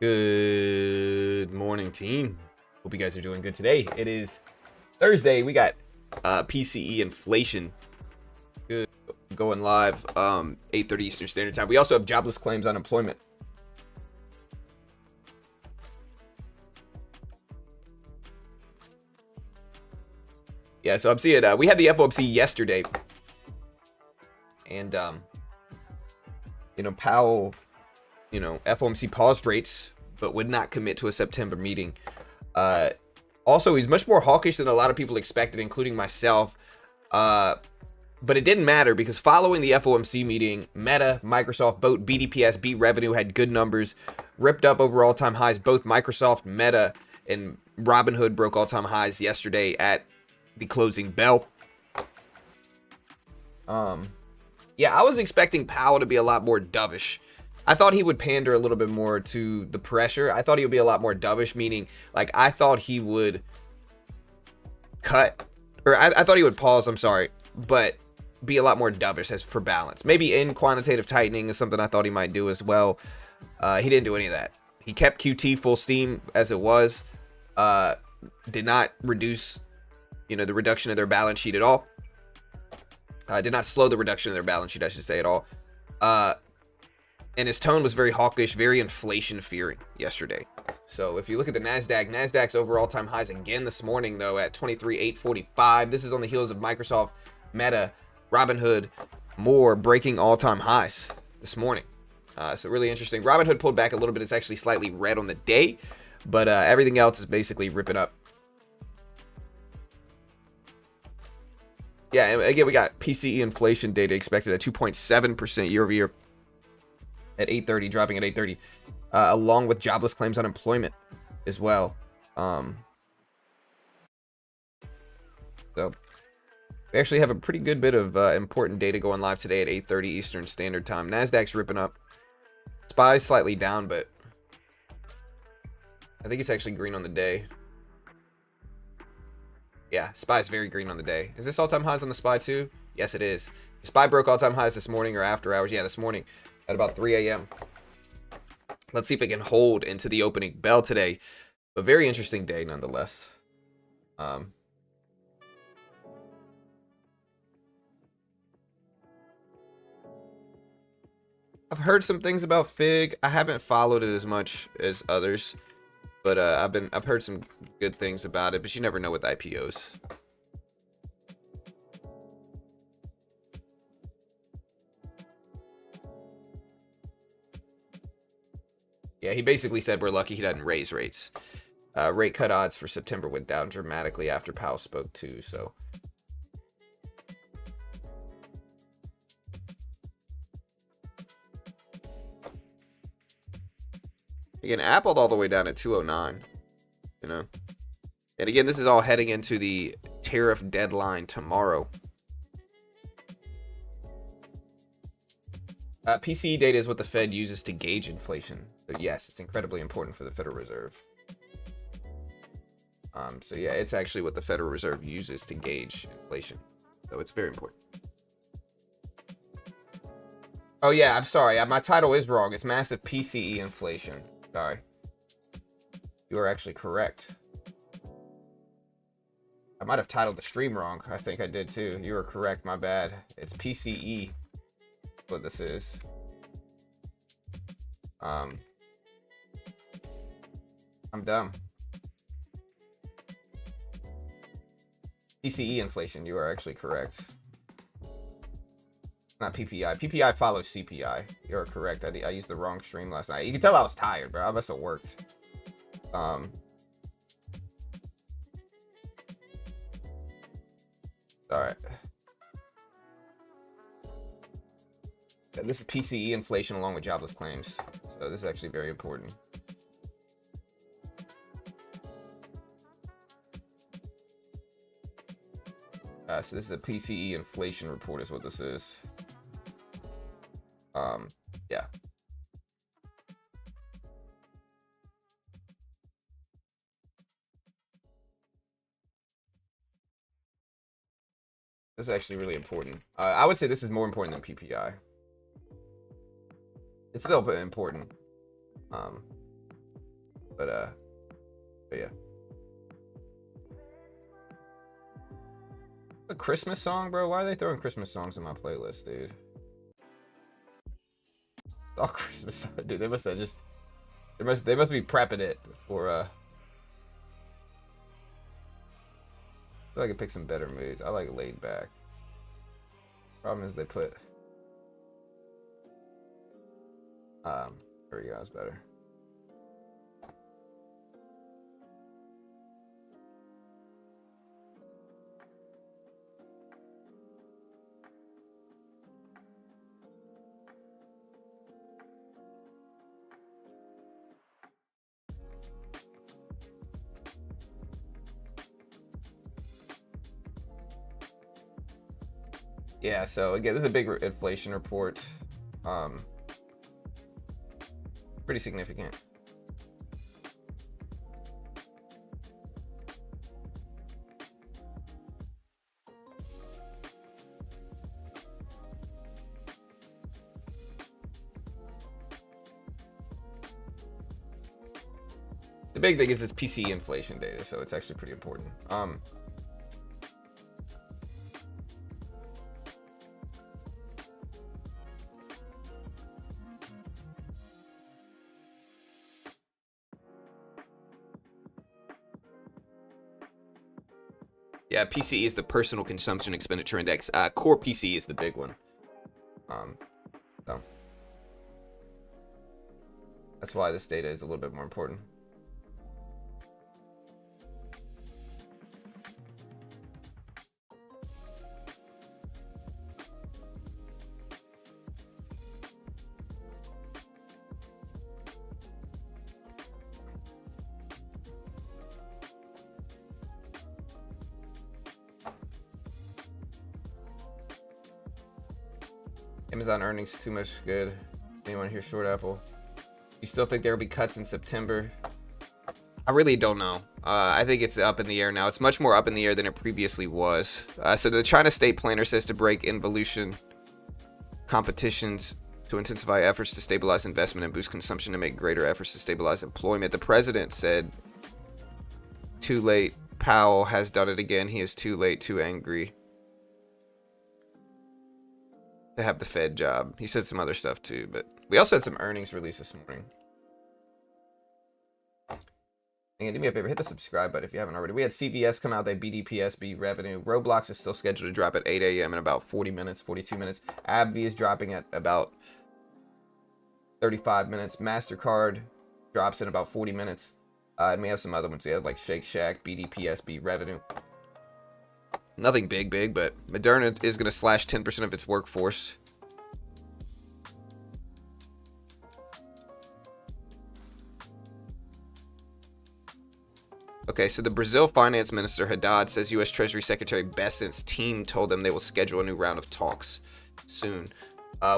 Good morning, team. Hope you guys are doing good today. It is Thursday. We got PCE Inflation good going live 8:30 Eastern Standard Time. We also have jobless claims unemployment. Yeah, so I'm seeing we had the FOMC yesterday, and Powell, FOMC paused rates but would not commit to a September meeting. Also, he's much more hawkish than a lot of people expected, including myself. But it didn't matter because following the FOMC meeting, Meta, Microsoft, both BDPS, beat revenue, had good numbers, ripped up over all-time highs. Both Microsoft, Meta, and Robinhood broke all-time highs yesterday at the closing bell. Yeah, I was expecting Powell to be a lot more dovish. I thought he would pander a little bit more to the pressure. I thought he would be a lot more dovish, meaning like I thought he would cut, or I thought he would pause, I'm sorry, but be a lot more dovish as for balance. Maybe in quantitative tightening is something I thought he might do as well. He didn't do any of that. He kept QT full steam as it was. Did not reduce, the reduction of their balance sheet at all. Did not slow the reduction of their balance sheet, I should say, at all. And his tone was very hawkish, very inflation fearing yesterday. So if you look at the NASDAQ's over all-time highs again this morning, though, at 23,845. This is on the heels of Microsoft, Meta, Robinhood, more breaking all-time highs this morning. So really interesting. Robinhood pulled back a little bit. It's actually slightly red on the day, but everything else is basically ripping up. Yeah, and again, we got PCE inflation data expected at 2.7% year over year at 8:30, dropping at 8:30, along with jobless claims unemployment as well. So we actually have a pretty good bit of important data going live today at 8:30 Eastern Standard Time. NASDAQ's ripping up. SPY's slightly down, but I think it's actually green on the day. Yeah, SPY's very green on the day. Is this all-time highs on the SPY too? Yes, it is. SPY broke all-time highs this morning or after hours. Yeah, this morning at about 3 a.m. Let's see if it can hold into the opening bell today. A very interesting day nonetheless. I've heard some things about FIG. I haven't followed it as much as others, but I've heard some good things about it, but you never know with IPOs. Yeah, he basically said we're lucky he doesn't raise rates. Rate cut odds for September went down dramatically after Powell spoke too, so. Again, Apple all the way down at 209, And again, this is all heading into the tariff deadline tomorrow. PCE data is what the Fed uses to gauge inflation. So yes, it's incredibly important for the Federal Reserve. So yeah, it's actually what the Federal Reserve uses to gauge inflation. So it's very important. Oh yeah, I'm sorry. My title is wrong. It's massive PCE inflation. Sorry. You are actually correct. I might have titled the stream wrong. I think I did too. You are correct. My bad. It's PCE. What this is. I'm dumb. PCE inflation. You are actually correct. Not PPI. PPI follows CPI. You're correct. I used the wrong stream last night. You can tell I was tired, bro. I must have worked. All right. Yeah, this is PCE inflation along with jobless claims. So this is actually very important. So this is a PCE inflation report is what this is. Yeah. This is actually really important. I would say this is more important than PPI. It's still important. But yeah. A Christmas song, bro? Why are they throwing Christmas songs in my playlist, dude? All Christmas songs, dude. They must have just they must be prepping it for I feel like I could pick some better moods. I like laid back. Problem is they put there we go, that's better. Yeah, so again, this is a big inflation report. Pretty significant. The big thing is this PCE inflation data, so it's actually pretty important. Yeah, PCE is the personal consumption expenditure index. Core PCE is the big one. So that's why this data is a little bit more important. Amazon earnings too much good. Anyone here short Apple? You still think there will be cuts in September? I really don't know. I think it's up in the air now. It's much more up in the air than it previously was. So the China State Planner says to break involution competitions to intensify efforts to stabilize investment and boost consumption and make greater efforts to stabilize employment. The president said, too late. Powell has done it again. He is too late, too angry to have the Fed job. He said some other stuff too, but we also had some earnings release this morning. And do me a favor, hit the subscribe button if you haven't already. We had CVS come out, they BDPSB revenue. Roblox is still scheduled to drop at 8 a.m. in about 40 minutes, 42 minutes. AbbVie is dropping at about 35 minutes. MasterCard drops in about 40 minutes. And we have some other ones. We have like Shake Shack, BDPSB revenue. Nothing big, but Moderna is going to slash 10% of its workforce. Okay, so the Brazil finance minister Haddad says U.S. Treasury Secretary Bessent's team told them they will schedule a new round of talks soon.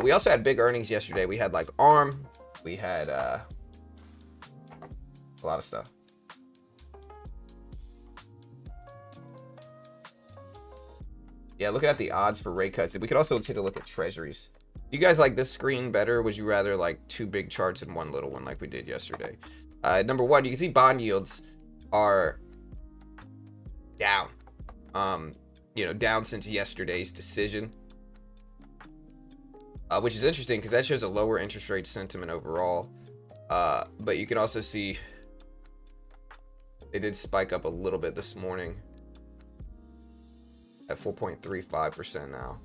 We also had big earnings yesterday. We had like ARM. We had a lot of stuff. Yeah, looking at the odds for rate cuts. We could also take a look at Treasuries. You guys like this screen better? Would you rather like two big charts and one little one like we did yesterday? Number one, you can see bond yields are down. Down since yesterday's decision. Which is interesting because that shows a lower interest rate sentiment overall. But you can also see they did spike up a little bit this morning. At 4.35% now.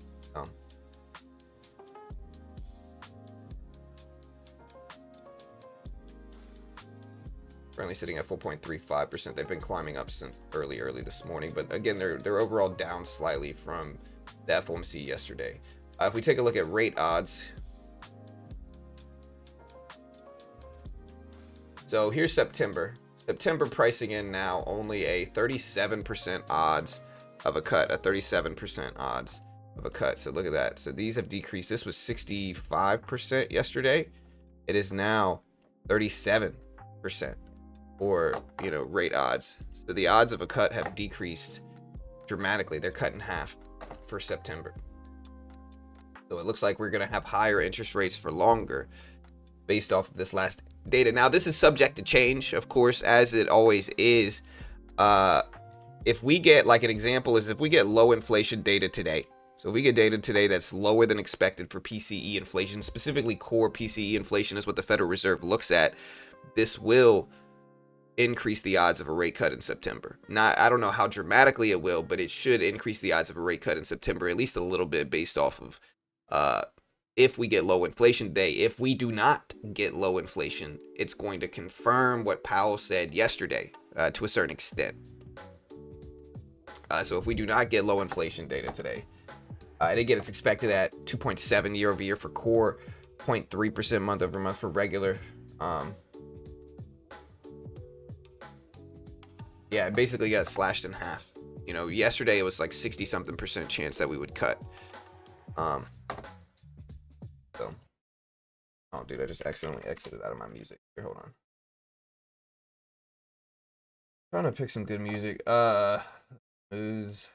Currently sitting at 4.35%. They've been climbing up since early this morning, but again, they're overall down slightly from the FOMC yesterday. If we take a look at rate odds, so here's September pricing in now only a 37% odds of a cut, 37% odds of a cut. So look at that. So these have decreased. This was 65% yesterday. It is now 37% for, rate odds. So the odds of a cut have decreased dramatically. They're cut in half for September. So it looks like we're going to have higher interest rates for longer. based off of this last data. Now, this is subject to change, of course, as it always is. If we get, like, an example is if we get low inflation data today. So if we get data today that's lower than expected for PCE inflation, specifically core PCE inflation is what the Federal Reserve looks at. This will increase the odds of a rate cut in September. I don't know how dramatically it will, but it should increase the odds of a rate cut in September, at least a little bit, based off of if we get low inflation today. If we do not get low inflation, it's going to confirm what Powell said yesterday to a certain extent. So if we do not get low inflation data today, and again, it's expected at 2.7 year over year for core, 0.3% month over month for regular. Yeah, it basically got slashed in half. You know, yesterday it was like 60-something% chance that we would cut. So, oh, dude, I just accidentally exited out of my music. Here, hold on. Trying to pick some good music. Is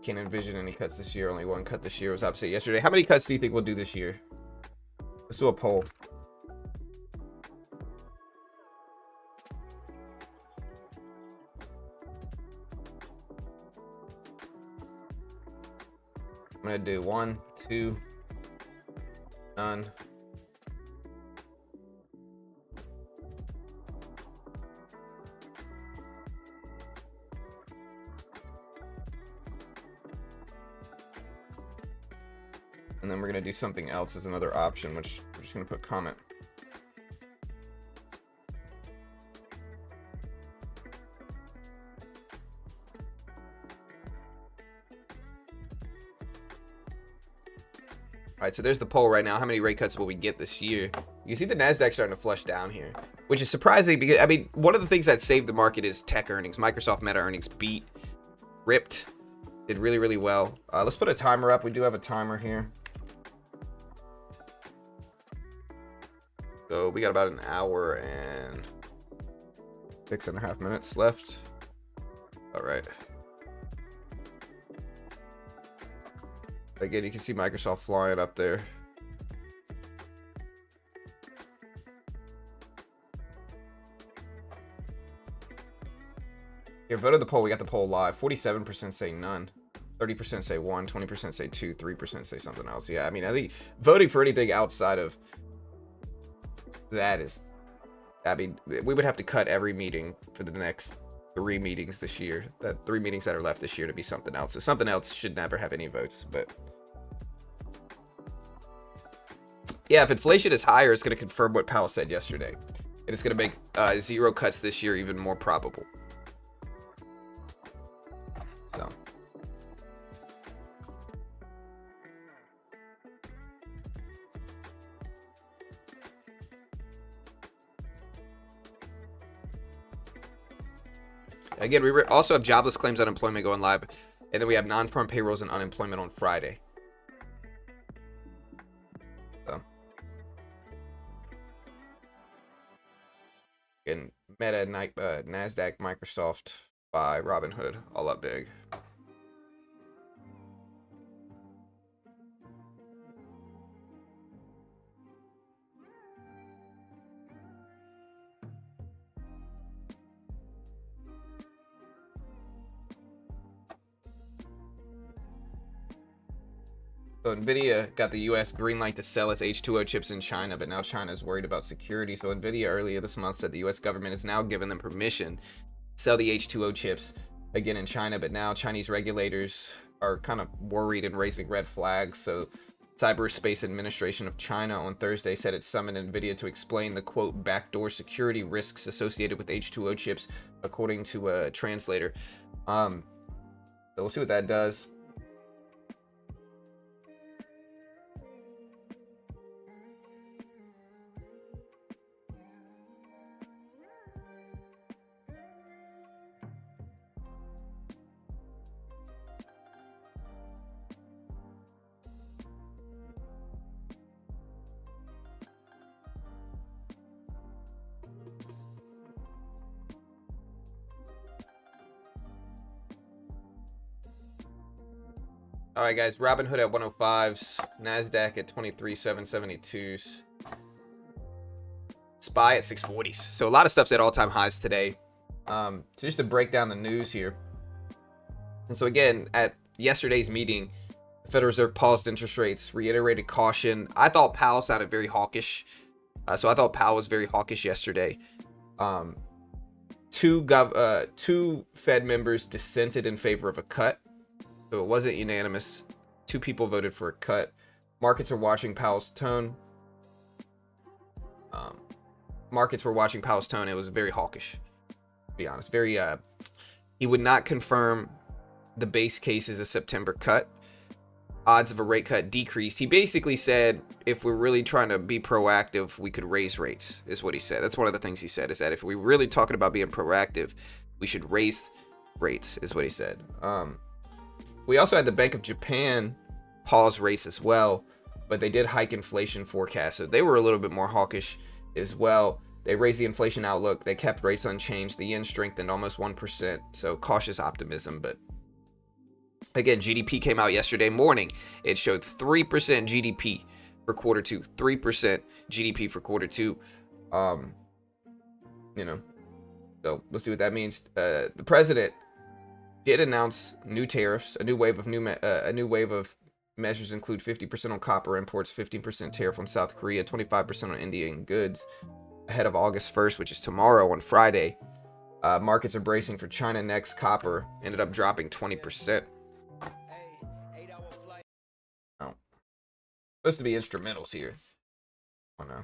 can't envision any cuts this year. Only one cut this year was opposite yesterday. How many cuts do you think we'll do this year? Let's do a poll. I'm gonna do 1, 2, none. And then we're gonna do something else as another option, which we're just gonna put comment. All right, so there's the poll right now. How many rate cuts will we get this year? You can see the NASDAQ starting to flush down here, which is surprising because, I mean, one of the things that saved the market is tech earnings. Microsoft Meta earnings beat, ripped, did really, really well. Let's put a timer up. We do have a timer here. So we got about an hour and 6.5 minutes left. All right. Again, you can see Microsoft flying up there. Here, vote of the poll. We got the poll live. 47% say none. 30% say 1. 20% say 2. 3% say something else. Yeah, I mean, I think voting for anything outside of that is, I mean, we would have to cut every meeting for the next 3 meetings this year. That 3 meetings that are left this year to be something else. So something else should never have any votes, but yeah, if inflation is higher, it's going to confirm what Powell said yesterday. And it's going to make 0 cuts this year even more probable. So. Again, we also have jobless claims, unemployment going live. And then we have non-farm payrolls and unemployment on Friday. So. And Meta, NASDAQ, Microsoft, by Robinhood, all up big. So Nvidia got the US green light to sell its H2O chips in China, but now China is worried about security. So Nvidia earlier this month said the US government has now given them permission to sell the H2O chips again in China, but now Chinese regulators are kind of worried and raising red flags. So Cyberspace Administration of China on Thursday said it summoned Nvidia to explain the quote backdoor security risks associated with H2O chips, according to a translator. So we'll see what that does. All right, guys. Robinhood at 105s. Nasdaq at 23,772s. SPY at 640s. So a lot of stuff's at all-time highs today. So just to break down the news here. And so again, at yesterday's meeting, the Federal Reserve paused interest rates, reiterated caution. I thought Powell sounded very hawkish. So I thought Powell was very hawkish yesterday. Two Fed members dissented in favor of a cut. So it wasn't unanimous. 2 people voted for a cut. Markets are watching Powell's tone. Markets were watching Powell's tone. It was very hawkish, to be honest. Very, he would not confirm the base case is a September cut. Odds of a rate cut decreased. He basically said, if we're really trying to be proactive, we could raise rates, is what he said. That's one of the things he said, is that if we're really talking about being proactive, we should raise rates, is what he said. We also had the Bank of Japan pause rates as well, but they did hike inflation forecast, so they were a little bit more hawkish as well. They raised the inflation outlook. They kept rates unchanged. The yen strengthened almost 1%, so cautious optimism. But again, GDP came out yesterday morning. It showed 3% GDP for quarter 2. 3% GDP for quarter 2. So let's see what that means. The president did announce new tariffs. A new wave of measures include 50% on copper imports, 15% tariff on South Korea, 25% on Indian goods ahead of August 1st, which is tomorrow on Friday. Markets are bracing for China next. Copper ended up dropping 20%. Oh, supposed to be instrumentals here. Oh no.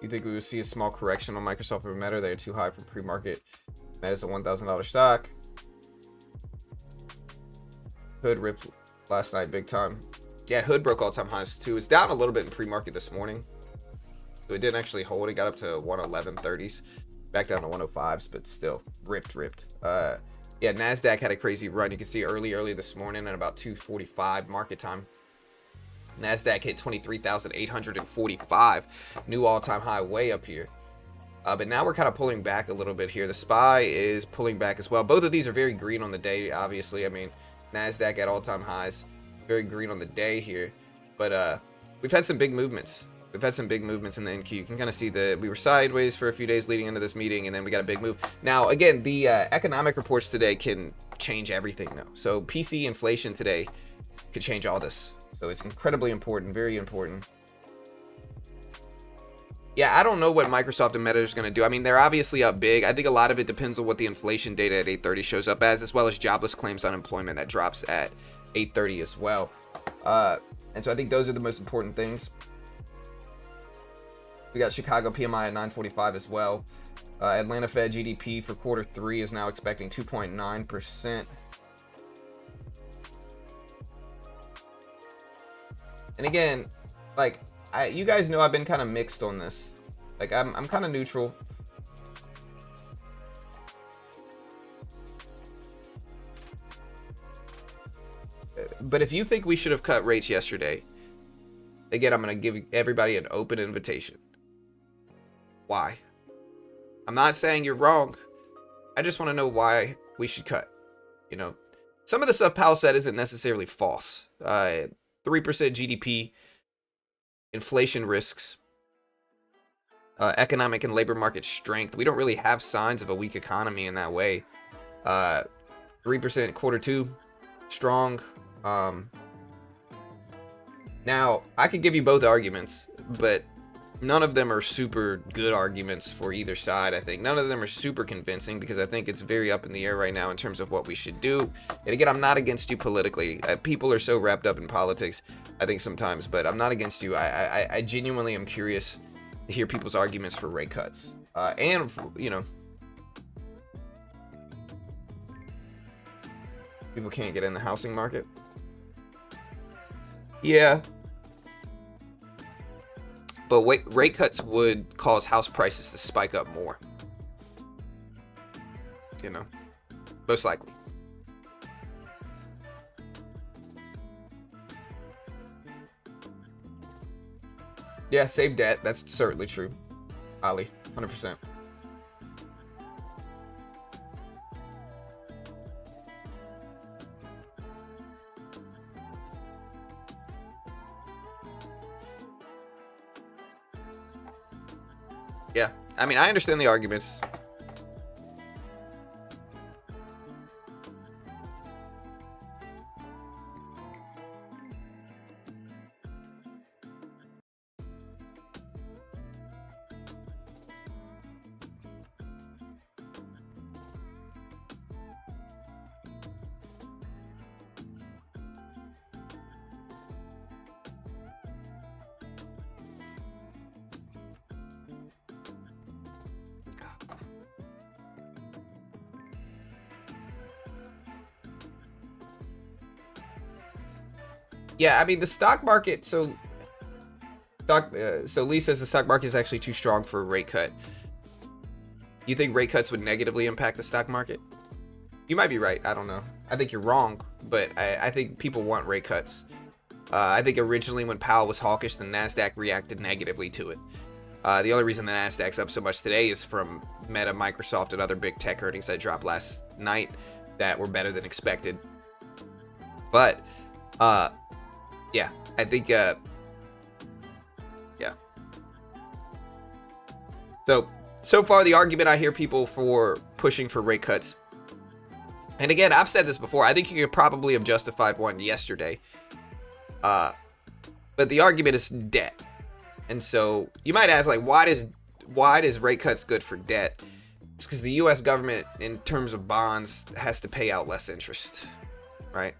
You think we will see a small correction on Microsoft or Meta? They are too high for pre-market. Meta's a $1,000 stock. Hood ripped last night big time. Yeah, Hood broke all-time highs too. It's down a little bit in pre-market this morning. So it didn't actually hold. It got up to 111.30s. Back down to 105s, but still ripped. Yeah, NASDAQ had a crazy run. You can see early this morning at about 2:45 market time. NASDAQ hit 23,845, new all-time high way up here. But now we're kind of pulling back a little bit here. The SPY is pulling back as well. Both of these are very green on the day, obviously. I mean, NASDAQ at all-time highs, very green on the day here. But we've had some big movements. We've had some big movements in the NQ. You can kind of see that we were sideways for a few days leading into this meeting, and then we got a big move. Now, again, the economic reports today can change everything, though. So PCE inflation today could change all this. So it's incredibly important, very important. Yeah, I don't know what Microsoft and Meta is going to do. I mean, they're obviously up big. I think a lot of it depends on what the inflation data at 8:30 shows up as well as jobless claims unemployment that drops at 8:30 as well. And so I think those are the most important things. We got Chicago PMI at 945 as well. Atlanta Fed GDP for quarter 3 is now expecting 2.9%. And again, like, you guys know I've been kind of mixed on this. Like, I'm kind of neutral. But if you think we should have cut rates yesterday, again, I'm going to give everybody an open invitation. Why? I'm not saying you're wrong. I just want to know why we should cut. You know, some of the stuff Powell said isn't necessarily false. 3% GDP, inflation risks, economic and labor market strength. We don't really have signs of a weak economy in that way. 3% quarter 2, strong. Now, I could give you both arguments, but none of them are super good arguments for either side. I think none of them are super convincing, because I think it's very up in the air right now in terms of what we should do. And again, I'm not against you politically. People are so wrapped up in politics, I think, sometimes, but I'm not against you. I genuinely am curious to hear people's arguments for rate cuts. And, you know, people can't get in the housing market. Yeah. But rate cuts would cause house prices to spike up more. You know, most likely. Yeah, save debt. That's certainly true. Ali, 100%. Yeah, I mean, I understand the arguments. Yeah, I mean, the stock market, so Lee says the stock market is actually too strong for a rate cut. You think rate cuts would negatively impact the stock market? You might be right. I don't know. I think you're wrong, but I think people want rate cuts. I think originally when Powell was hawkish, the NASDAQ reacted negatively to it. The only reason the NASDAQ's up so much today is from Meta, Microsoft, and other big tech earnings that dropped last night that were better than expected. But, yeah, I think, yeah. So far, the argument I hear people for pushing for rate cuts, and again, I've said this before, I think you could probably have justified one yesterday. But the argument is debt. And so you might ask, like, why does rate cuts good for debt? It's because the U.S. government, in terms of bonds, has to pay out less interest, right?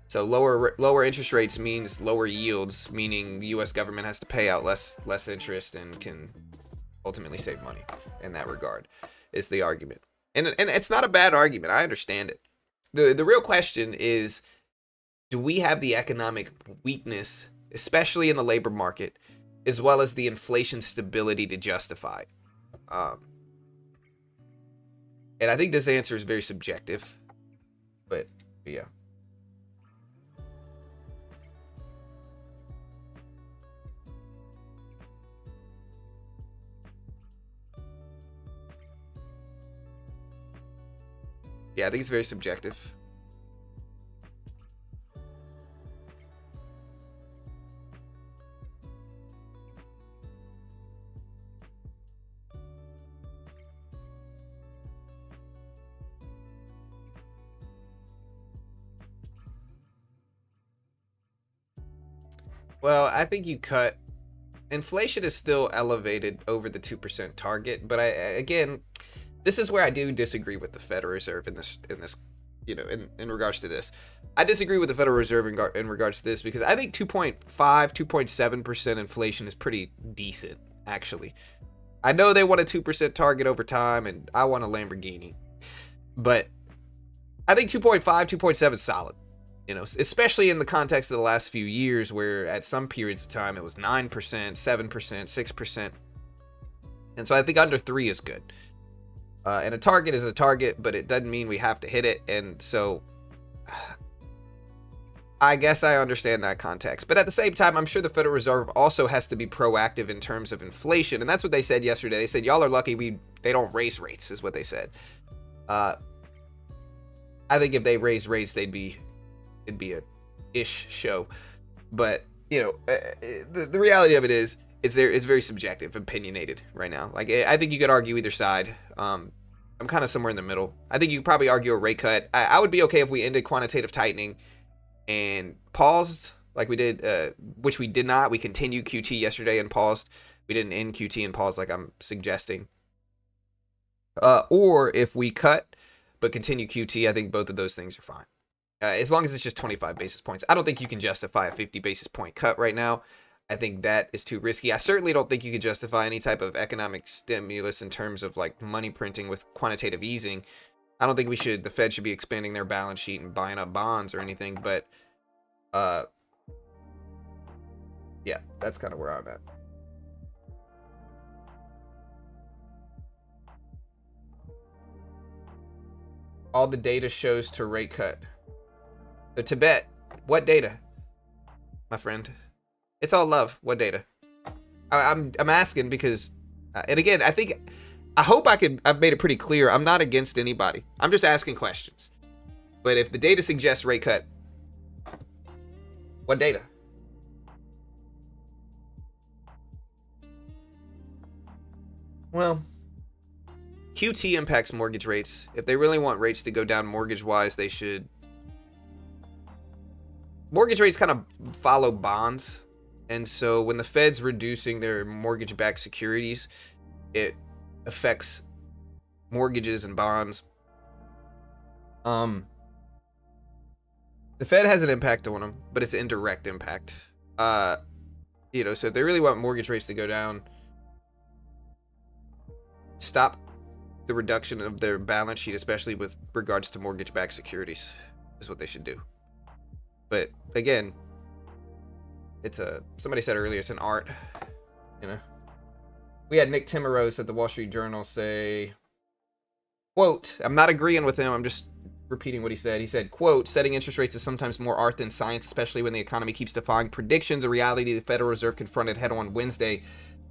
So lower interest rates means lower yields, meaning the U.S. government has to pay out less interest and can ultimately save money in that regard, is the argument. And it's not a bad argument. I understand it. The real question is, do we have the economic weakness, especially in the labor market, as well as the inflation stability to justify it? And I think this answer is very subjective, but yeah. Yeah, I think it's very subjective. Well, I think you cut. Inflation is still elevated over the 2% target, but again, this is where I do disagree with the Federal Reserve in this, you know, in regards to this. I disagree with the Federal Reserve in regards to this because I think 2.5, 2.7% inflation is pretty decent, actually. I know they want a 2% target over time, and I want a Lamborghini, but I think 2.5, 2.7 is solid. You know, especially in the context of the last few years where at some periods of time it was 9%, 7%, 6%. And so I think under 3 is good. And a target is a target, but it doesn't mean we have to hit it. And so I guess I understand that context. But at the same time, I'm sure the Federal Reserve also has to be proactive in terms of inflation. And that's what they said yesterday. They said, y'all are lucky they don't raise rates, is what they said. I think if they raise rates, it'd be a ish show. But, you know, the reality of it is, it's very subjective, opinionated right now. Like, I think you could argue either side. I'm kind of somewhere in the middle. I think you could probably argue a rate cut. I would be okay if we ended quantitative tightening and paused like we did, which we did not. We continued QT yesterday and paused. We didn't end QT and pause like I'm suggesting. Or if we cut but continue QT, I think both of those things are fine. As long as it's just 25 basis points. I don't think you can justify a 50 basis point cut right now. I think that is too risky. I certainly don't think you could justify any type of economic stimulus in terms of like money printing with quantitative easing. I don't think the Fed should be expanding their balance sheet and buying up bonds or anything, but yeah, that's kind of where I'm at. All the data shows to rate cut. So Tibet, what data, my friend? It's all love. What data? I'm asking because, and again, I hope I've made it pretty clear. I'm not against anybody. I'm just asking questions. But if the data suggests rate cut, what data? Well, QT impacts mortgage rates. If they really want rates to go down mortgage-wise, they should. Mortgage rates kind of follow bonds. And so when the Fed's reducing their mortgage-backed securities, it affects mortgages and bonds. The Fed has an impact on them, but it's an indirect impact. So if they really want mortgage rates to go down, stop the reduction of their balance sheet, especially with regards to mortgage-backed securities, is what they should do. But again, somebody said earlier, it's an art, We had Nick Timmerose at the Wall Street Journal say, quote, I'm not agreeing with him, I'm just repeating what he said. He said, quote, setting interest rates is sometimes more art than science, especially when the economy keeps defying predictions, a reality the Federal Reserve confronted head on Wednesday.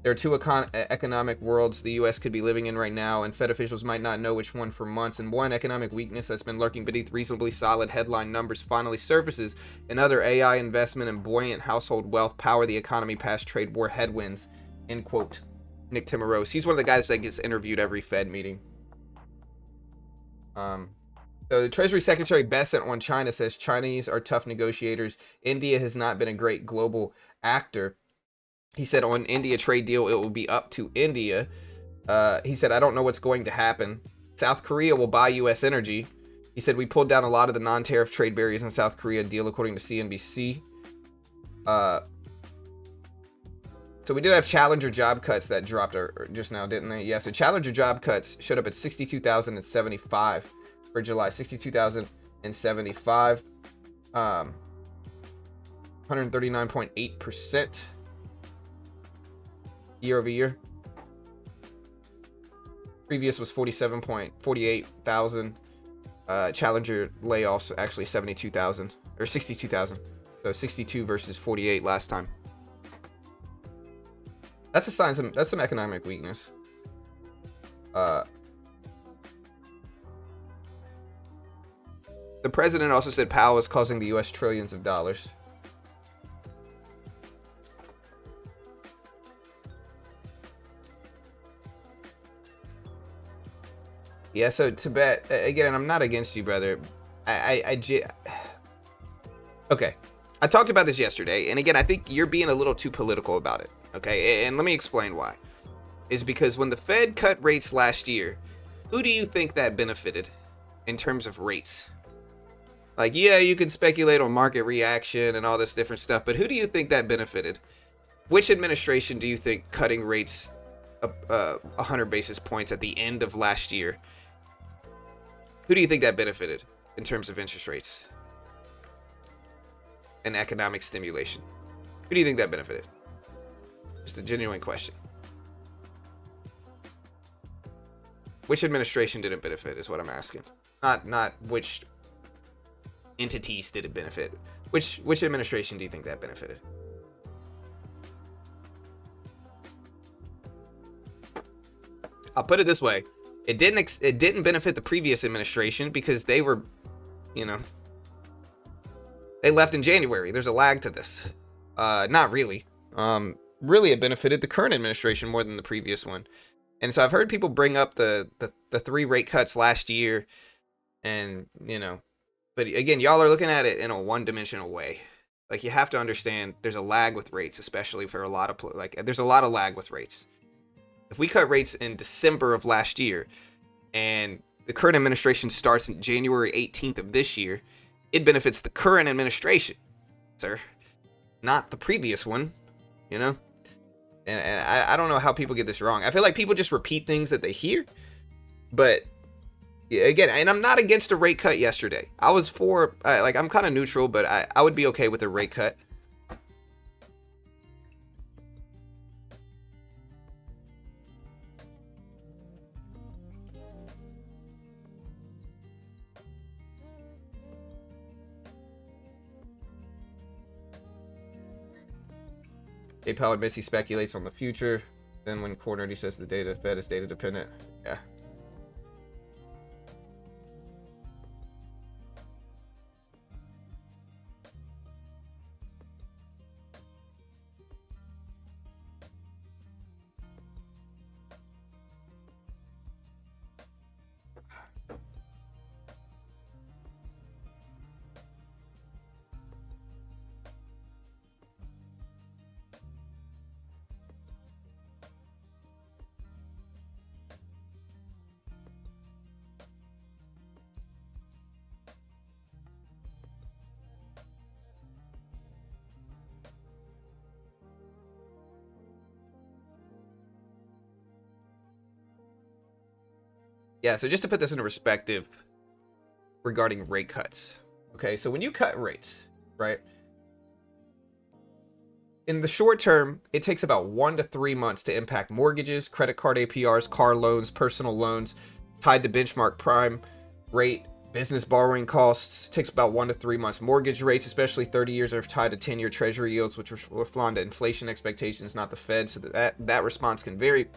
There are two economic worlds the U.S. could be living in right now, and Fed officials might not know which one for months. And one economic weakness that's been lurking beneath reasonably solid headline numbers finally surfaces. Another, AI investment and buoyant household wealth power the economy past trade war headwinds. End quote. Nick Timmerose. He's one of the guys that gets interviewed every Fed meeting. So the Treasury Secretary Bessent on China says Chinese are tough negotiators. India has not been a great global actor. He said on India trade deal, it will be up to India. He said, I don't know what's going to happen. South Korea will buy U.S. energy. He said, we pulled down a lot of the non-tariff trade barriers in South Korea deal, according to CNBC. So we did have Challenger job cuts that dropped just now, didn't they? Yeah, so Challenger job cuts showed up at 62,075 for July. 62,075. 139.8%. year over year. Previous was 48,000. Challenger layoffs actually 72,000 or 62,000. So 62 versus 48 last time. That's a sign. That's some economic weakness. The president also said Powell is costing the U.S. trillions of dollars. Yeah, so Tibet, again, I'm not against you, brother. Okay. I talked about this yesterday, and again, I think you're being a little too political about it, okay? And let me explain why. Is because when the Fed cut rates last year, who do you think that benefited in terms of rates? Like, yeah, you can speculate on market reaction and all this different stuff, but who do you think that benefited? Which administration do you think cutting rates 100 basis points at the end of last year? Who do you think that benefited in terms of interest rates and economic stimulation? Who do you think that benefited? Just a genuine question. Which administration did it benefit is what I'm asking. Not which entities did it benefit. Which administration do you think that benefited? I'll put it this way. It didn't benefit the previous administration because they were, they left in January. There's a lag to this. Not really. Really, it benefited the current administration more than the previous one. And so I've heard people bring up the 3 rate cuts last year, and but again, y'all are looking at it in a one-dimensional way. Like, you have to understand there's a lag with rates, especially for a lot of, like, there's a lot of lag with rates. If we cut rates in December of last year and the current administration starts in January 18th of this year, it benefits the current administration, sir, not the previous one, you know? And I don't know how people get this wrong. I feel like people just repeat things that they hear. But again, and I'm not against a rate cut yesterday. I was for, like, I'm kind of neutral, but I would be okay with a rate cut. PayPal admits he speculates on the future. Then when cornered, he says the data Fed is data dependent. Yeah. Yeah, so just to put this into perspective regarding rate cuts. Okay, so when you cut rates, right? In the short term, it takes about 1 to 3 months to impact mortgages, credit card APRs, car loans, personal loans tied to benchmark prime rate, business borrowing costs. It takes about 1 to 3 months. Mortgage rates, especially 30 years, are tied to 10-year Treasury yields, which respond to inflation expectations, not the Fed. So that response can vary.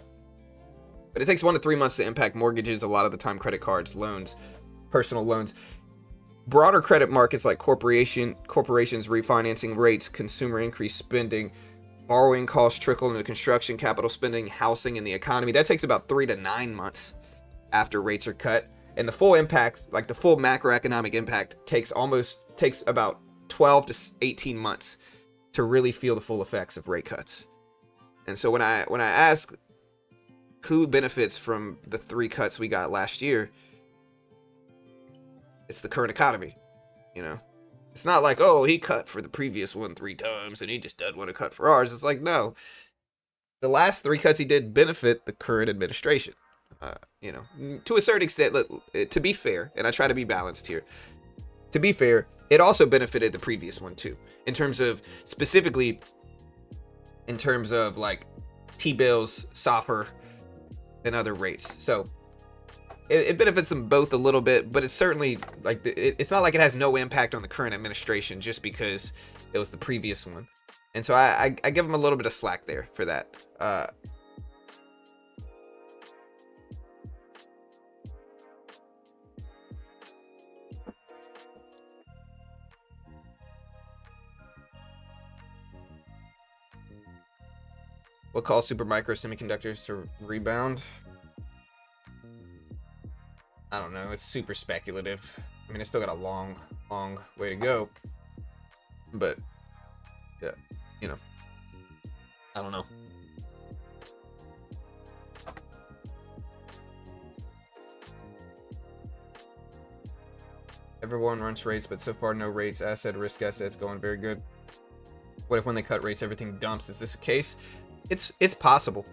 But it takes 1 to 3 months to impact mortgages, a lot of the time credit cards, loans, personal loans. Broader credit markets like corporations refinancing rates, consumer increased spending, borrowing costs trickle into construction, capital spending, housing, and the economy. That takes about 3 to 9 months after rates are cut. And the full impact, like the full macroeconomic impact, takes about 12 to 18 months to really feel the full effects of rate cuts. And so when I ask who benefits from the 3 cuts we got last year, it's the current economy. You know, it's not like, oh, he cut for the previous one 3 times and he just doesn't want to cut for ours. It's like, no, the last 3 cuts he did benefit the current administration. You know, to a certain extent, to be fair, and I try to be balanced here, to be fair, it also benefited the previous one too, in terms of specifically, in terms of like T-bills, SOFR, and other rates. So it benefits them both a little bit, but it's certainly like it's not like it has no impact on the current administration just because it was the previous one. And so I give them a little bit of slack there for that. What calls Supermicro semiconductors to rebound? I don't know. It's super speculative. I mean, it's still got a long way to go. But, yeah, you know, I don't know. Everyone runs rates, but so far no rates. Risk assets going very good. What if when they cut rates, everything dumps? Is this a case? It's possible.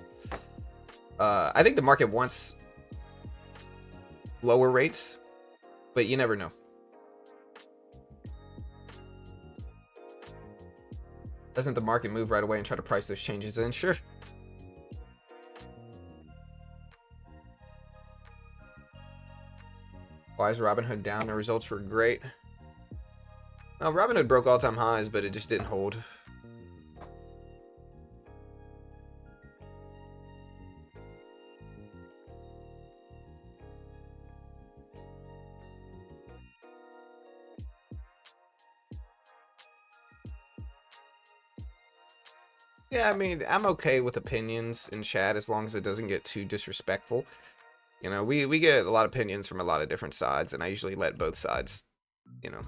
I think the market wants lower rates, but you never know. Doesn't the market move right away and try to price those changes in? Sure. Why is Robinhood down? The results were great. Well, Robinhood broke all-time highs, but it just didn't hold. Yeah, I mean, I'm okay with opinions in chat as long as it doesn't get too disrespectful. You know, we get a lot of opinions from a lot of different sides, and I usually let both sides, you know,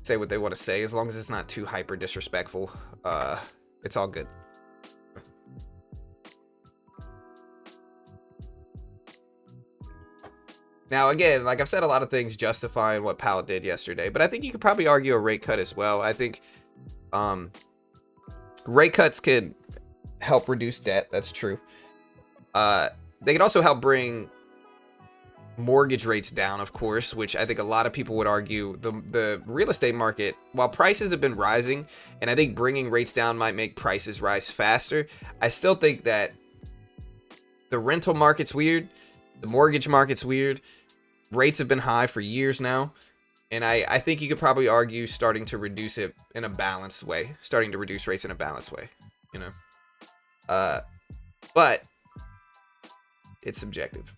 say what they want to say, as long as it's not too hyper disrespectful. It's all good. Now, again, like I've said, a lot of things justifying what Powell did yesterday, but I think you could probably argue a rate cut as well. I think rate cuts could help reduce debt. That's true. They could also help bring mortgage rates down, of course, which I think a lot of people would argue the real estate market, while prices have been rising, and I think bringing rates down might make prices rise faster, I still think that the rental market's weird. The mortgage market's weird. Rates have been high for years now. And I think you could probably argue starting to reduce it in a balanced way. Starting to reduce rates in a balanced way. You know? But it's subjective.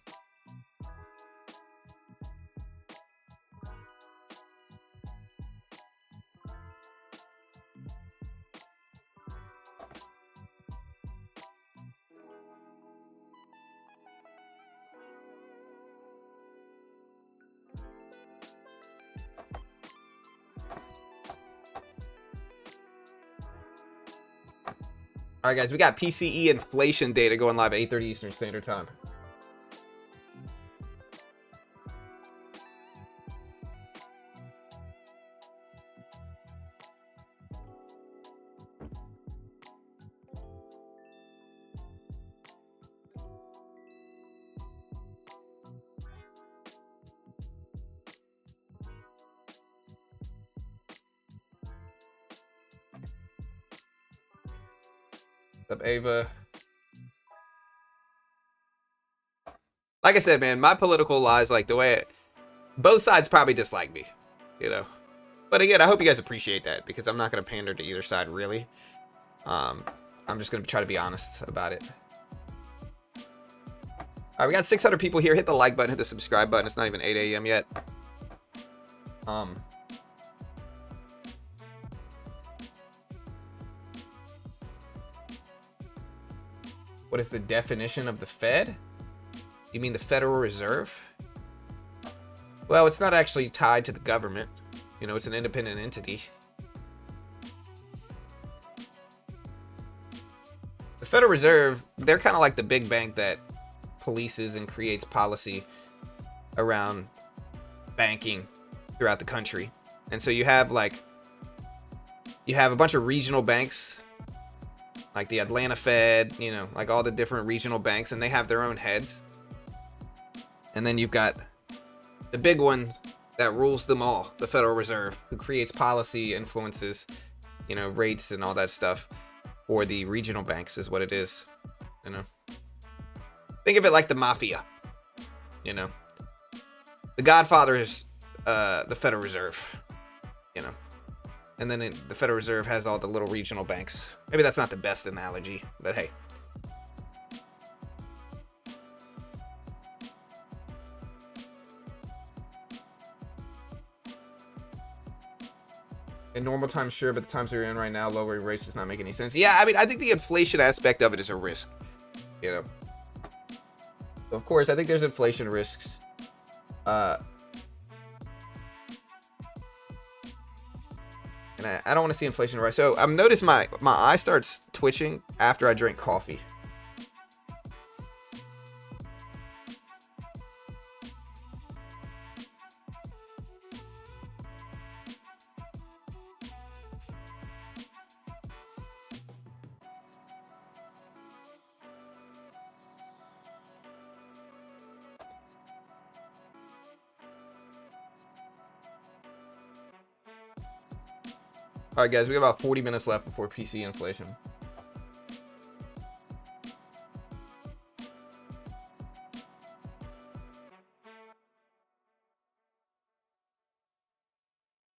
All right, guys, we got PCE inflation data going live at 8:30 Eastern Standard Time. What's up, Ava? Like I said, man, my political lies, like the way both sides probably dislike me, you know. But again, I hope you guys appreciate that, because I'm not going to pander to either side, really. I'm just going to try to be honest about it. All right, we got 600 people here. Hit the like button, hit the subscribe button. It's not even 8 a.m. yet. What is the definition of the Fed? You mean the Federal Reserve? Well, it's not actually tied to the government. You know, it's an independent entity. The Federal Reserve, they're kind of like the big bank that polices and creates policy around banking throughout the country. And so you have a bunch of regional banks, like the Atlanta Fed, you know, like all the different regional banks, and they have their own heads. And then you've got the big one that rules them all, the Federal Reserve, who creates policy, influences, you know, rates and all that stuff for the regional banks is what it is, you know. Think of it like the mafia, you know. The Godfather is the Federal Reserve, you know. And then the Federal Reserve has all the little regional banks. Maybe that's not the best analogy, but hey. In normal times, sure, but the times we're in right now, lowering rates does not make any sense. Yeah, I mean, I think the inflation aspect of it is a risk, you know. Of course, I think there's inflation risks. And I don't want to see inflation rise. So I've noticed my eye starts twitching after I drink coffee. All right, guys, we got about 40 minutes left before PCE inflation. All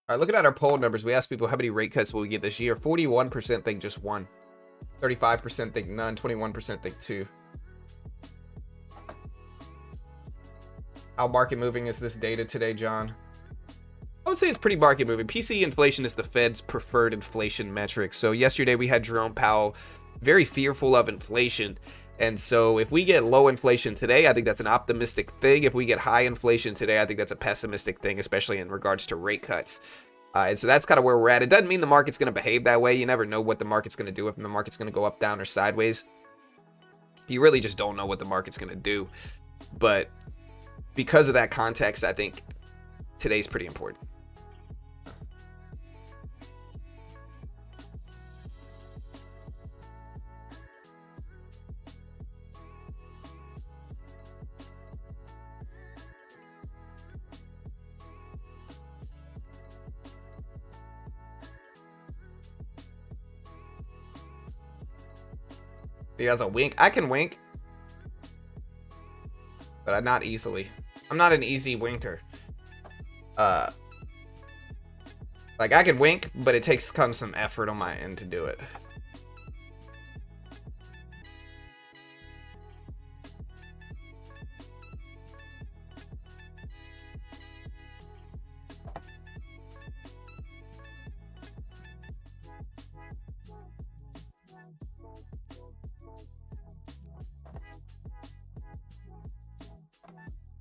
right, looking at our poll numbers, we asked people how many rate cuts will we get this year. 41% think just one. 35% think none. 21% think two. How market moving is this data today, John? I would say it's pretty market moving. PCE inflation is the Fed's preferred inflation metric. So yesterday we had Jerome Powell very fearful of inflation. And so if we get low inflation today, I think that's an optimistic thing. If we get high inflation today, I think that's a pessimistic thing, especially in regards to rate cuts. And so that's kind of where we're at. It doesn't mean the market's going to behave that way. You never know what the market's going to do, if the market's going to go up, down, or sideways. You really just don't know what the market's going to do. But because of that context, I think today's pretty important. He has a wink. I can wink, but I'm not easily. I'm not an easy winker. Like, I can wink, but it takes kind of some effort on my end to do it.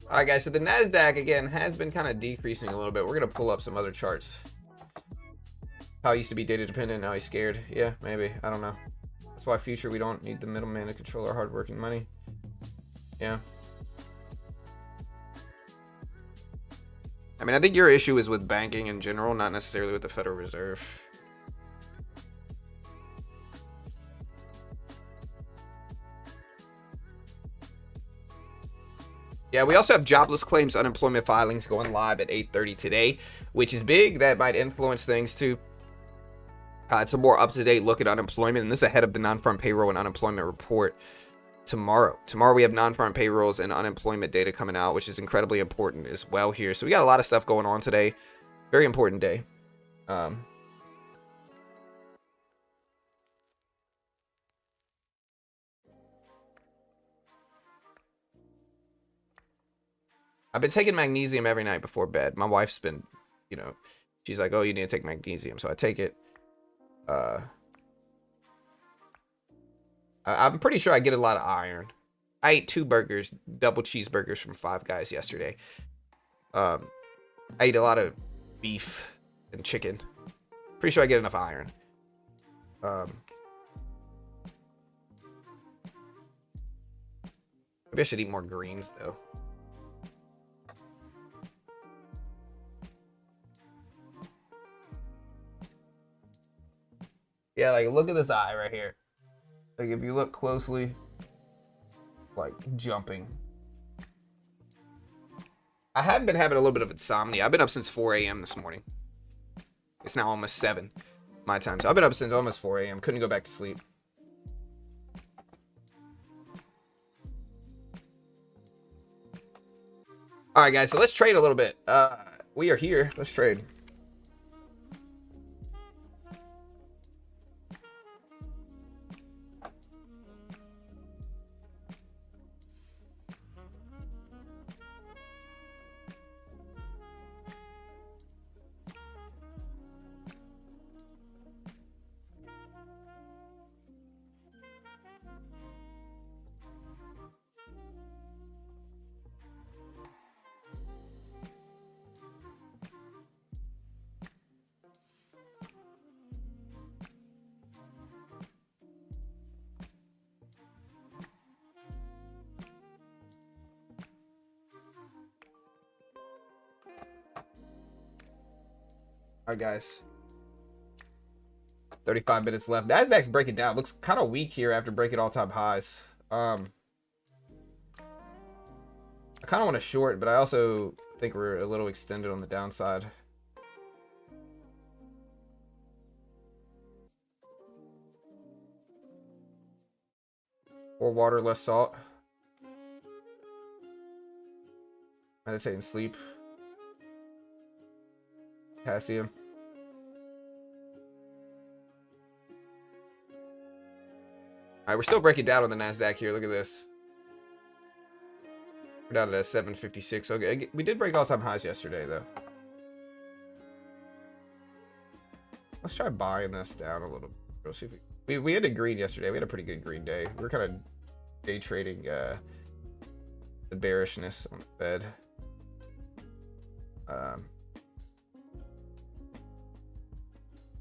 All right, guys, so the NASDAQ, again, has been kind of decreasing a little bit. We're going to pull up some other charts. How it used to be data dependent, now he's scared. Yeah, maybe. I don't know. That's why future, we don't need the middleman to control our hardworking money. Yeah. I mean, I think your issue is with banking in general, not necessarily with the Federal Reserve. Yeah, we also have jobless claims, unemployment filings going live at 8:30 today, which is big. That might influence things too. It's a more up-to-date look at unemployment, and this is ahead of the non-farm payroll and unemployment report tomorrow. Tomorrow we have non-farm payrolls and unemployment data coming out, which is incredibly important as well here. So we got a lot of stuff going on today. Very important day. I've been taking magnesium every night before bed. My wife's been, you know, she's like, oh, you need to take magnesium. So I take it. I'm pretty sure I get a lot of iron. I ate 2 burgers, double cheeseburgers from Five Guys yesterday. I ate a lot of beef and chicken. Pretty sure I get enough iron. Maybe I should eat more greens, though. Yeah, like, look at this eye right here. Like, if you look closely, like, jumping. I have been having a little bit of insomnia. I've been up since 4 a.m. this morning. It's now almost 7 my time. So I've been up since almost 4 a.m. Couldn't go back to sleep. All right, guys. So let's trade a little bit. We are here. Let's trade. All right, guys. 35 minutes left. NASDAQ's breaking down. Looks kind of weak here after breaking all-time highs. I kind of want to short, but I also think we're a little extended on the downside. More water, less salt. Meditate and sleep. Potassium. All right, we're still breaking down on the NASDAQ here. Look at this. We're down to 756. Okay, we did break all-time highs yesterday, though. Let's try buying this down a little. We'll see if we had a green yesterday. We had a pretty good green day. We were kind of day trading the bearishness on the Fed.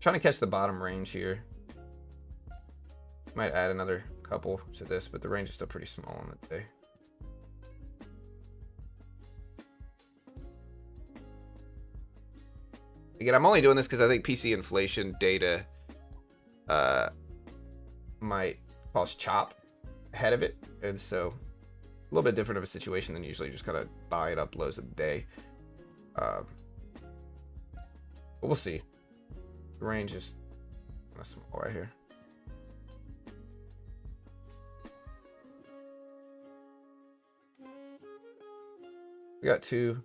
Trying to catch the bottom range here. Might add another couple to this, but the range is still pretty small on the day. Again, I'm only doing this because I think PCE inflation data might cause chop ahead of it, and so a little bit different of a situation than usually just kind of buy it up lows of the day. But we'll see. The range is kind of small right here. We got 2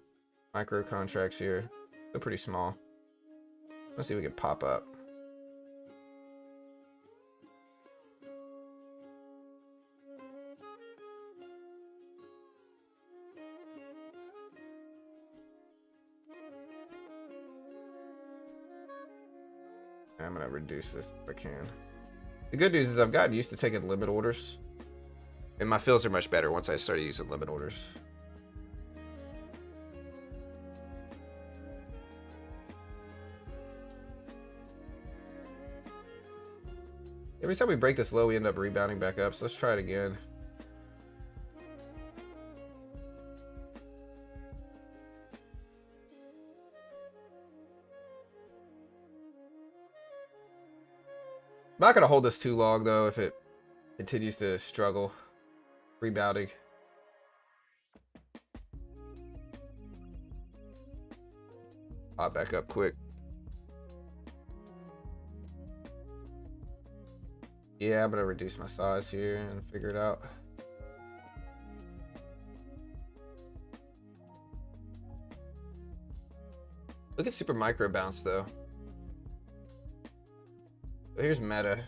micro contracts here. They're pretty small. Let's see if we can pop up. I'm gonna reduce this if I can. The good news is I've gotten used to taking limit orders, and my fills are much better once I started using limit orders. Every time we break this low, we end up rebounding back up. So let's try it again. I'm not going to hold this too long, though, if it continues to struggle rebounding. Pop back up quick. Yeah, I'm going to reduce my size here and figure it out. Look at super micro bounce, though. Here's Meta,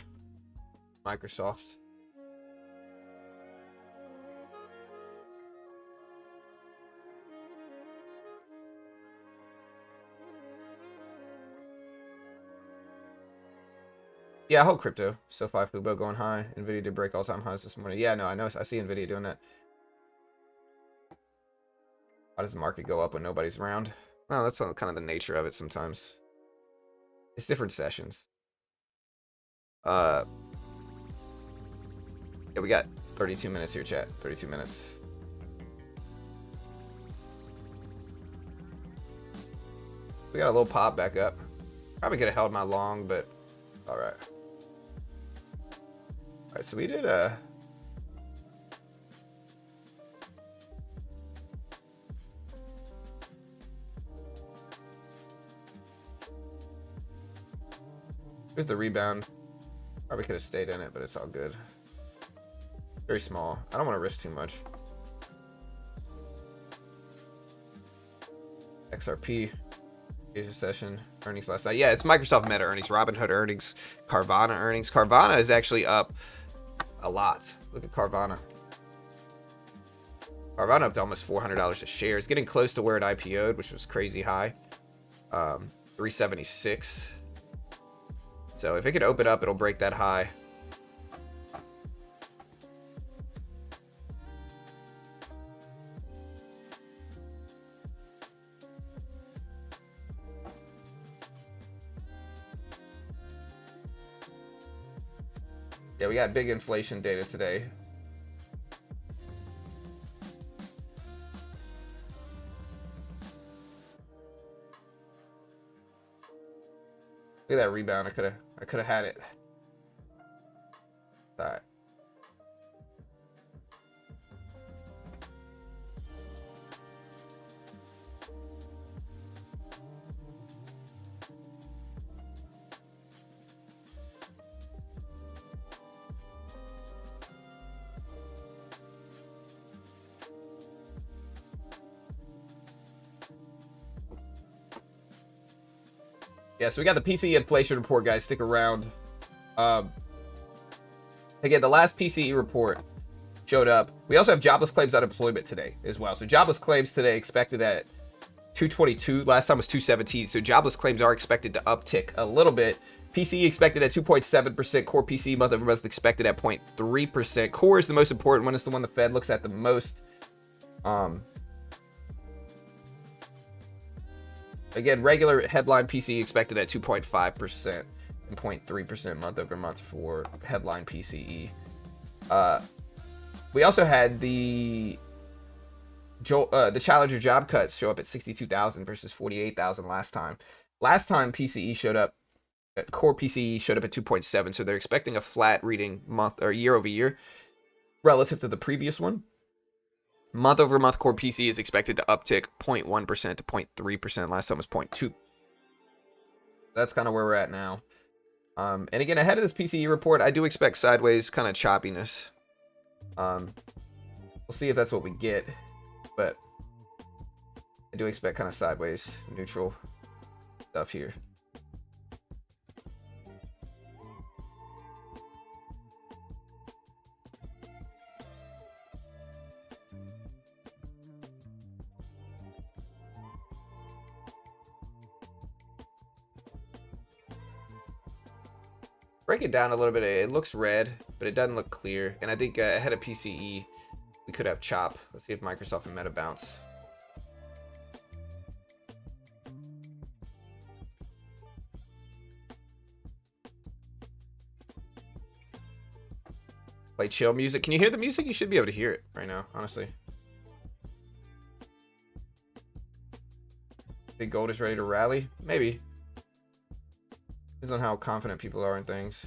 Microsoft. Yeah, I hold crypto. SoFi Fubo going high. Nvidia did break all-time highs this morning. Yeah, no, I know. I see Nvidia doing that. How does the market go up when nobody's around? Well, that's kind of the nature of it sometimes. It's different sessions. Yeah, we got 32 minutes here, chat. 32 minutes. We got a little pop back up. Probably could have held my long, but all right. All right, so we did here's the rebound. Probably could have stayed in it, but it's all good. Very small. I don't want to risk too much. XRP Asia session earnings last night. Yeah, it's Microsoft Meta earnings, Robinhood earnings, Carvana earnings. Carvana is actually up a lot. Look at Carvana. Carvana up to almost $400 a share. It's getting close to where it IPO'd, which was crazy high. 376. So if it could open up, it'll break that high. Yeah, we got big inflation data today. Look at that rebound. I could have had it. All right. Yeah, so we got the PCE inflation report, guys. Stick around. Again, the last PCE report showed up. We also have jobless claims unemployment today as well. So jobless claims today expected at 222. Last time was 217. So jobless claims are expected to uptick a little bit. PCE expected at 2.7%. Core PCE month-over-month expected at 0.3%. Core is the most important one. It's the one the Fed looks at the most. Again, regular headline PCE expected at 2.5%. and 0.3% month over month for headline PCE. We also had the Challenger job cuts show up at 62,000 versus 48,000 last time. Last time PCE showed up, core PCE showed up at 2.7, so they're expecting a flat reading month or year over year relative to the previous one. Month over month core PCE is expected to uptick 0.1% to 0.3%. Last time was 0.2. That's kind of where we're at now. And again, ahead of this PCE report, I do expect sideways kind of choppiness. We'll see if that's what we get, but I do expect kind of sideways neutral stuff here. Break it down a little bit. It looks red, but it doesn't look clear. And I think ahead of PCE, we could have chop. Let's see if Microsoft and Meta bounce. Play chill music. Can you hear the music? You should be able to hear it right now, honestly. Think gold is ready to rally? Maybe. Depends on how confident people are in things.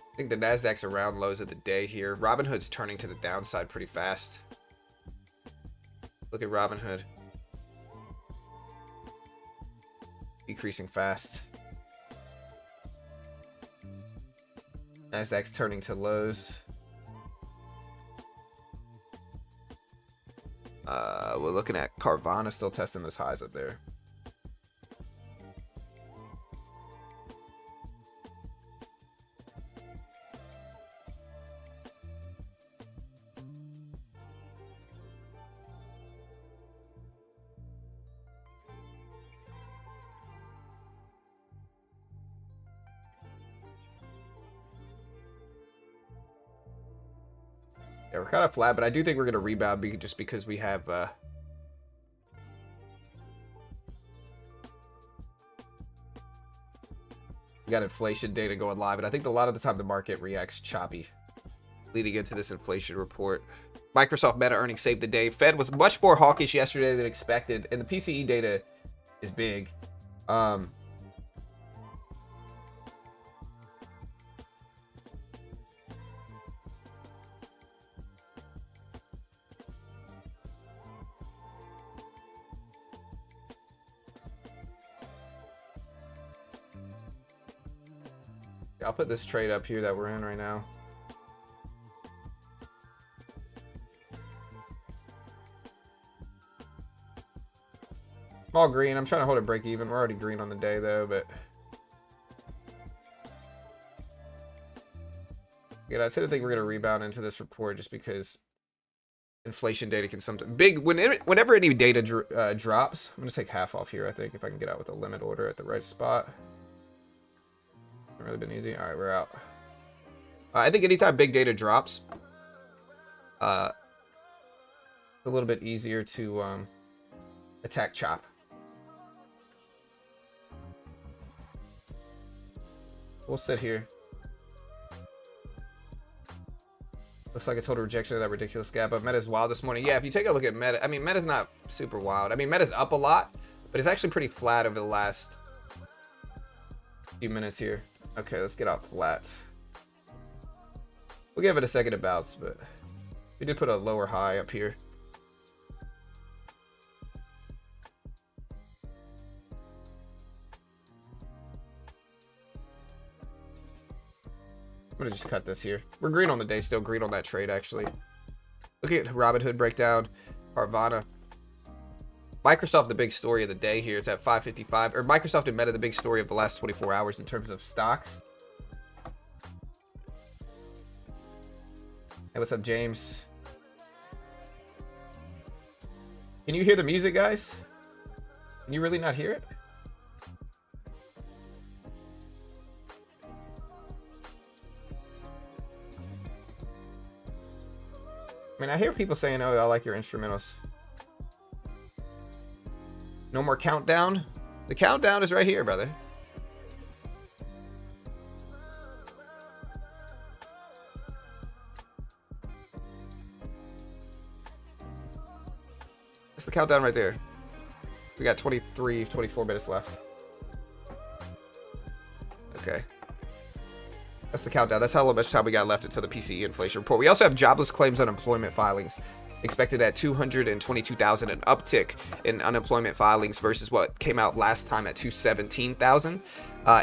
I think the Nasdaq's around lows of the day here. Robinhood's turning to the downside pretty fast. Look at Robinhood. Decreasing fast. Nasdaq's turning to lows. We're looking at Carvana still testing those highs up there. Yeah, we're kind of flat, but I do think we're going to rebound just because we have we got inflation data going live, and I think a lot of the time the market reacts choppy leading into this inflation report. Microsoft Meta earnings saved the day. Fed was much more hawkish yesterday than expected, and the PCE data is big. I'll put this trade up here that we're in right now. Small green. I'm trying to hold it break even. We're already green on the day though, but yeah, I tend to think we're gonna rebound into this report just because inflation data can sometimes whenever any data drops. I'm gonna take half off here. I think if I can get out with a limit order at the right spot. Really been easy. All right, we're out. I think anytime big data drops, it's a little bit easier to attack chop. We'll sit here. Looks like a total rejection of that ridiculous gap, but Meta's wild this morning. Yeah, if you take a look at Meta, I mean, Meta's not super wild. I mean, Meta's up a lot, but it's actually pretty flat over the last few minutes here. Okay, let's get out flat. We'll give it a second to bounce, but we did put a lower high up here. I'm gonna just cut this here. We're green on the day, still green on that trade actually. Look at Robinhood breakdown, Carvana. Microsoft, the big story of the day here. It's at 555. Or Microsoft and Meta, the big story of the last 24 hours in terms of stocks. Hey, what's up, James? Can you hear the music, guys? Can you really not hear it? I mean, I hear people saying, oh, I like your instrumentals. No more countdown? The countdown is right here, brother. That's the countdown right there. We got 23, 24 minutes left. Okay. That's the countdown. That's how much time we got left until the PCE inflation report. We also have jobless claims unemployment filings expected at 222,000, an uptick in unemployment filings versus what came out last time at 217,000.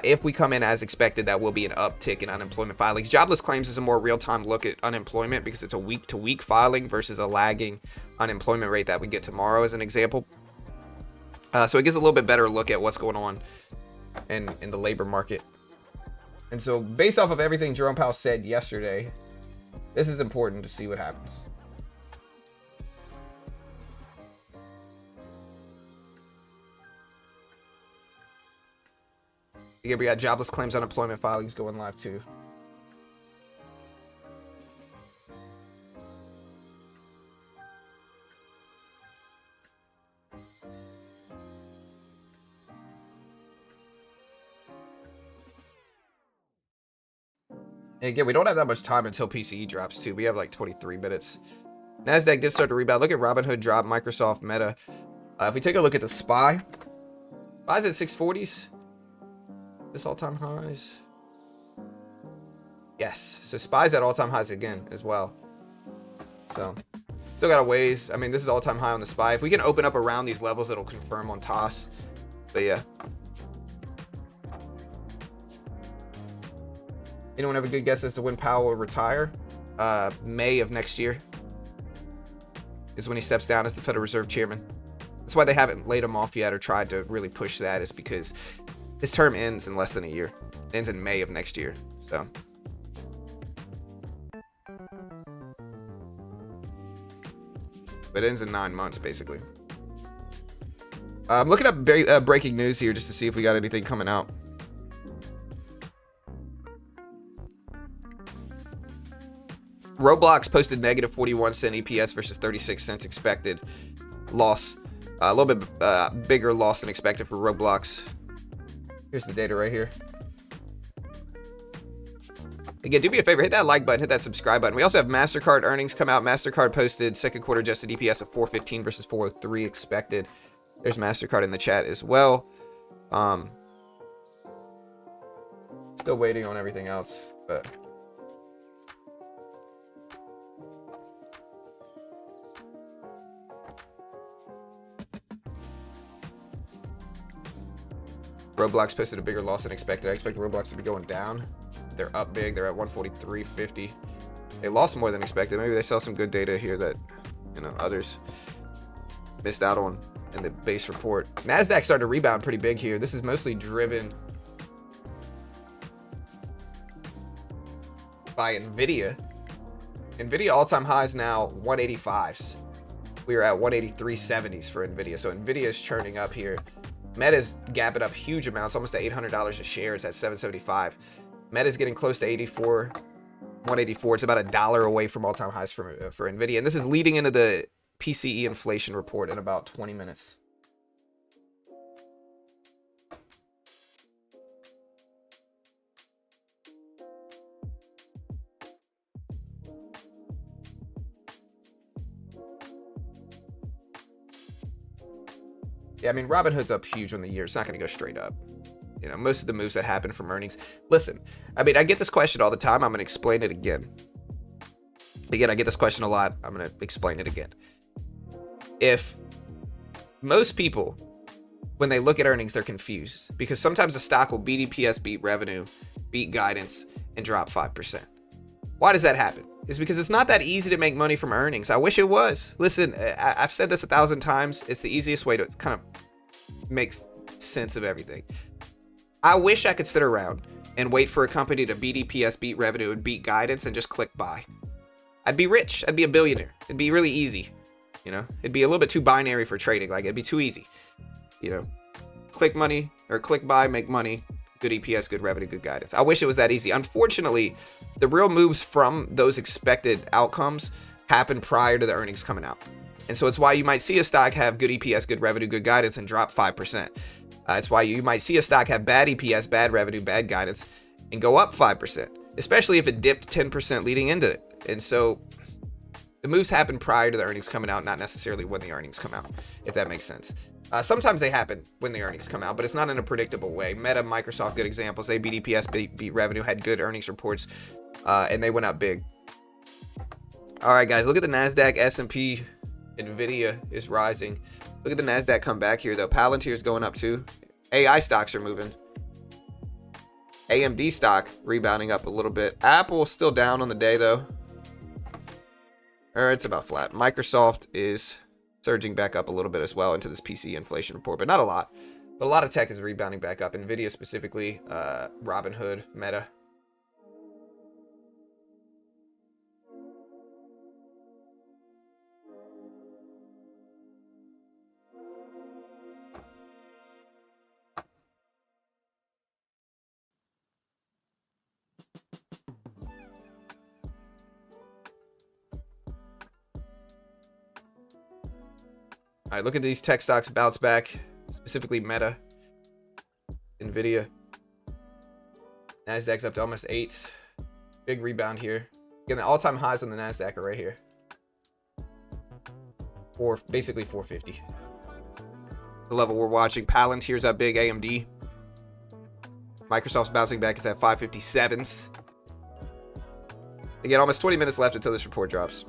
If we come in as expected, that will be an uptick in unemployment filings. Jobless claims is a more real-time look at unemployment because it's a week-to-week filing versus a lagging unemployment rate that we get tomorrow as an example. So it gives a little bit better look at what's going on in the labor market. And so based off of everything Jerome Powell said yesterday, this is important to see what happens. Again, we got jobless claims unemployment filings going live too. And again, we don't have that much time until PCE drops too. We have like 23 minutes. NASDAQ did start to rebound. Look at Robinhood drop, Microsoft, Meta. If we take a look at the SPY, SPY's at 640s. This all-time highs. Yes, so SPY's at all-time highs again as well. So still got a ways. I mean, this is all-time high on the SPY. If we can open up around these levels, it'll confirm on TOS. But yeah. Anyone have a good guess as to when Powell will retire? May of next year is when he steps down as the Federal Reserve Chairman. That's why they haven't laid him off yet or tried to really push that, is because his term ends in less than a year. It ends in May of next year. So it ends in 9 months, basically. I'm looking up breaking news here just to see if we got anything coming out. Roblox posted negative 41 cent EPS versus 36 cents expected. Loss. A little bit bigger loss than expected for Roblox. Here's the data right here. Again, do me a favor, hit that like button, hit that subscribe button. We also have MasterCard earnings come out. MasterCard posted second quarter adjusted EPS of 415 versus 403 expected. There's MasterCard in the chat as well. Still waiting on everything else, but Roblox posted a bigger loss than expected. I expect Roblox to be going down. They're up big. They're at 143.50. They lost more than expected. Maybe they saw some good data here that, you know, others missed out on in the base report. NASDAQ started to rebound pretty big here. This is mostly driven by Nvidia. Nvidia all-time highs now 185s. We are at 183.70s for Nvidia. So Nvidia is churning up here. Meta's gapping up huge amounts, almost to $800 a share. It's at $775. Meta's getting close to 184. It's about $1 away from all-time highs for Nvidia. And this is leading into the PCE inflation report in about 20 minutes. Yeah, I mean, Robinhood's up huge on the year. It's not going to go straight up. You know, most of the moves that happen from earnings. Listen, I mean, I get this question all the time. I'm going to explain it again. Again, I get this question a lot. I'm going to explain it again. If most people, when they look at earnings, they're confused because sometimes a stock will beat EPS, beat revenue, beat guidance, and drop 5%. Why does that happen? It's because it's not that easy to make money from earnings. I wish it was. Listen, I've said this 1,000 times. It's the easiest way to kind of make sense of everything. I wish I could sit around and wait for a company to beat EPS, beat revenue, and beat guidance and just click buy. I'd be rich. I'd be a billionaire. It'd be really easy. You know, it'd be a little bit too binary for trading. Like, it'd be too easy. you know, click money or click buy, make money, good EPS, good revenue, good guidance. I wish it was that easy. Unfortunately, the real moves from those expected outcomes happen prior to the earnings coming out. And so it's why you might see a stock have good EPS, good revenue, good guidance and drop 5%. It's why you might see a stock have bad EPS, bad revenue, bad guidance and go up 5%, especially if it dipped 10% leading into it. And so the moves happen prior to the earnings coming out, not necessarily when the earnings come out, if that makes sense. Sometimes they happen when the earnings come out, but it's not in a predictable way. Meta, Microsoft, good examples. They beat EPS, beat revenue, had good earnings reports, and they went up big. All right, guys, look at the NASDAQ, S&P, Nvidia is rising. Look at the NASDAQ come back here, though. Palantir is going up, too. AI stocks are moving. AMD stock rebounding up a little bit. Apple still down on the day, though. Or it's about flat. Microsoft is surging back up a little bit as well into this PCE inflation report, but not a lot. But a lot of tech is rebounding back up. Nvidia specifically, Robinhood, Meta. All right, look at these tech stocks bounce back, specifically Meta, Nvidia. NASDAQ's up to almost 8. Big rebound here. Again, the all-time highs on the NASDAQ are right here. Basically 450. The level we're watching. Palantir's up big, AMD. Microsoft's bouncing back. It's at 557s. Again, almost 20 minutes left until this report drops.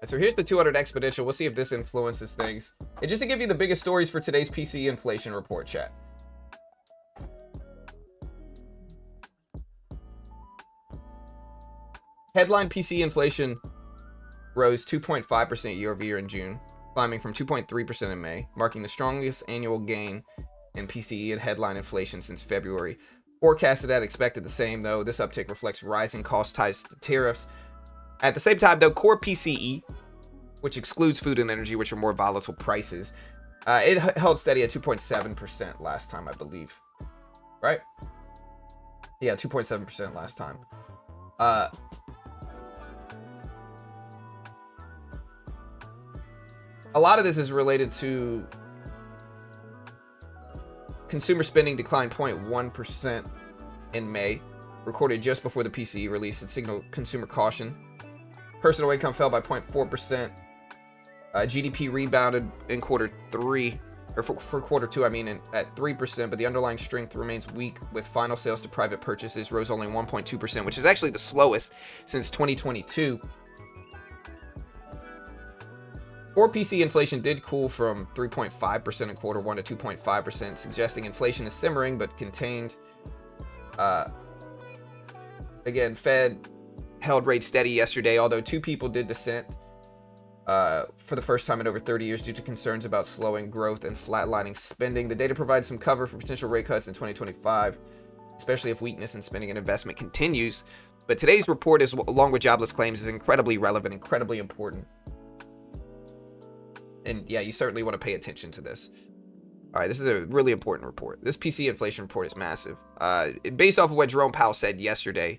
So here's the 200 exponential. We'll see if this influences things. And just to give you the biggest stories for today's PCE inflation report, chat. Headline PCE inflation rose 2.5% year over year in June, climbing from 2.3% in May, marking the strongest annual gain in PCE and headline inflation since February. Forecasted at expected the same, though. This uptick reflects rising cost ties to tariffs. At the same time, though, core PCE, which excludes food and energy, which are more volatile prices, it held steady at 2.7% last time, I believe. Right? Yeah, 2.7% last time. A lot of this is related to consumer spending declined 0.1% in May, recorded just before the PCE release and signaled consumer caution. Personal income fell by 0.4%. GDP rebounded in quarter three, or for quarter two, I mean, at 3%, but the underlying strength remains weak, with final sales to private purchases rose only 1.2%, which is actually the slowest since 2022. Core PCE inflation did cool from 3.5% in quarter one to 2.5%, suggesting inflation is simmering but contained. Again, Fed held rates steady yesterday, although two people did dissent for the first time in over 30 years due to concerns about slowing growth and flatlining spending. The data provides some cover for potential rate cuts in 2025, especially if weakness in spending and investment continues. But today's report, along with jobless claims, is incredibly relevant, incredibly important. And yeah, you certainly want to pay attention to this. All right, this is a really important report. This PCE inflation report is massive. Based off of what Jerome Powell said yesterday,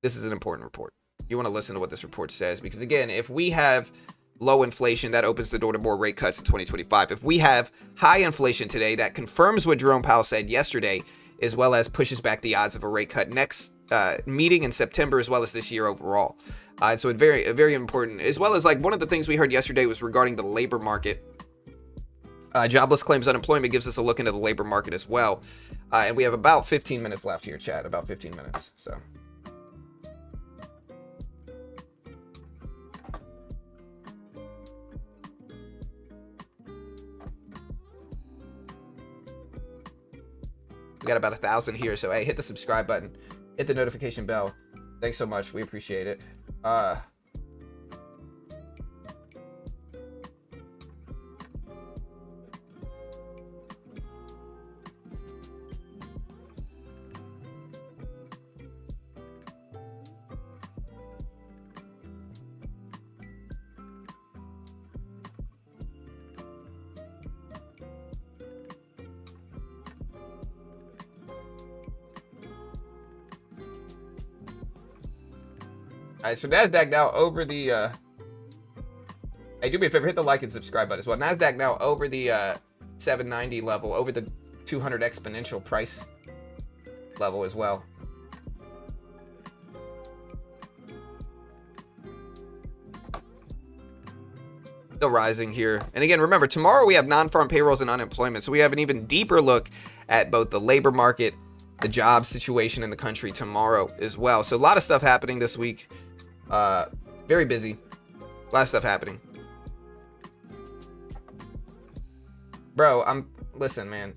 this is an important report. You want to listen to what this report says, because again, if we have low inflation, that opens the door to more rate cuts in 2025. If we have high inflation today, that confirms what Jerome Powell said yesterday, as well as pushes back the odds of a rate cut next meeting in September, as well as this year overall. And so it's very important, as well as like one of the things we heard yesterday was regarding the labor market. Jobless claims unemployment gives us a look into the labor market as well. And we have about 15 minutes left here, chat, about 15 minutes. So. We got about 1,000 here. So, hey, hit the subscribe button. Hit the notification bell. Thanks so much. We appreciate it. All right, so NASDAQ now over the, hey, do me a favor, hit the like and subscribe button as well. NASDAQ now over the 790 level, over the 200 exponential price level as well. Still rising here. And again, remember, tomorrow we have non-farm payrolls and unemployment, so we have an even deeper look at both the labor market, the job situation in the country tomorrow as well. So a lot of stuff happening this week. Very busy. A lot of stuff happening. Bro, listen, man.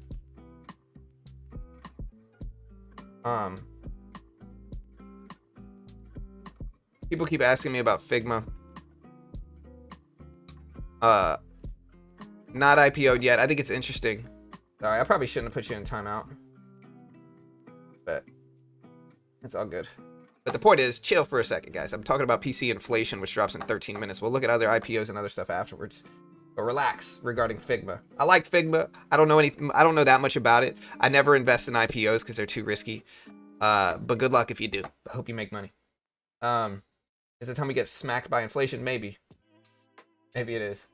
People keep asking me about Figma. Not IPO'd yet. I think it's interesting. Sorry, I probably shouldn't have put you in timeout. But it's all good. But the point is, chill for a second, guys. I'm talking about PCE inflation, which drops in 13 minutes. We'll look at other IPOs and other stuff afterwards. But relax regarding Figma. I like Figma. I don't know that much about it. I never invest in IPOs because they're too risky. But good luck if you do. I hope you make money. Is it time we get smacked by inflation? Maybe. Maybe it is.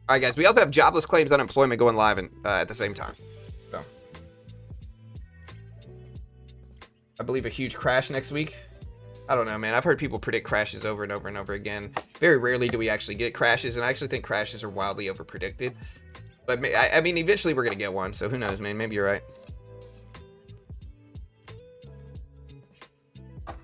All right, guys. We also have jobless claims unemployment going live at the same time. So, I believe a huge crash next week. I don't know, man. I've heard people predict crashes over and over and over again. Very rarely do we actually get crashes, and I actually think crashes are wildly overpredicted. But I mean, eventually we're gonna get one. So who knows, man? Maybe you're right. All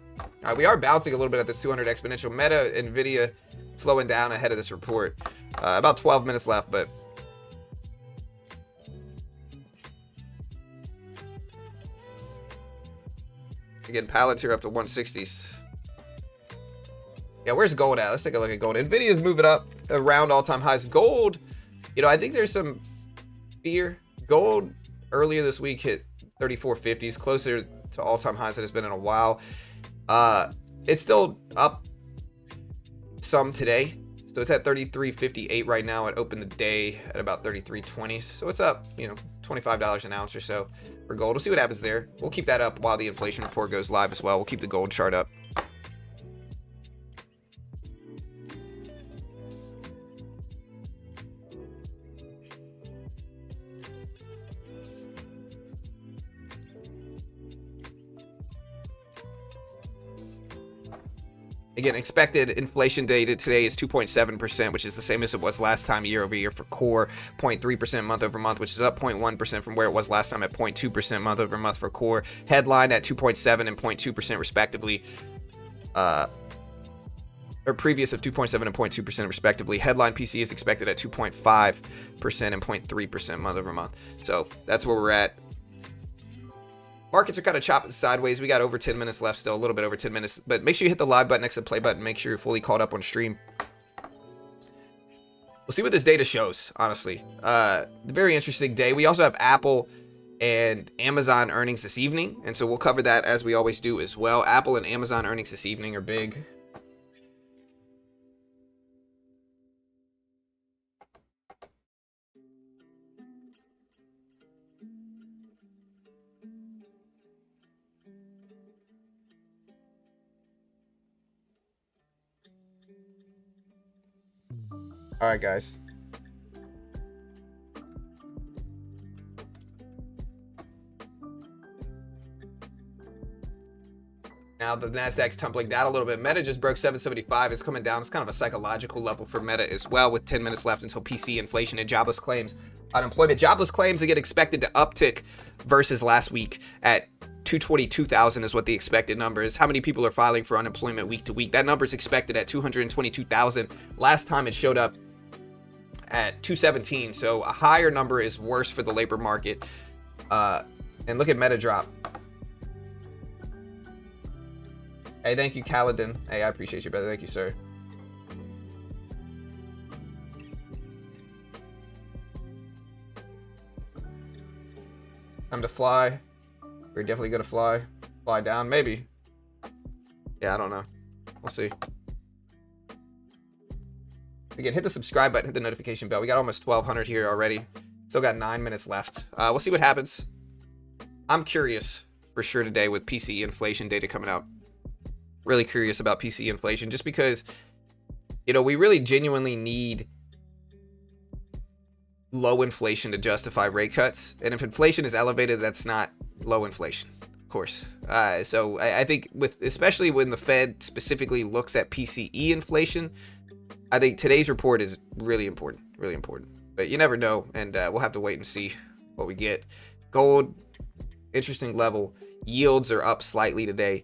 right, we are bouncing a little bit at this 200 exponential. Meta, Nvidia slowing down ahead of this report. About 12 minutes left, but again, pallets here up to 160s. Yeah, where's gold at? Let's take a look at gold. Nvidia's moving up around all-time highs. Gold, you know, I think there's some fear. Gold earlier this week hit 3450s, closer to all-time highs that it's been in a while. It's still up some today. So it's at 33.58 right now. It opened the day at about 33.20. So it's up, you know, $25 an ounce or so for gold. We'll see what happens there. We'll keep that up while the inflation report goes live as well. We'll keep the gold chart up. Again, expected inflation data today is 2.7%, which is the same as it was last time year over year for core, 0.3% month over month, which is up 0.1% from where it was last time at 0.2% month over month for core. Headline at 2.7 and 0.2% respectively. Or previous of 2.7 and 0.2% respectively. Headline PCE is expected at 2.5% and 0.3% month over month. So that's where we're at. Markets are kind of chopping sideways. We got over 10 minutes left still, a little bit over 10 minutes. But make sure you hit the live button next to the play button. Make sure you're fully caught up on stream. We'll see what this data shows, honestly. Very interesting day. We also have Apple and Amazon earnings this evening. And so we'll cover that as we always do as well. Apple and Amazon earnings this evening are big. All right, guys. Now the Nasdaq's tumbling down a little bit. Meta just broke 775. It's coming down. It's kind of a psychological level for Meta as well, with 10 minutes left until PCE inflation and jobless claims. Unemployment jobless claims, they get expected to uptick versus last week at 222,000 is what the expected number is. How many people are filing for unemployment week to week? That number is expected at 222,000. Last time it showed up at 217. So a higher number is worse for the labor market. And look at Meta drop. Hey, thank you, Kaladin. Hey, I appreciate you, brother. Thank you, sir. Time to fly. We're definitely gonna fly. Fly down, maybe. Yeah, I don't know. We'll see. Again, hit the subscribe button, hit the notification bell. We got almost 1,200 here already. Still got 9 minutes left. We'll see what happens. I'm curious for sure today with PCE inflation data coming out. Really curious about PCE inflation, just because, you know, we really genuinely need low inflation to justify rate cuts. And if inflation is elevated, that's not low inflation, of course. So I think especially when the Fed specifically looks at PCE inflation, I think today's report is really important, really important. But you never know, and we'll have to wait and see what we get. Gold, interesting level. Yields are up slightly today,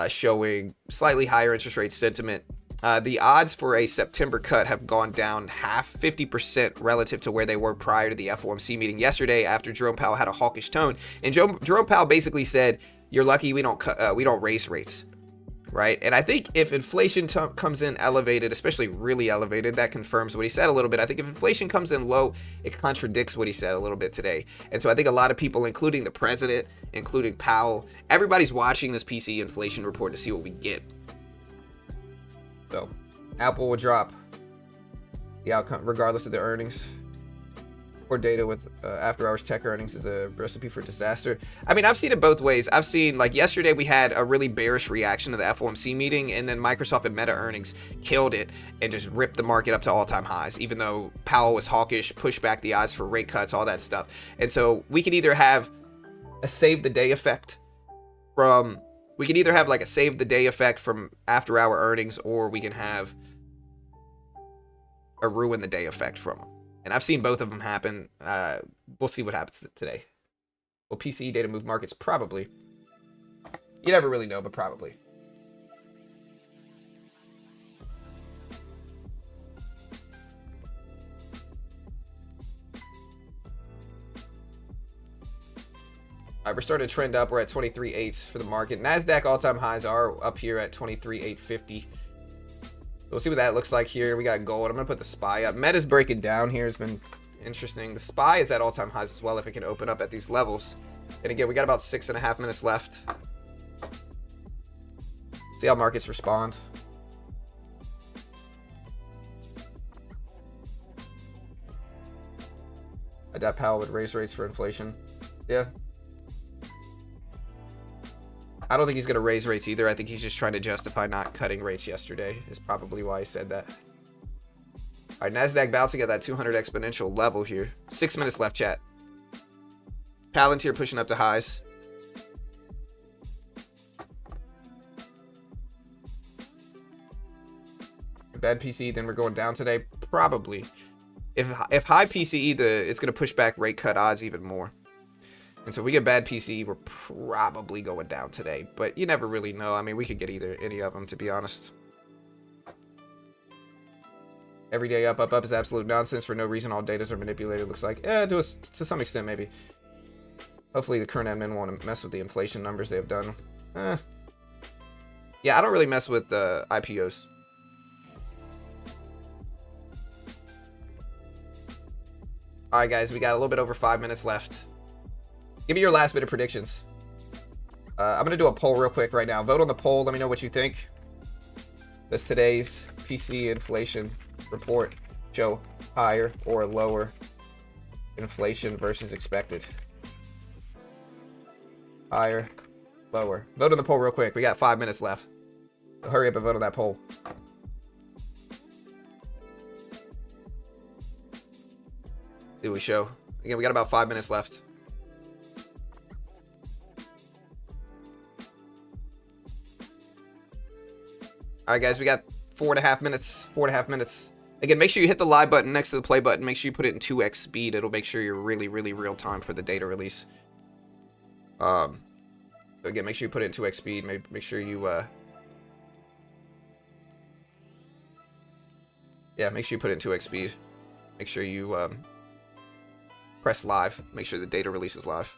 showing slightly higher interest rate sentiment. The odds for a September cut have gone down 50% relative to where they were prior to the FOMC meeting yesterday, after Jerome Powell had a hawkish tone. And Jerome Powell basically said, "You're lucky we don't raise rates." Right? And I think if inflation comes in elevated, especially really elevated, that confirms what he said a little bit. I think if inflation comes in low, it contradicts what he said a little bit today. And so I think a lot of people, including the president, including Powell, everybody's watching this PCE inflation report to see what we get. So Apple will drop the outcome regardless of their earnings. Poor data with after hours tech earnings is a recipe for disaster. I mean, I've seen it both ways. I've seen, like, yesterday we had a really bearish reaction to the FOMC meeting, and then Microsoft and Meta earnings killed it and just ripped the market up to all-time highs, even though Powell was hawkish, pushed back the odds for rate cuts, all that stuff. And so we could either have a save the day effect from after hour earnings, or we can have a ruin the day effect from them. And I've seen both of them happen. We'll see what happens today. Will PCE data move markets? Probably. You never really know, but probably. All right, we're starting to trend up. We're at 23.8 for the market. NASDAQ all-time highs are up here at 23.850. We'll see what that looks like here. We got gold. I'm going to put the SPY up. Meta's breaking down here. It's been interesting. The SPY is at all-time highs as well if it can open up at these levels. And again, we got about 6.5 minutes left. See how markets respond. I doubt Powell would raise rates for inflation. Yeah. I don't think he's going to raise rates either. I think he's just trying to justify not cutting rates yesterday is probably why he said that. All right, NASDAQ bouncing at that 200 exponential level here. 6 minutes left, chat. Palantir pushing up to highs. Bad PCE, then we're going down today? Probably. If high PCE, it's going to push back rate cut odds even more. And so if we get bad PCE, we're probably going down today. But you never really know. I mean, we could get any of them, to be honest. Every day up is absolute nonsense. For no reason, all data are manipulated, looks like. To some extent, maybe. Hopefully the current admin won't mess with the inflation numbers they have done. Yeah, I don't really mess with the IPOs. All right, guys, we got a little bit over 5 minutes left. Give me your last bit of predictions. I'm going to do a poll real quick right now. Vote on the poll. Let me know what you think. Does today's PCE inflation report show higher or lower inflation versus expected? Higher, lower. Vote on the poll real quick. We got 5 minutes left. So hurry up and vote on that poll. Do we show? Again, we got about 5 minutes left. All right, guys, we got 4.5 minutes. 4.5 minutes. Again, make sure you hit the live button next to the play button. Make sure you put it in 2x speed. It'll make sure you're really, really real time for the data release. So again, make sure you put it in 2x speed. Make sure you yeah, make sure you put it in 2x speed. Make sure you press live. Make sure the data release is live.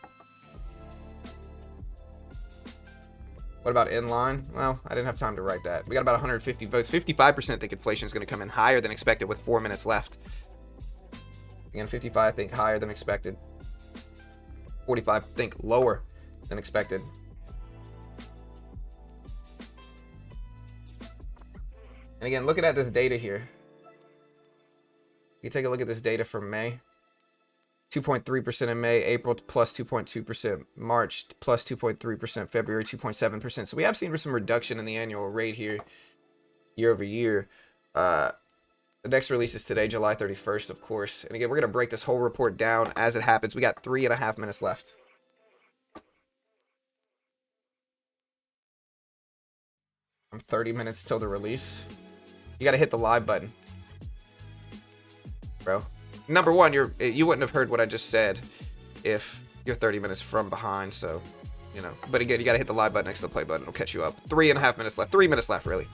What about inline? Well, I didn't have time to write that. We got about 150 votes. 55% think inflation is going to come in higher than expected with 4 minutes left. Again, 55 think higher than expected. 45 think lower than expected. And again, looking at this data here, you take a look at this data from May. 2.3% in May, April plus 2.2%, March plus 2.3%, February 2.7%. So we have seen some reduction in the annual rate here, year over year. The next release is today, July 31st, of course. And again, we're going to break this whole report down as it happens. We got 3.5 minutes left. From 30 minutes till the release. You got to hit the live button, bro. Number one, you wouldn't have heard what I just said if you're 30 minutes from behind, so, you know. But again, you got to hit the live button next to the play button. It'll catch you up. 3.5 minutes left. 3 minutes left, really.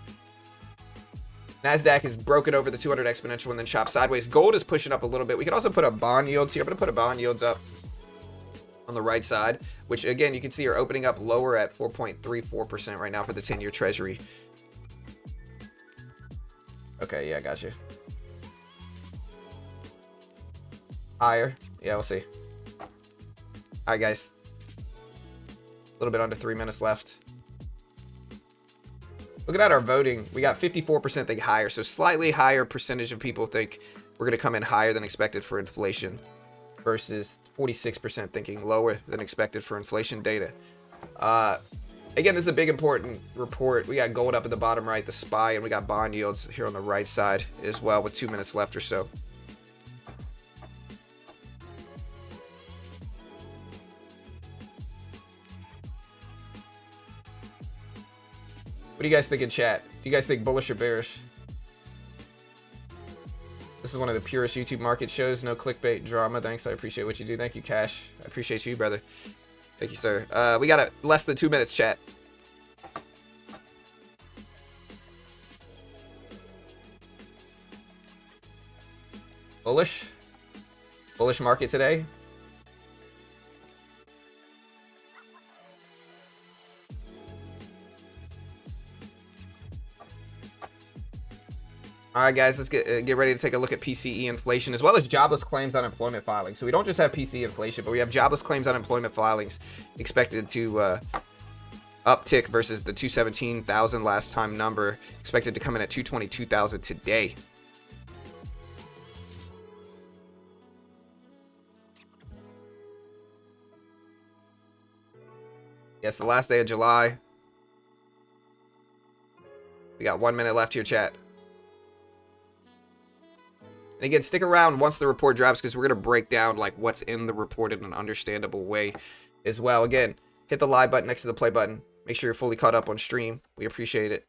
NASDAQ is broken over the 200 exponential and then chopped sideways. Gold is pushing up a little bit. We can also put up bond yields here. I'm going to put a bond yields up on the right side, which, again, you can see are opening up lower at 4.34% right now for the 10-year Treasury. Okay, yeah, I got you. Higher. Yeah, we'll see. All right, guys. A little bit under 3 minutes left. Looking at our voting, we got 54% think higher. So slightly higher percentage of people think we're going to come in higher than expected for inflation versus 46% thinking lower than expected for inflation data. Again, this is a big important report. We got gold up at the bottom right, the SPY, and we got bond yields here on the right side as well with 2 minutes left or so. What do you guys think in chat? Do you guys think bullish or bearish? This is one of the purest YouTube market shows. No clickbait drama. Thanks. I appreciate what you do. Thank you, Cash. I appreciate you, brother. Thank you, sir. We got less than 2 minutes, chat. Bullish? Bullish market today? All right, guys, let's get ready to take a look at PCE inflation as well as jobless claims unemployment filings. So we don't just have PCE inflation, but we have jobless claims unemployment filings expected to uptick versus the 217,000 last time number, expected to come in at 222,000 today. Yes, the last day of July. We got 1 minute left here, chat. And again, stick around once the report drops because we're going to break down like what's in the report in an understandable way as well. Again, hit the live button next to the play button. Make sure you're fully caught up on stream. We appreciate it.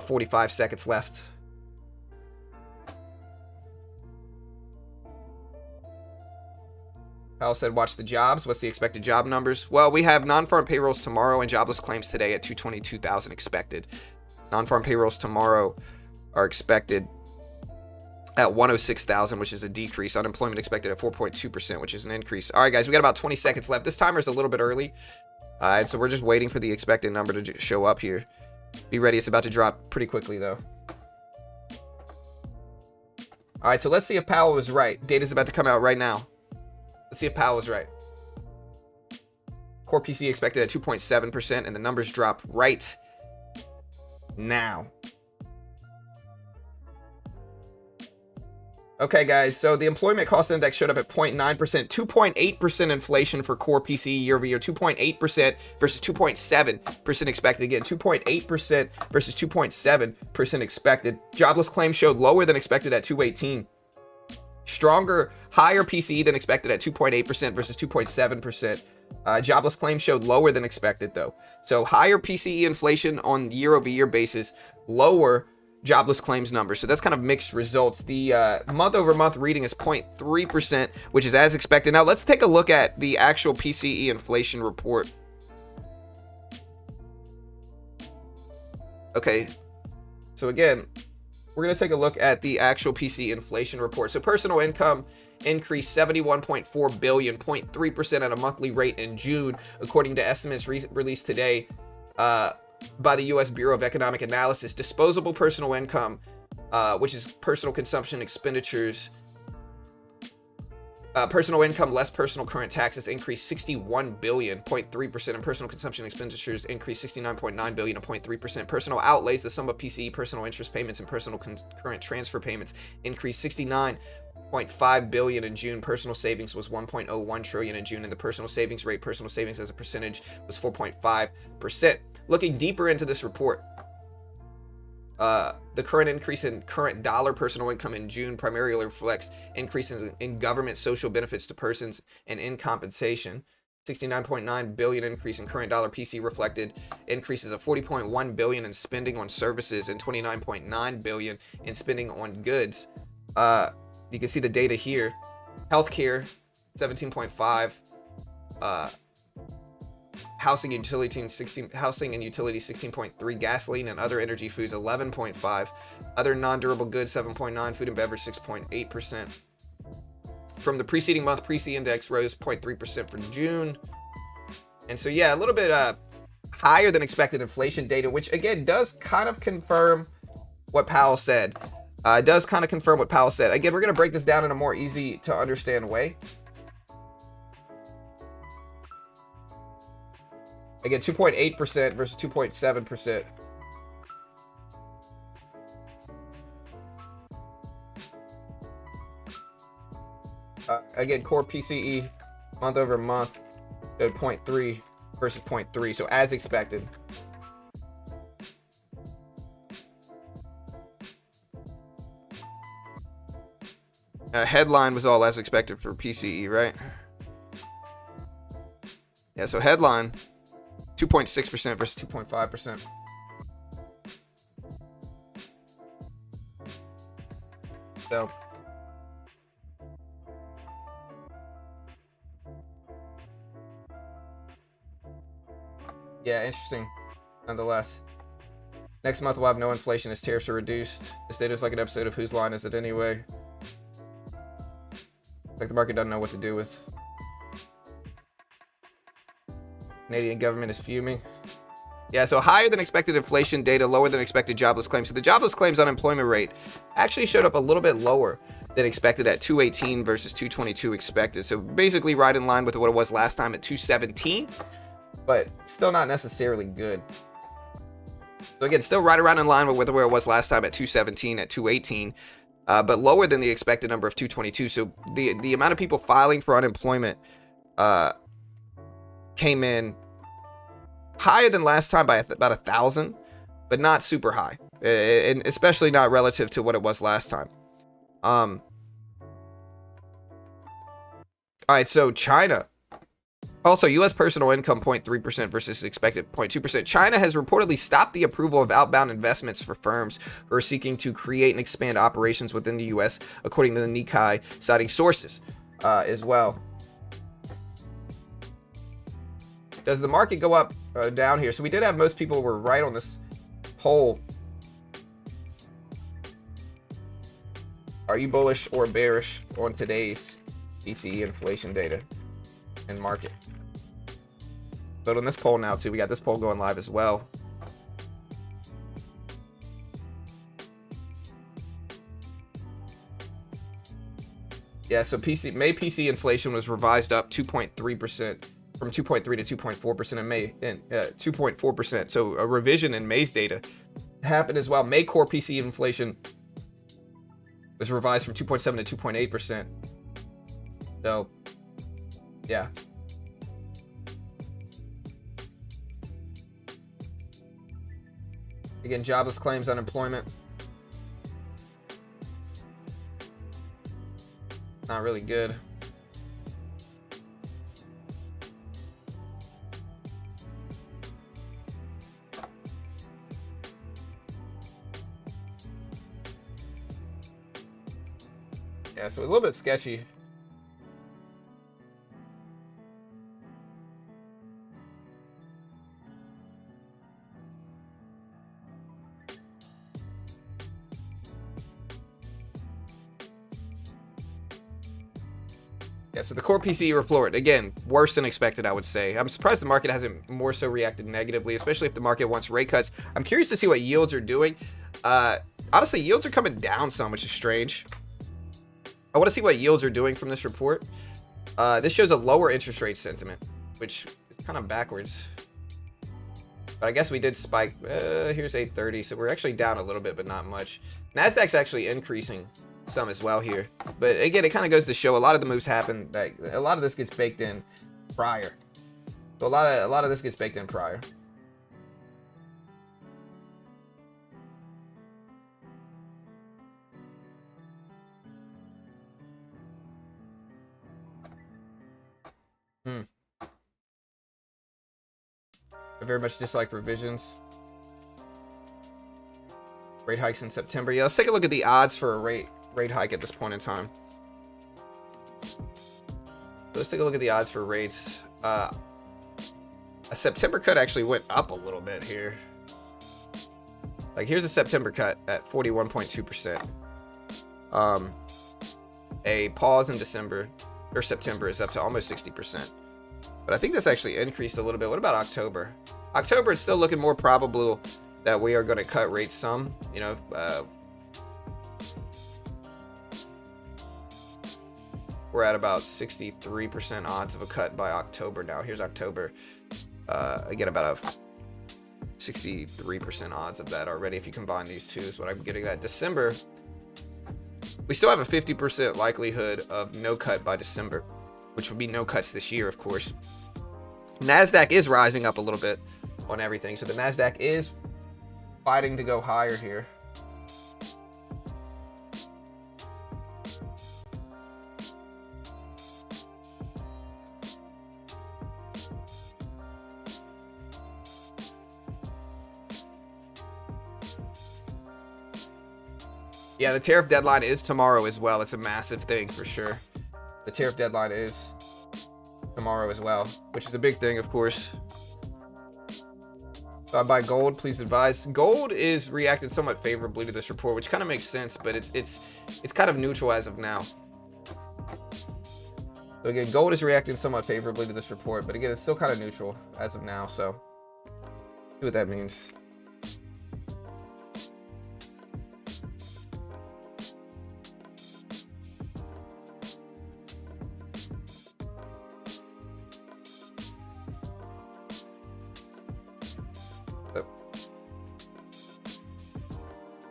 45 seconds left. Powell said, watch the jobs. What's the expected job numbers? Well, we have non-farm payrolls tomorrow and jobless claims today at 222,000 expected. Non-farm payrolls tomorrow are expected at 106,000, which is a decrease. Unemployment expected at 4.2%, which is an increase. All right, guys, we got about 20 seconds left. This timer is a little bit early. All right, so we're just waiting for the expected number to show up here. Be ready. It's about to drop pretty quickly, though. All right, so let's see if Powell was right. Data's about to come out right now. Let's see if Powell was right. Core PCE expected at 2.7%, and the numbers drop right now. Okay, guys, so the employment cost index showed up at 0.9%, 2.8% inflation for core PCE year over year, 2.8% versus 2.7% expected. Again, 2.8% versus 2.7% expected. Jobless claims showed lower than expected at 218. Stronger, higher PCE than expected at 2.8% versus 2.7%. Jobless claims showed lower than expected, though. So higher PCE inflation on year-over-year basis, lower jobless claims numbers. So that's kind of mixed results. The month-over-month reading is 0.3%, which is as expected. Now let's take a look at the actual PCE inflation report. Okay, so again, we're going to take a look at the actual PCE inflation report. So personal income increased 71.4 billion, 0.3% at a monthly rate in June, according to estimates released today by the U.S. Bureau of Economic Analysis. Disposable personal income, which is personal consumption expenditures, personal income less personal current taxes, increased 61 billion, 0.3%, and personal consumption expenditures increased 69.9 billion, 0.3%. Personal outlays, the sum of PCE, personal interest payments, and personal current transfer payments, increased 69.5 billion in June. Personal savings was 1.01 trillion in June, and the personal savings rate, personal savings as a percentage, was 4.5%. Looking deeper into this report, the current increase in current dollar personal income in June primarily reflects increases in government social benefits to persons and in compensation. 69.9 billion increase in current dollar PC reflected increases of 40.1 billion in spending on services and 29.9 billion in spending on goods. You can see the data here. Healthcare, 17.5. Housing and utility 16.3, gasoline and other energy foods 11.5, other non-durable goods 7.9, food and beverage 6.8%. From the preceding month, PCE index rose 0.3% for June. And so yeah, a little bit higher than expected inflation data, which again does kind of confirm what Powell said. It does kind of confirm what Powell said. Again, we're going to break this down in a more easy to understand way. Again, 2.8% versus 2.7%. Again, core PCE month over month at 0.3 versus 0.3. So as expected. Headline was all as expected for PCE, right? Yeah, so headline 2.6% versus 2.5%. So yeah, interesting nonetheless. Next month we'll have no inflation as tariffs are reduced. This data is like an episode of Whose Line Is It Anyway? Like the market doesn't know what to do with. Canadian government is fuming. Yeah, so higher than expected inflation data, lower than expected jobless claims. So the jobless claims unemployment rate actually showed up a little bit lower than expected at 218 versus 222 expected. So basically right in line with what it was last time at 217, but still not necessarily good. So again, still right around in line with where it was last time at 217 at 218, but lower than the expected number of 222. So the amount of people filing for unemployment came in higher than last time by about 1,000, but not super high, and especially not relative to what it was last time. All right, so China. Also, U.S. personal income 0.3% versus expected 0.2%. China has reportedly stopped the approval of outbound investments for firms who are seeking to create and expand operations within the U.S., according to the Nikkei, citing sources as well. Does the market go up down here? So we did have most people were right on this poll. Are you bullish or bearish on today's PCE inflation data and market? Vote on this poll now too. We got this poll going live as well. Yeah, so May PCE inflation was revised up 2.3%. From 2.3 to 2.4% in May, and 2.4%. So a revision in May's data happened as well. May core PCE inflation was revised from 2.7 to 2.8%. So, yeah. Again, jobless claims, unemployment. Not really good. Yeah, so a little bit sketchy. Yeah, so the core PCE report, again, worse than expected, I would say. I'm surprised the market hasn't more so reacted negatively, especially if the market wants rate cuts. I'm curious to see what yields are doing. Honestly, yields are coming down some, which is strange. I want to see what yields are doing from this report. This shows a lower interest rate sentiment, which is kind of backwards. But I guess we did spike. Here's 830, so we're actually down a little bit, but not much. Nasdaq's actually increasing some as well here, but again, it kind of goes to show a lot of the moves happen. That a lot of this gets baked in prior. So a lot of this gets baked in prior. I very much dislike revisions. Rate hikes in September. Yeah, let's take a look at the odds for a rate hike at this point in time. Let's take a look at the odds for rates. A September cut actually went up a little bit here. Like here's a September cut at 41.2%. A pause in December or September is up to almost 60%. But I think that's actually increased a little bit. What about October? October is still looking more probable that we are going to cut rates some. You know, we're at about 63% odds of a cut by October now. Here's October. Again, about a 63% odds of that already. If you combine these two is what I'm getting at. December, we still have a 50% likelihood of no cut by December, which would be no cuts this year, of course. NASDAQ is rising up a little bit on everything. So the NASDAQ is fighting to go higher here. Yeah, the tariff deadline is tomorrow as well. It's a massive thing for sure. The tariff deadline is tomorrow as well, which is a big thing, of course. So I buy gold, please advise. Gold is reacting somewhat favorably to this report, which kind of makes sense, but it's kind of neutral as of now. So again, gold is reacting somewhat favorably to this report, but again, it's still kind of neutral as of now. So see what that means.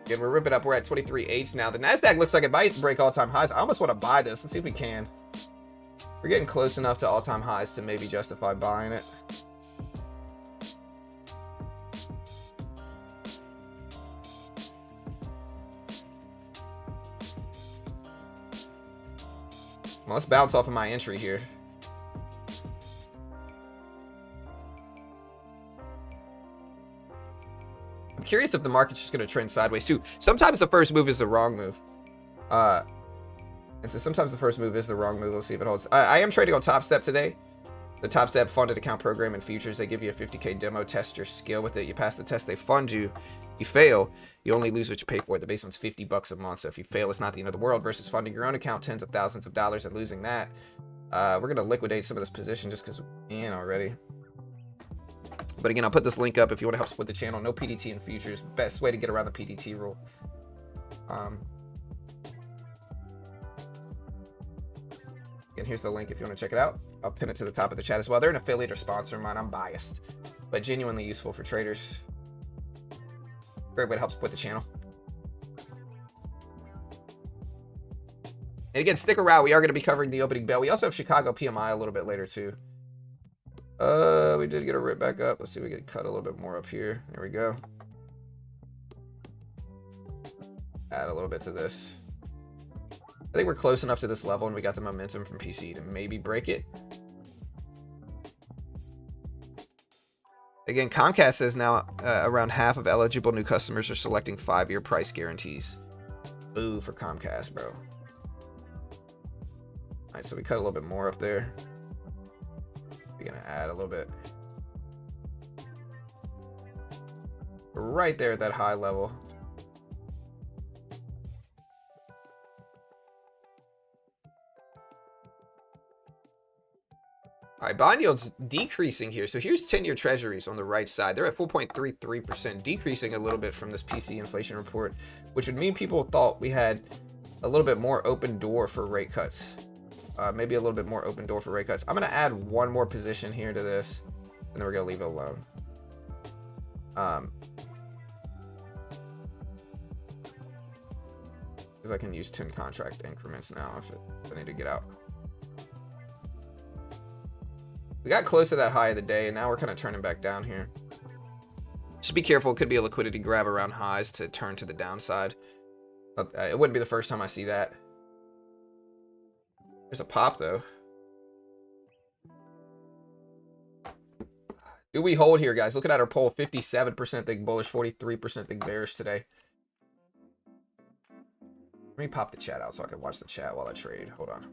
Again, we're ripping up. We're at 23.8 now. The NASDAQ looks like it might break all-time highs. I almost want to buy this. Let's see if we can. We're getting close enough to all-time highs to maybe justify buying it. Well, let's bounce off of my entry here. I'm curious if the market's just going to trend sideways too. Sometimes the first move is the wrong move. And so sometimes the first move is the wrong move. Let's see if it holds. I am trading on Top Step today. The Top Step funded account program and futures. They give you a 50K demo. Test your skill with it. You pass the test, they fund you. You fail, you only lose what you pay for. The base one's $50 a month. So if you fail, it's not the end of the world versus funding your own account tens of thousands of dollars and losing that. We're going to liquidate some of this position just because we can already. But again, I'll put this link up if you want to help support the channel. No PDT in futures. Best way to get around the PDT rule. Again, here's the link if you want to check it out. I'll pin it to the top of the chat as well. They're an affiliate or sponsor of mine. I'm biased, but genuinely useful for traders. Great way to help support the channel. And again, stick around. We are going to be covering the opening bell. We also have Chicago PMI a little bit later too. We did get a rip back up. Let's see if we can cut a little bit more up here. There we go. Add a little bit to this. I think we're close enough to this level and we got the momentum from PCE to maybe break it. Again, Comcast says now around half of eligible new customers are selecting 5-year price guarantees. Boo for Comcast, bro. right, so we cut a little bit more up there. We're gonna add a little bit right there at that high level. All right, bond yields decreasing here. So here's 10-year treasuries on the right side. They're at 4.33%, decreasing a little bit from this PCE inflation report, which would mean people thought we had a little bit more open door for rate cuts. Maybe a little bit more open door for rate cuts. I'm going to add one more position here to this, and then we're going to leave it alone. Because I can use 10 contract increments now if I need to get out. We got close to that high of the day, and now we're kind of turning back down here. Just be careful. It could be a liquidity grab around highs to turn to the downside. It wouldn't be the first time I see that. There's a pop, though. Do we hold here, guys? Looking at our poll, 57% think bullish, 43% think bearish today. Let me pop the chat out so I can watch the chat while I trade. Hold on.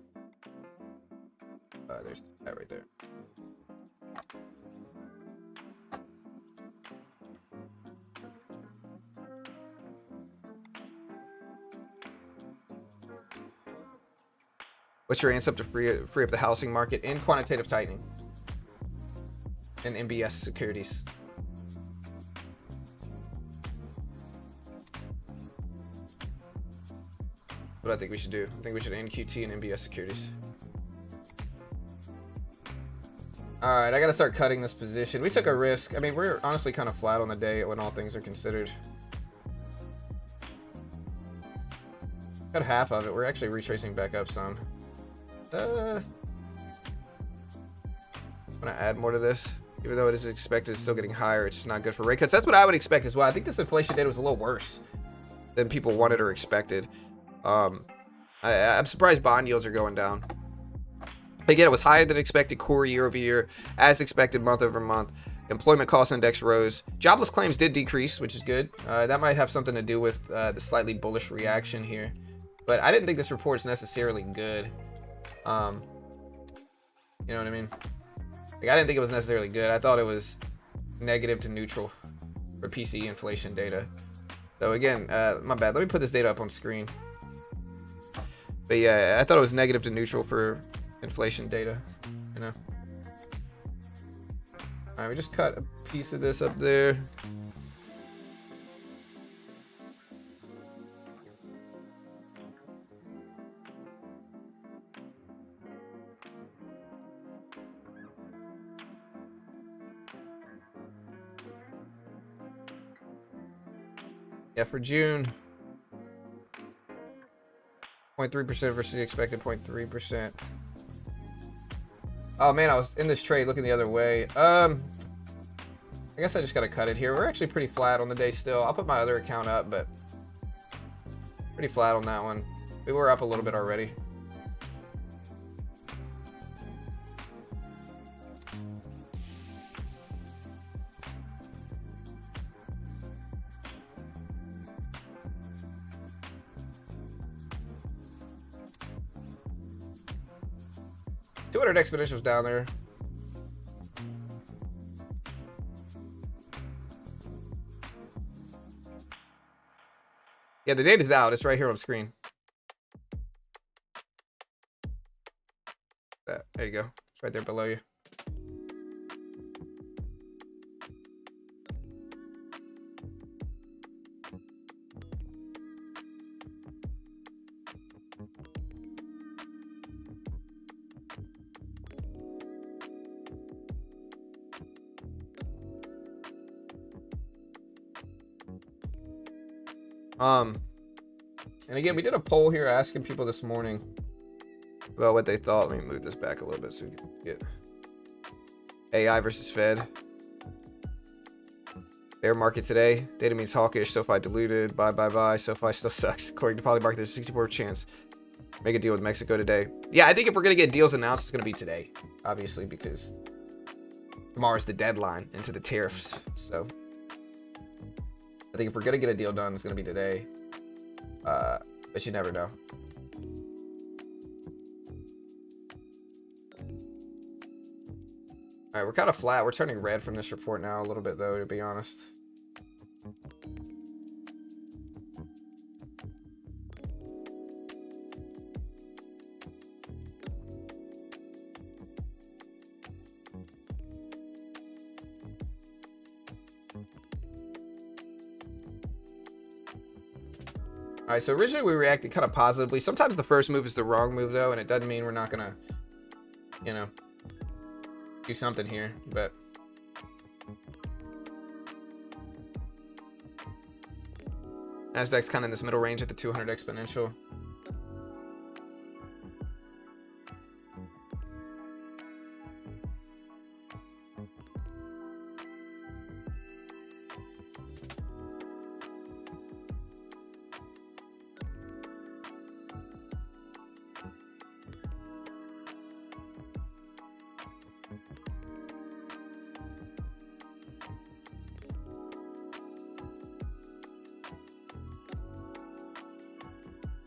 There's that right there. What's your answer to free up the housing market in quantitative tightening and MBS securities? What do I think we should do? I think we should NQT and MBS securities. All right, I got to start cutting this position. We took a risk. I mean, we're honestly kind of flat on the day when all things are considered. Got half of it. We're actually retracing back up some. I'm gonna add more to this, even though it is expected, it's still getting higher. It's just not good for rate cuts. That's what I would expect as well. I think this inflation data was a little worse than people wanted or expected. I'm surprised bond yields are going down. Again, it was higher than expected core year over year, as expected month over month. Employment cost index rose. Jobless claims did decrease, which is good. That might have something to do with the slightly bullish reaction here. But I didn't think this report's necessarily good. You know what I mean? Like, I didn't think it was necessarily good. I thought it was negative to neutral for PCE inflation data. So again, my bad. Let me put this data up on screen. But yeah, I thought it was negative to neutral for inflation data, you know. All right, we just cut a piece of this up there. Yeah, for June, 0.3% versus the expected 0.3%. Oh man, I was in this trade looking the other way. I guess I just gotta cut it here. We're actually pretty flat on the day still. I'll put my other account up, but pretty flat on that one. We were up a little bit already. Exponentials down there. Yeah, the data's out. It's right here on screen. There you go. It's right there below you. And again, we did a poll here asking people this morning about what they thought. Let me move this back a little bit so you can get AI versus Fed. Bear market today. Data means hawkish. SoFi diluted. Bye. SoFi still sucks. According to Polymarket, there's a 64% chance make a deal with Mexico today. Yeah, I think if we're going to get deals announced, it's going to be today. Obviously, because tomorrow's the deadline into the tariffs. So I think if we're going to get a deal done, it's going to be today. But you never know. All right, we're kind of flat. We're turning red from this report now a little bit, though, to be honest. All right, so originally we reacted kind of positively. Sometimes the first move is the wrong move, though, and it doesn't mean we're not gonna, you know, do something here. But Nasdaq's kind of in this middle range at the 200 exponential.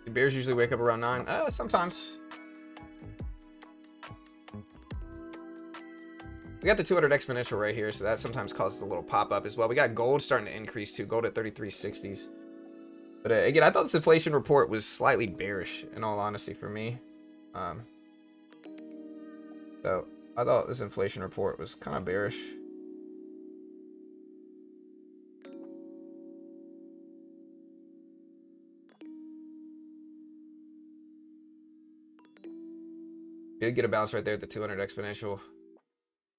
The bears usually wake up around 9. Sometimes. We got the 200 exponential right here, so that sometimes causes a little pop up as well. We got gold starting to increase too. Gold at 33.60s. But again, I thought this inflation report was slightly bearish, in all honesty, for me. So I thought this inflation report was kind of bearish. Did get a bounce right there at the 200 exponential.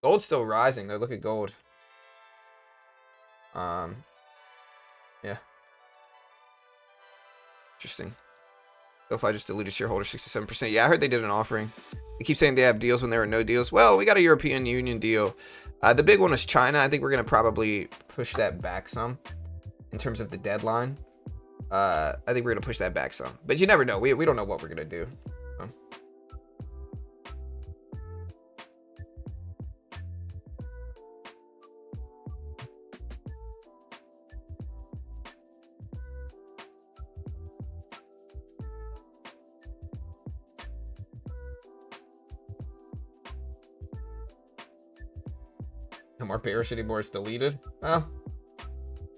Gold's still rising though. Look at gold. Yeah. Interesting. So if I just diluted shareholder 67%. Yeah, I heard they did an offering. They keep saying they have deals when there are no deals. Well, we got a European Union deal. The big one is China. I think we're going to probably push that back some in terms of the deadline. I think we're going to push that back some. But you never know. We don't know what we're going to do. So. No more bearish anymore. It's deleted. Oh, I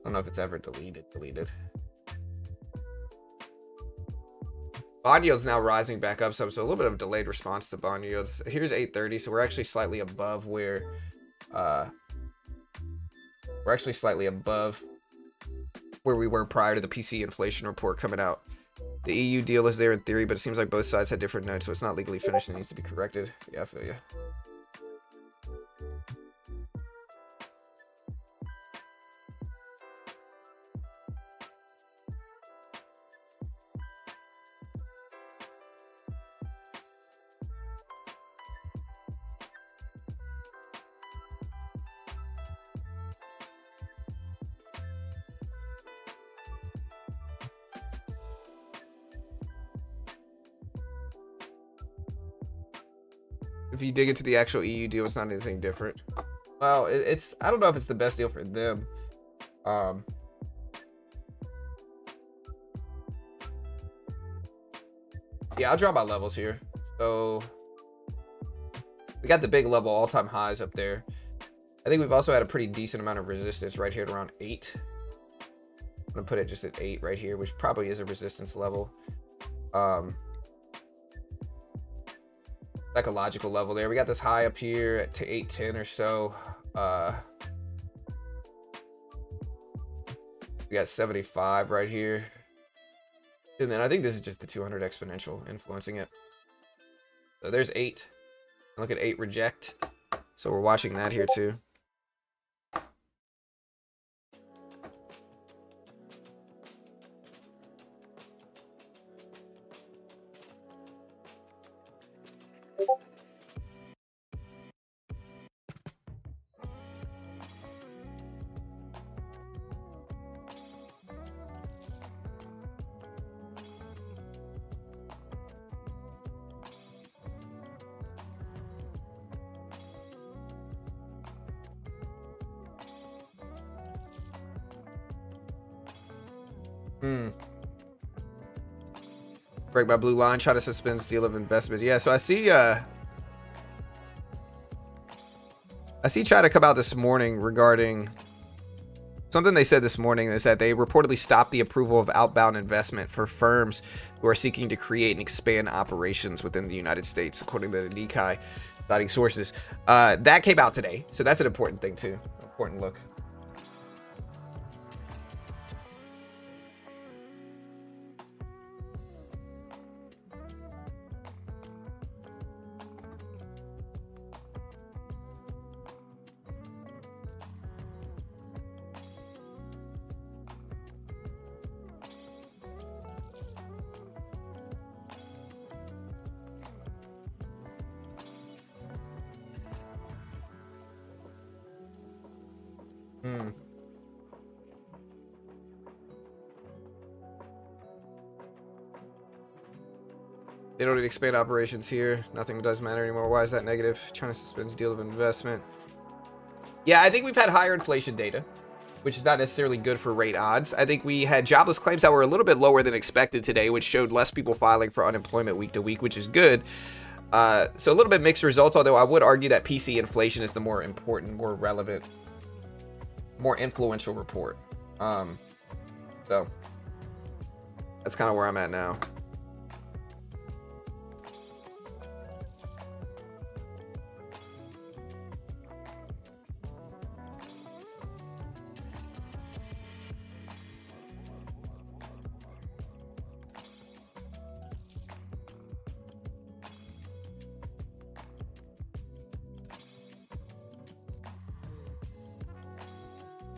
don't know if it's ever deleted. Bond yields now rising back up some, so a little bit of delayed response to bond yields. Here's 830, so we're actually slightly above where we were prior to the PCE inflation report coming out. The EU deal is there in theory, but it seems like both sides had different notes, so it's not legally finished and needs to be corrected. Yeah, I feel you. If you dig into the actual EU deal, it's not anything different. Well, it's I don't know if it's the best deal for them. Yeah, I'll draw my levels here. So we got the big level all-time highs up there. I think we've also had a pretty decent amount of resistance right here at around 8. I'm gonna put it just at 8 right here, which probably is a resistance level. Psychological level there. We got this high up here at 810 or so. We got 75 right here. And then I think this is just the 200 exponential influencing it. So there's 8. Look at 8 reject. So we're watching that here too. Break my blue line, try to suspend deal of investment. Yeah, so I see I see China come out this morning regarding something they said this morning is that they reportedly stopped the approval of outbound investment for firms who are seeking to create and expand operations within the United States, according to the Nikkei citing sources. That came out today, so that's an important thing too. Important look. They don't need to expand operations here. Nothing does matter anymore. Why is that negative? China suspends deal of investment. Yeah, I think we've had higher inflation data, which is not necessarily good for rate odds. I think we had jobless claims that were a little bit lower than expected today, which showed less people filing for unemployment week to week, which is good. So a little bit mixed results, although I would argue that PCE inflation is the more important, more relevant, more influential report. So that's kind of where I'm at now.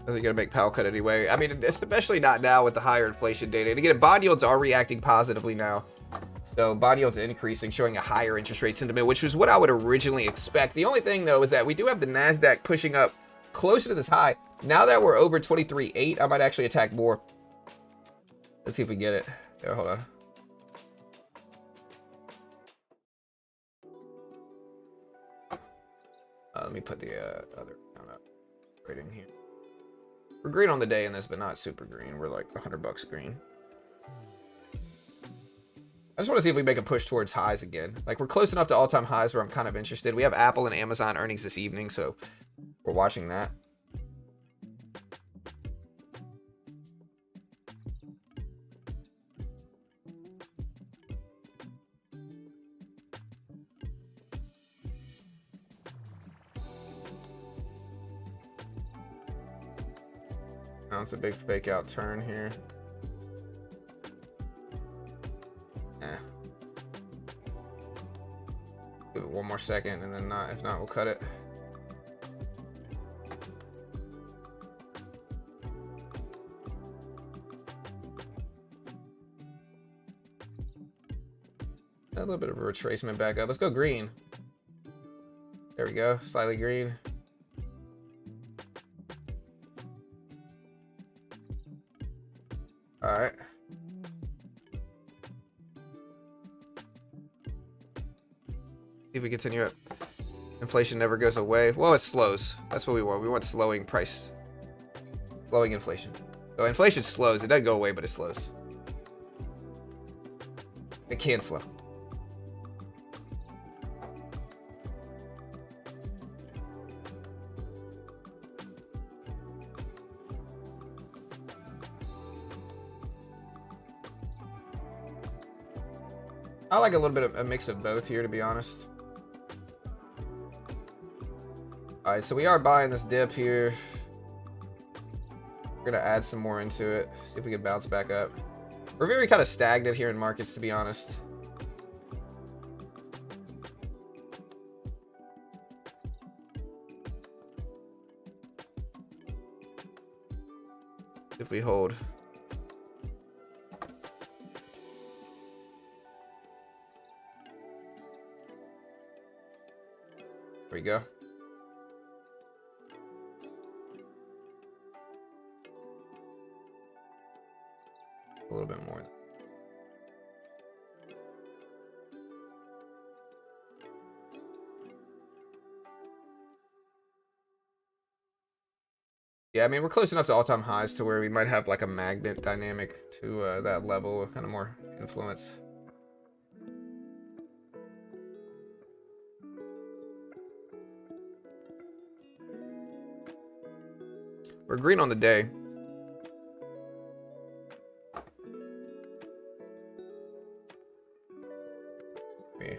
They're going to make Powell cut anyway. I mean, especially not now with the higher inflation data. And again, bond yields are reacting positively now. So bond yields increasing, showing a higher interest rate sentiment, which was what I would originally expect. The only thing, though, is that we do have the NASDAQ pushing up closer to this high. Now that we're over 23.8, I might actually attack more. Let's see if we get it. There, hold on. Let me put the other rating here. We're green on the day in this, but not super green. We're like $100 green. I just want to see if we make a push towards highs again. Like, we're close enough to all-time highs where I'm kind of interested. We have Apple and Amazon earnings this evening, so we're watching that. Now it's a big fake out turn here. Give it one more second and then not. If not, we'll cut it. A little bit of a retracement back up. Let's go green. There we go. Slightly green. All right. See if we continue it. Inflation never goes away. Well, it slows. That's what we want. We want slowing price. Slowing inflation. So inflation slows. It doesn't go away, but it slows. It can slow. I like a little bit of a mix of both here, to be honest. All right, so we are buying this dip here. We're gonna add some more into it. See if we can bounce back up. We're very kind of stagnant here in markets, to be honest. If we hold. There we go. A little bit more. Yeah, I mean, we're close enough to all-time highs to where we might have like a magnet dynamic to that level, kind of more influence. We're green on the day. Me.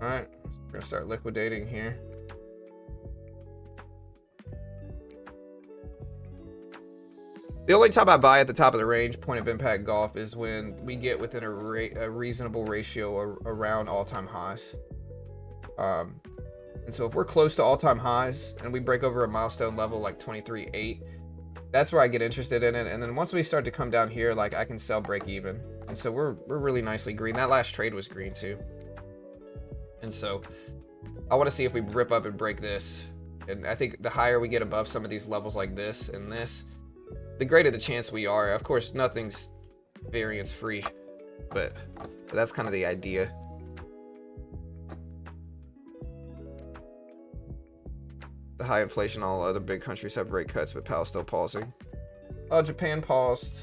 All right, we're gonna start liquidating here. The only time I buy at the top of the range, point of impact golf, is when we get within a reasonable ratio around all-time highs. And so if we're close to all-time highs and we break over a milestone level like 23.8, that's where I get interested in it. And then once we start to come down here, like I can sell break even. And so we're really nicely green. That last trade was green too. And so I want to see if we rip up and break this. And I think the higher we get above some of these levels like this and this, the greater the chance we are. Of course, nothing's variance free, but that's kind of the idea. The high inflation, all other big countries have rate cuts, but Powell's still pausing. Oh, Japan paused.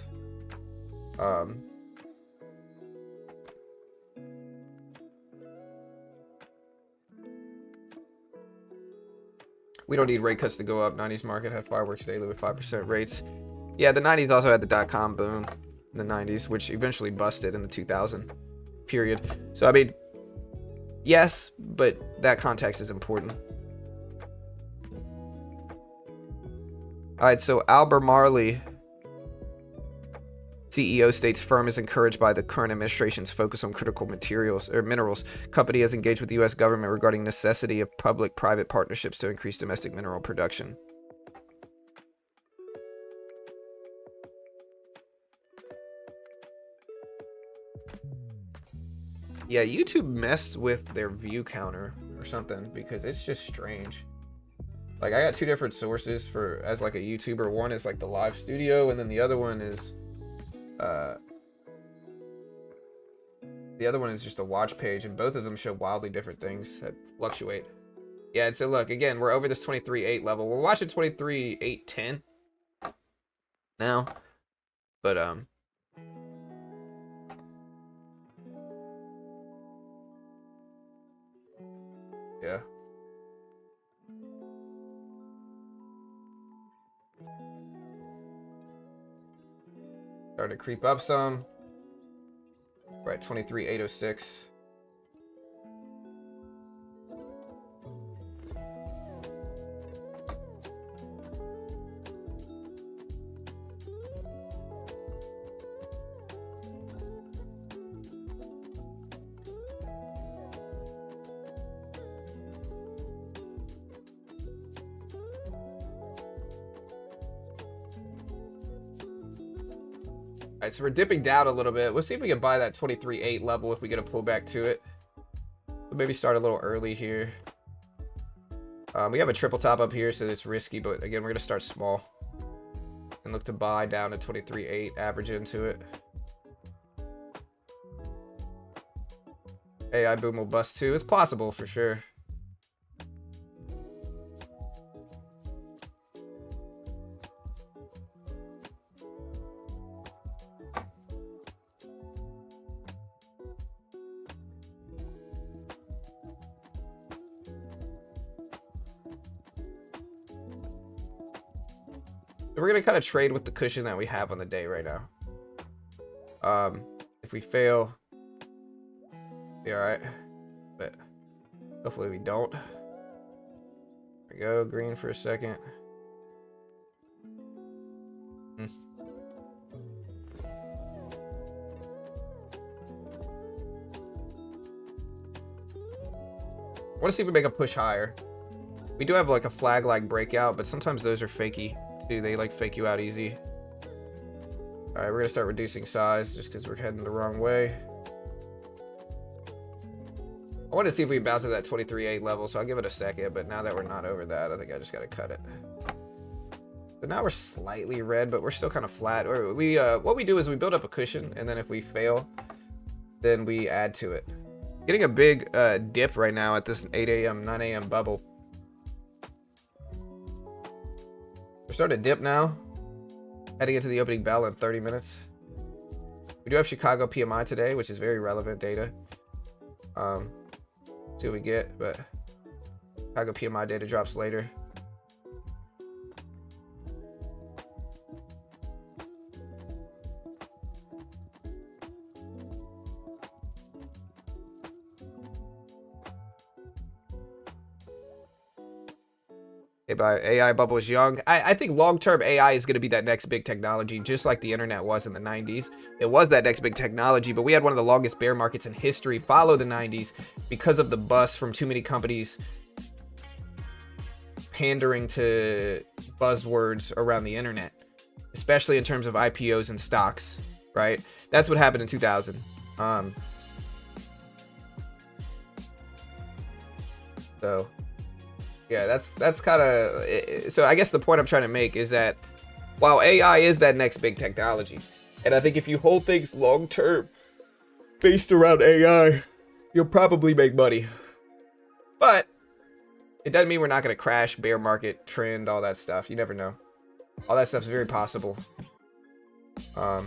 We don't need rate cuts to go up. 90s market had fireworks daily with 5% rates. Yeah, the 90s also had the dot-com boom in the 90s, which eventually busted in the 2000 period. So, I mean, yes, but that context is important. All right, so Albert Marley, CEO, states firm is encouraged by the current administration's focus on critical materials or minerals. Company has engaged with the U.S. government regarding necessity of public-private partnerships to increase domestic mineral production. Yeah, YouTube messed with their view counter or something because it's just strange. Like I got two different sources for as like a YouTuber. One is like the live studio, and then the other one is just a watch page, and both of them show wildly different things that fluctuate. Yeah, and so look, again, we're over this 23.8 level. We're watching 23.810 now, but yeah. Starting to creep up some. We're at 23.806. All right, so we're dipping down a little bit. We'll see if we can buy that 23.8 level if we get a pullback to it. We'll maybe start a little early here. We have a triple top up here, so it's risky, but again, we're going to start small and look to buy down to 23.8, average into it. AI boom will bust too. It's possible for sure. We're going to kind of trade with the cushion that we have on the day right now. If we fail, be all right, but hopefully we don't. There we go, green for a second. I want to see if we make a push higher. We do have like a flag like breakout, but sometimes those are fakey. They like fake you out easy. All right, we're gonna start reducing size just because we're heading the wrong way. I want to see if we bounce at that 23.8 level, so I'll give it a second, but now that we're not over that, I think I just gotta cut it. So now we're slightly red, but we're still kind of flat. Or what we do is we build up a cushion, and then if we fail, then we add to it. Getting a big dip right now at this 8 a.m., 9 a.m. bubble. We're starting to dip now. Heading into the opening bell in 30 minutes. We do have Chicago PMI today, which is very relevant data. See what we get, but Chicago PMI data drops later. AI bubble is young. I think long-term AI is going to be that next big technology, just like the internet was in the 90s. It was that next big technology, but we had one of the longest bear markets in history follow the 90s because of the bust from too many companies pandering to buzzwords around the internet, especially in terms of IPOs and stocks, right? That's what happened in 2000. So yeah, that's kind of, so I guess the point I'm trying to make is that while AI is that next big technology, and I think if you hold things long term based around AI, you'll probably make money. But it doesn't mean we're not going to crash, bear market, trend, all that stuff. You never know. All that stuff's very possible. Yeah,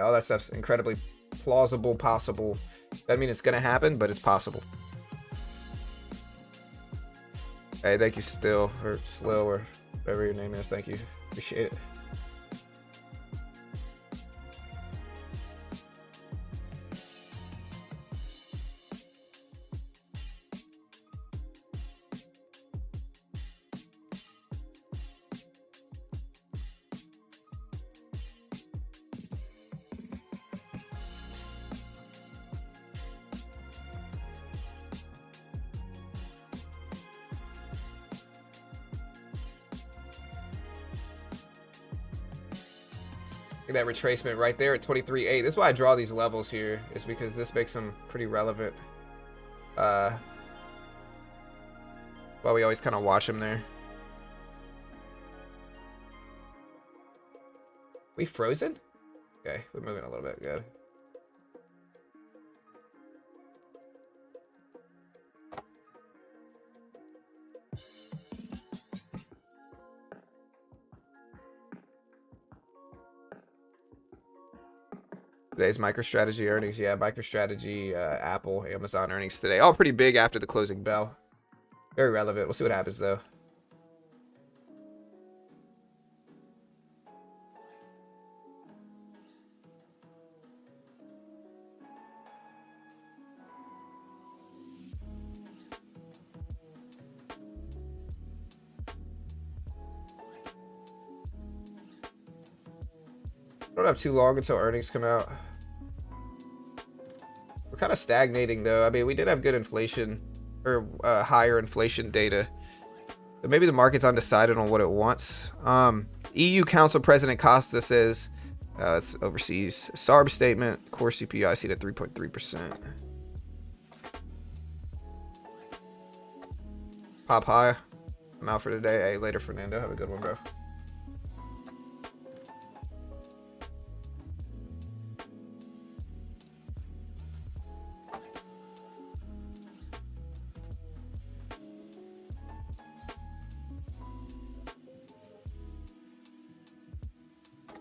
all that stuff's incredibly plausible, possible. Doesn't mean it's gonna happen, but it's possible. Hey, thank you, Still, or Slill, or whatever your name is. Thank you. Appreciate it. That retracement right there at 23.8. That's why I draw these levels here, is because this makes them pretty relevant. Why we always kind of watch them there. We frozen? Okay, we're moving a little bit. Good. Today's MicroStrategy earnings. Yeah, MicroStrategy, Apple, Amazon earnings today. All pretty big after the closing bell. Very relevant. We'll see what happens, though. Don't have too long until earnings come out. We're kind of stagnating, though. I mean, we did have good inflation, or higher inflation data, but maybe the market's undecided on what it wants. EU Council President Costa says, it's overseas, SARB statement, core CPI seen at 3.3%. Pop high. I'm out for today. Hey, later, Fernando. Have a good one, bro.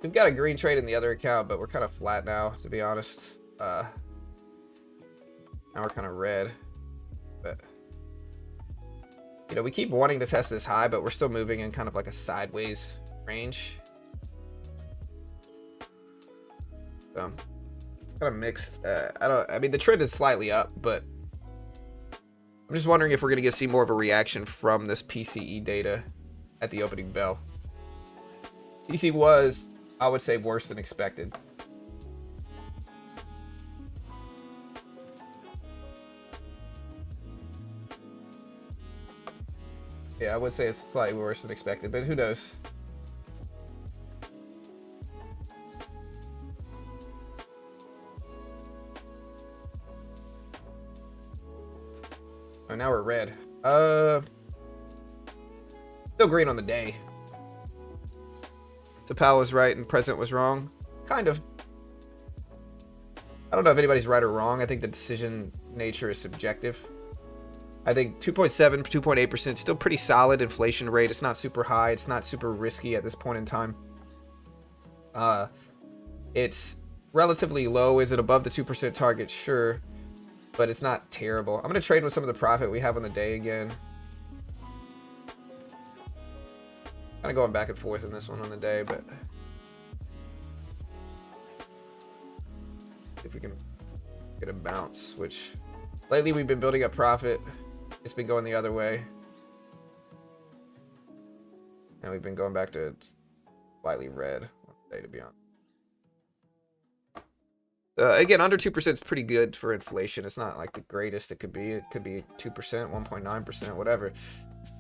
We've got a green trade in the other account, but we're kind of flat now, to be honest. Now we're kind of red, but you know, we keep wanting to test this high, but we're still moving in kind of like a sideways range. So kind of mixed. I mean, the trend is slightly up, but I'm just wondering if we're going to see more of a reaction from this PCE data at the opening bell. PC was, I would say, worse than expected. Yeah, I would say it's slightly worse than expected, but who knows? now we're red. Still green on the day. So Powell was right and President was wrong. Kind of. I don't know if anybody's right or wrong. I think the decision nature is subjective. I think 2.7, 2.8% still pretty solid inflation rate. It's not super high. It's not super risky at this point in time. It's relatively low. Is it above the 2% target? Sure. But it's not terrible. I'm going to trade with some of the profit we have on the day again. Kind of going back and forth in this one on the day, but if we can get a bounce, which lately we've been building up profit. It's been going the other way. And we've been going back to slightly red on the day, to be honest. Again, under 2% is pretty good for inflation. It's not like the greatest it could be. It could be 2%, 1.9%, whatever.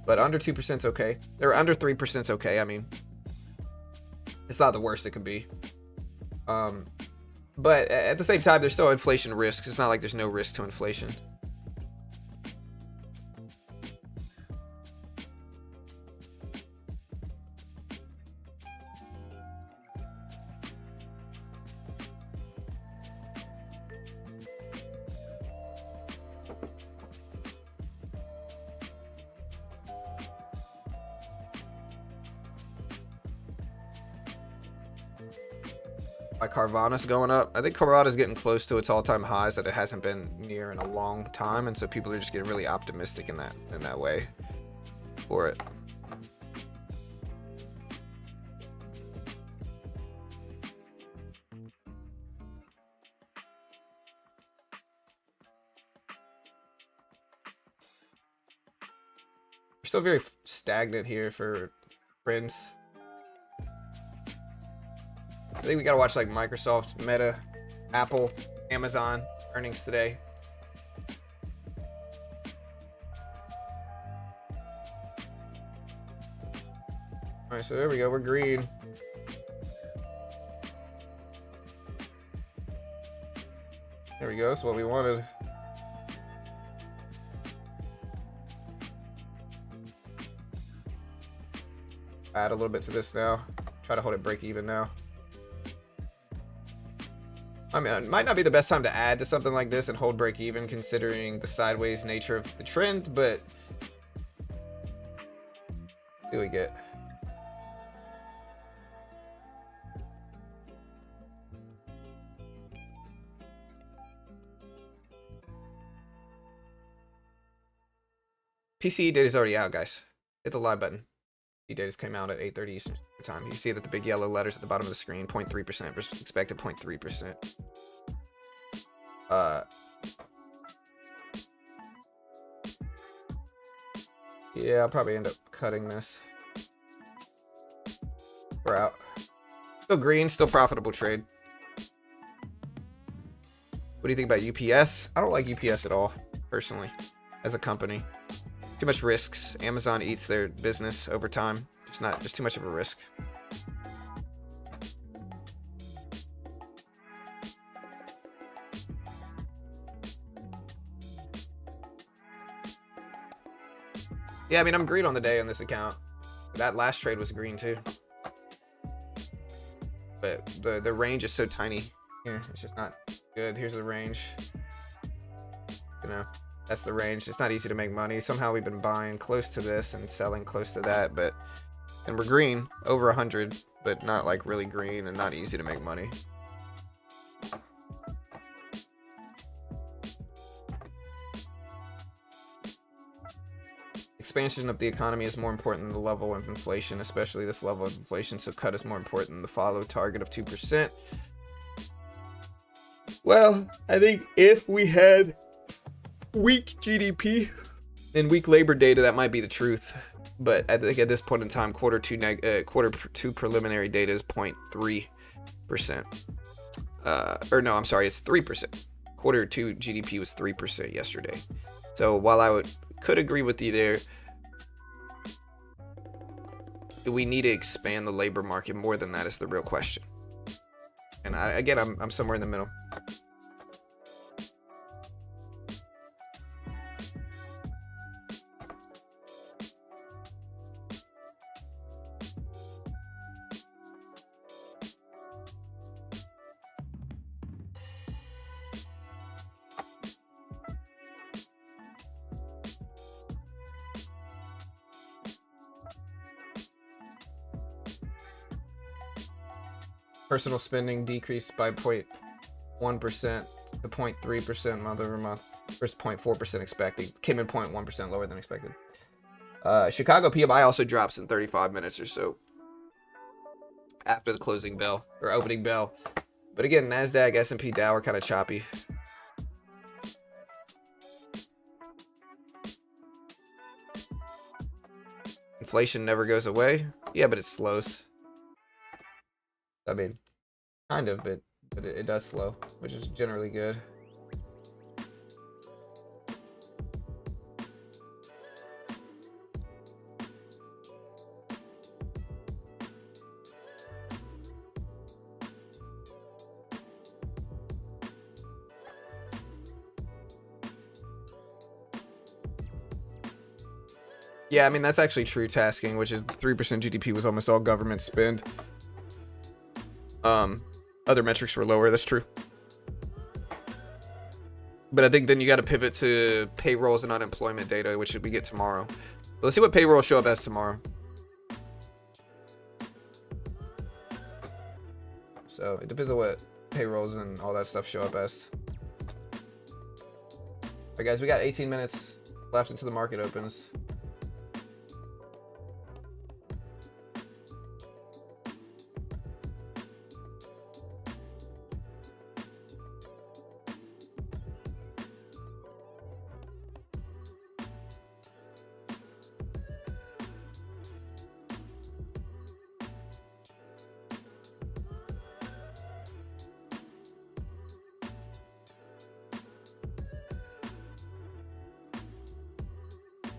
But under 2% is okay. Or under 3% is okay. I mean, it's not the worst it could be. But at the same time, there's still inflation risk. It's not like there's no risk to inflation. Like Carvana's going up. I think Carvana's getting close to its all-time highs that it hasn't been near in a long time, and so people are just getting really optimistic in that way for it. We're still very stagnant here for trends. I think we gotta watch like Microsoft, Meta, Apple, Amazon earnings today. All right, so there we go. We're green. There we go. That's what we wanted. Add a little bit to this now. Try to hold it break even now. I mean, it might not be the best time to add to something like this and hold break even considering the sideways nature of the trend, but what do we get? PCE data is already out, guys. Hit the live button. PCE data came out at 8:30 Eastern Time. You see it at the big yellow letters at the bottom of the screen. 0.3% versus expected 0.3%. Yeah, I'll probably end up cutting this. We're out. Still green, still profitable trade. What do you think about UPS? I don't like UPS at all, personally, as a company. Too much risks. Amazon eats their business over time. It's not just too much of a risk. Yeah, I mean, I'm green on the day on this account. That last trade was green too. But the range is so tiny here. It's just not good. Here's the range. You know, that's the range. It's not easy to make money. Somehow we've been buying close to this and selling close to that, and we're green over 100, but not like really green and not easy to make money. Expansion of the economy is more important than the level of inflation, especially this level of inflation, so cut is more important than the follow target of 2%. Well, I think if we had weak GDP and weak labor data, that might be the truth. But I think at this point in time, quarter two preliminary data is 0.3%. Or no, I'm sorry, it's 3%. Quarter two GDP was 3% yesterday. So while I could agree with you there, do we need to expand the labor market more than that is the real question. And I'm somewhere in the middle. Personal spending decreased by 0.1% to 0.3% month over month versus 0.4% expected. Came in 0.1% lower than expected. Chicago PMI also drops in 35 minutes or so after the closing bell or opening bell. But again, NASDAQ, S&P, Dow are kind of choppy. Inflation never goes away. Yeah, but it slows. I mean, kind of, but it does slow, which is generally good. Yeah, I mean, that's actually true tasking, which is 3% GDP was almost all government spend. Other metrics were lower, that's true. But I think then you got to pivot to payrolls and unemployment data, which we get tomorrow. Let's see what payrolls show up as tomorrow. So it depends on what payrolls and all that stuff show up as. Alright guys, we got 18 minutes left until the market opens.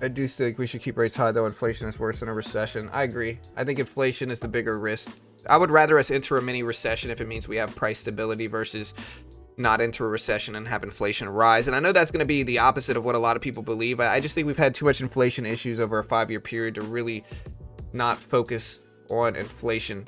I do think we should keep rates high, though inflation is worse than a recession. I agree. I think inflation is the bigger risk. I would rather us enter a mini recession if it means we have price stability versus not enter a recession and have inflation rise. And I know that's going to be the opposite of what a lot of people believe. I just think we've had too much inflation issues over a 5-year period to really not focus on inflation.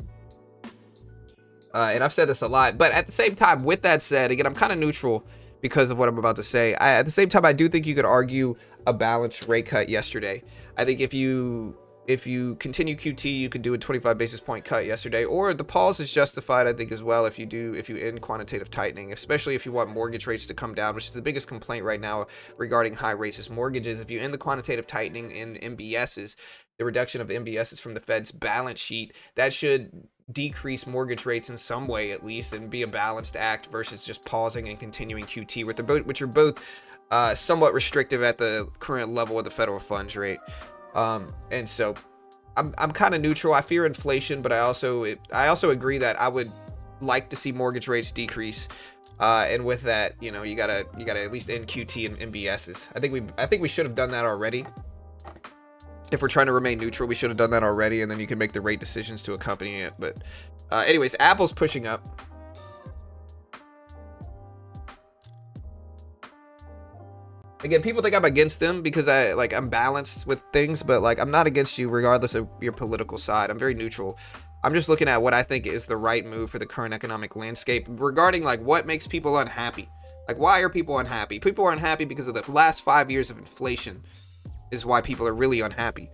And I've said this a lot. But at the same time, with that said, again, I'm kind of neutral because of what I'm about to say. At the same time, I do think you could argue a balanced rate cut yesterday. I think if you continue QT, you could do a 25 basis point cut yesterday, or the pause is justified, I think, as well if you end quantitative tightening, especially if you want mortgage rates to come down, which is the biggest complaint right now regarding high rates is mortgages. If you end the quantitative tightening in MBSs, the reduction of MBSs from the Fed's balance sheet, that should decrease mortgage rates in some way at least and be a balanced act versus just pausing and continuing QT, which are both somewhat restrictive at the current level of the federal funds rate. And so I'm kind of neutral. I fear inflation, but I also agree that I would like to see mortgage rates decrease. And with that, you gotta at least end QT and MBSs. I think we should have done that already. If we're trying to remain neutral, we should have done that already, and then you can make the rate decisions to accompany it. But anyways, Apple's pushing up. Again, people think I'm against them because I'm balanced with things, but I'm not against you regardless of your political side. I'm very neutral. I'm just looking at what I think is the right move for the current economic landscape regarding what makes people unhappy. Why are people unhappy? People are unhappy because of the last 5 years of inflation is why people are really unhappy.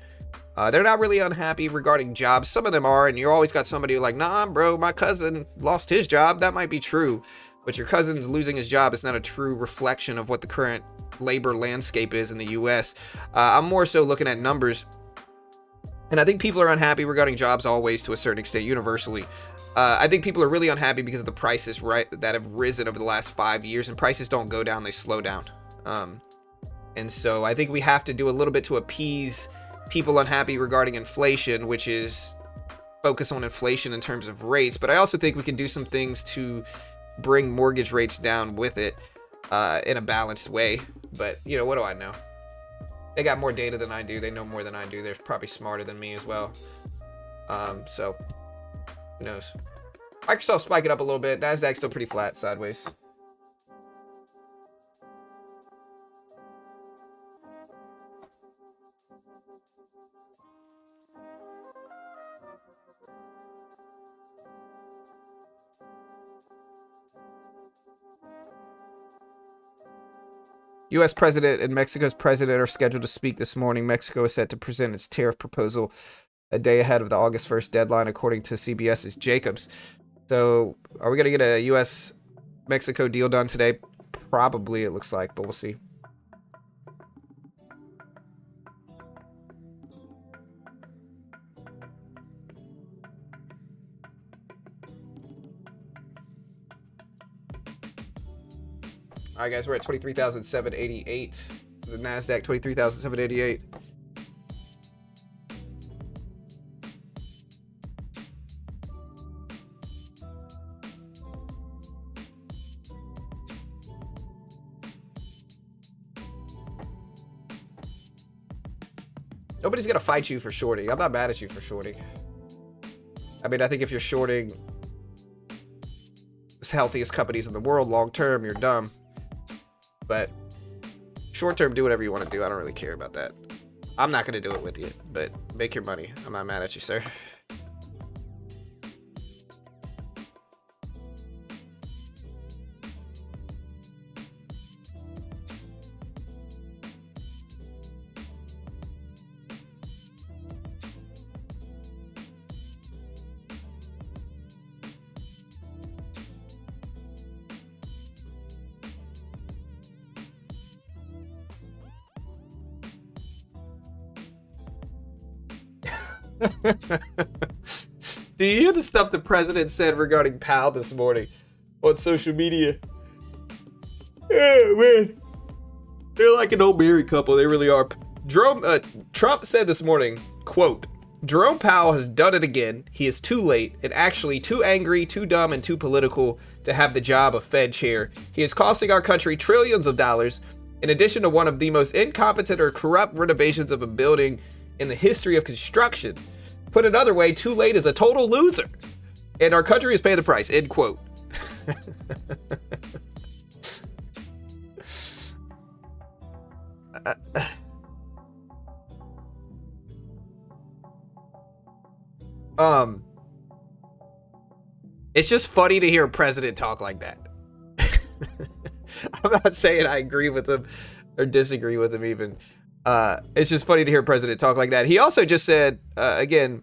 They're not really unhappy regarding jobs. Some of them are, and you always got somebody who's like, nah, bro, my cousin lost his job. That might be true, but your cousin's losing his job is not a true reflection of what the current labor landscape is in the US. I'm more so looking at numbers, and I think people are unhappy regarding jobs always to a certain extent, universally. I think people are really unhappy because of the prices that have risen over the last 5 years, and prices don't go down, they slow down. And so I think we have to do a little bit to appease people unhappy regarding inflation, which is focus on inflation in terms of rates. But I also think we can do some things to bring mortgage rates down with it in a balanced way. But, what do I know? They got more data than I do. They know more than I do. They're probably smarter than me as well. So, who knows? Microsoft spiking up a little bit. NASDAQ's still pretty flat sideways. U.S. President and Mexico's president are scheduled to speak this morning. Mexico is set to present its tariff proposal a day ahead of the August 1st deadline, according to CBS's Jacobs. So, are we going to get a U.S.-Mexico deal done today? Probably, it looks like, but we'll see. All right, guys, we're at 23,788. The NASDAQ, 23,788. Nobody's going to fight you for shorting. I'm not mad at you for shorting. I mean, I think if you're shorting the healthiest companies in the world long term, you're dumb. But short term, do whatever you want to do. I don't really care about that. I'm not going to do it with you, but make your money. I'm not mad at you, sir. Do you hear the stuff the president said regarding Powell this morning on social media? Yeah, man. They're like an old married couple. They really are. Trump said this morning, quote, Jerome Powell has done it again. He is too late and actually too angry, too dumb, and too political to have the job of Fed chair. He is costing our country trillions of dollars, in addition to one of the most incompetent or corrupt renovations of a building in the history of construction. Put another way, too late is a total loser. And our country is paying the price, end quote. It's just funny to hear a president talk like that. I'm not saying I agree with him or disagree with him even. It's just funny to hear a president talk like that. He also just said, again,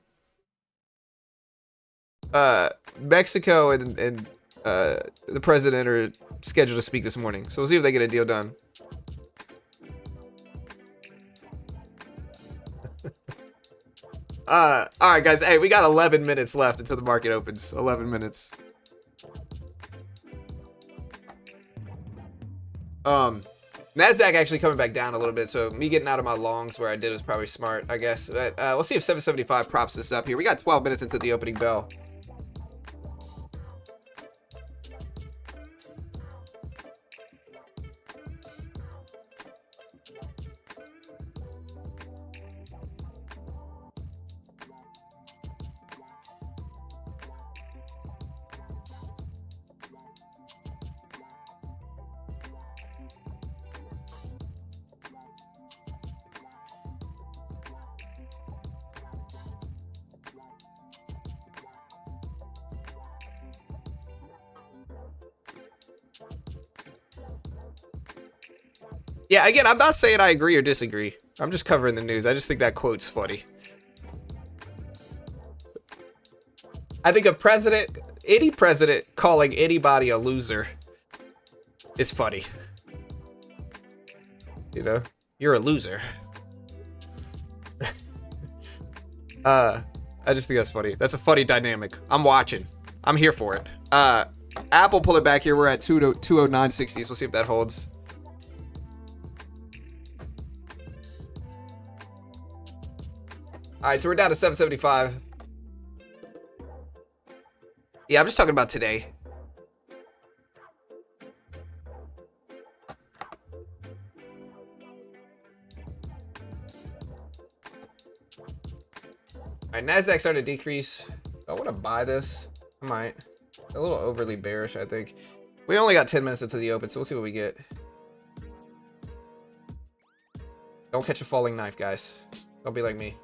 Mexico and the president are scheduled to speak this morning. So we'll see if they get a deal done. All right, guys. Hey, we got 11 minutes left until the market opens. 11 minutes. NASDAQ actually coming back down a little bit, so me getting out of my longs where I did was probably smart, I guess. But we'll see if 775 props this up here. We got 12 minutes into the opening bell. Yeah, again, I'm not saying I agree or disagree. I'm just covering the news. I just think that quote's funny. I think any president calling anybody a loser is funny. You know, you're a loser. I just think that's funny. That's a funny dynamic. I'm watching. I'm here for it. Apple pull it back here. We're at 209.60s. We'll see if that holds. All right, so we're down to 775. Yeah, I'm just talking about today. All right, NASDAQ starting to decrease. I want to buy this. I might. A little overly bearish, I think. We only got 10 minutes into the open, so we'll see what we get. Don't catch a falling knife, guys. Don't be like me.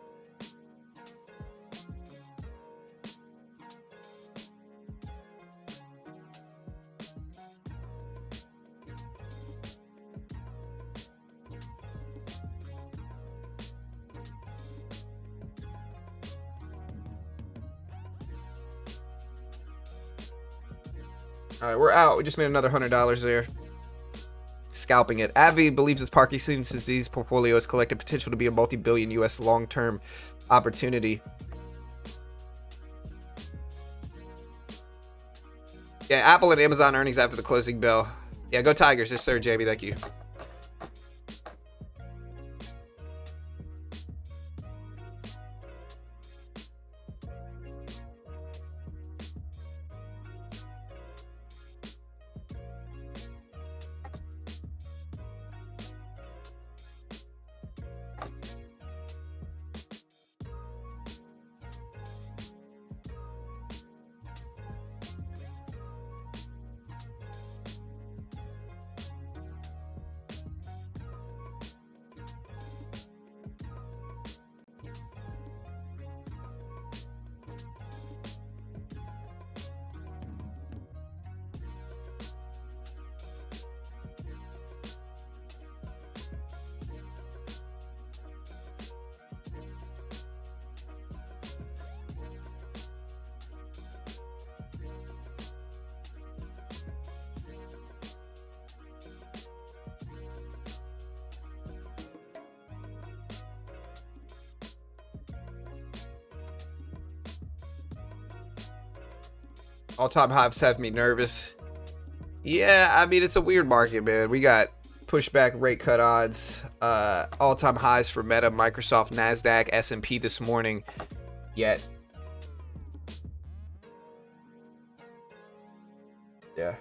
All right, we're out. We just made another $100 there. Scalping it. Avi believes his Parkinson's disease portfolio has collected potential to be a multi-billion US long-term opportunity. Yeah, Apple and Amazon earnings after the closing bell. Yeah, go Tigers. Yes, sir, JB. Thank you. All-time highs have me nervous. Yeah, I mean, it's a weird market, man. We got pushback rate cut odds, all-time highs for Meta, Microsoft, NASDAQ, S&P this morning. Yet. Yeah.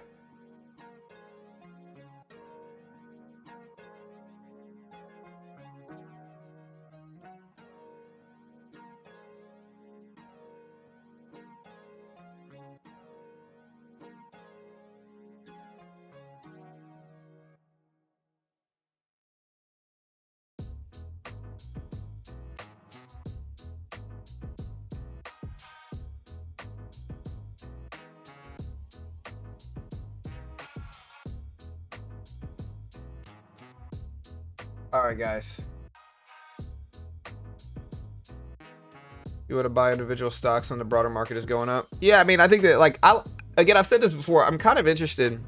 All right, guys. You want to buy individual stocks when the broader market is going up? Yeah, I mean, I think that, like, I've said this before. I'm kind of interested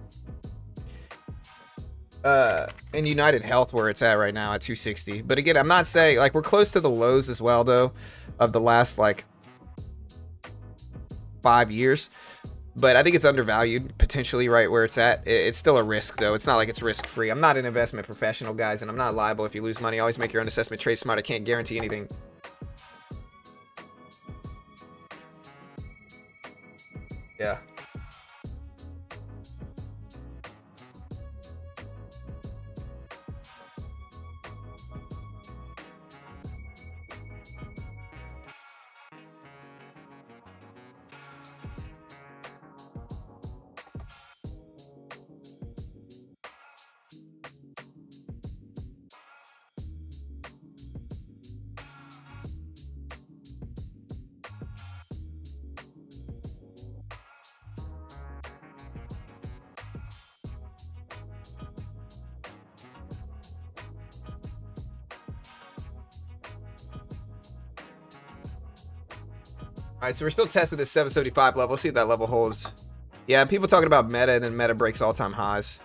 in United Health where it's at right now at 260. But again, I'm not saying, like, we're close to the lows as well, though, of the last, like, 5 years. But I think it's undervalued, potentially, right where it's at. It's still a risk, though. It's not like it's risk-free. I'm not an investment professional, guys, and I'm not liable if you lose money. Always make your own assessment. Trade smart. I can't guarantee anything. Yeah. All right, so we're still testing this 775 level. See if that level holds. Yeah, people talking about Meta, and then Meta breaks all-time highs.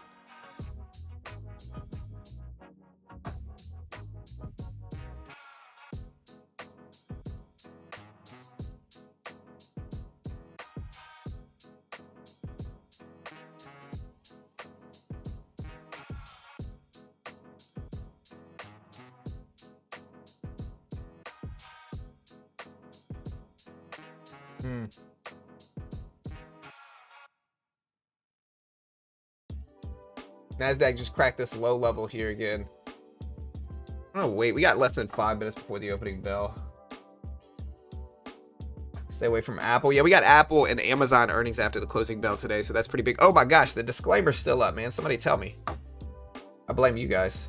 NASDAQ just cracked this low level here again. Oh, wait, we got less than 5 minutes before the opening bell. Stay away from Apple. Yeah, we got Apple and Amazon earnings after the closing bell today, so that's pretty big. Oh my gosh, the disclaimer's still up, man. Somebody tell me. I blame you guys.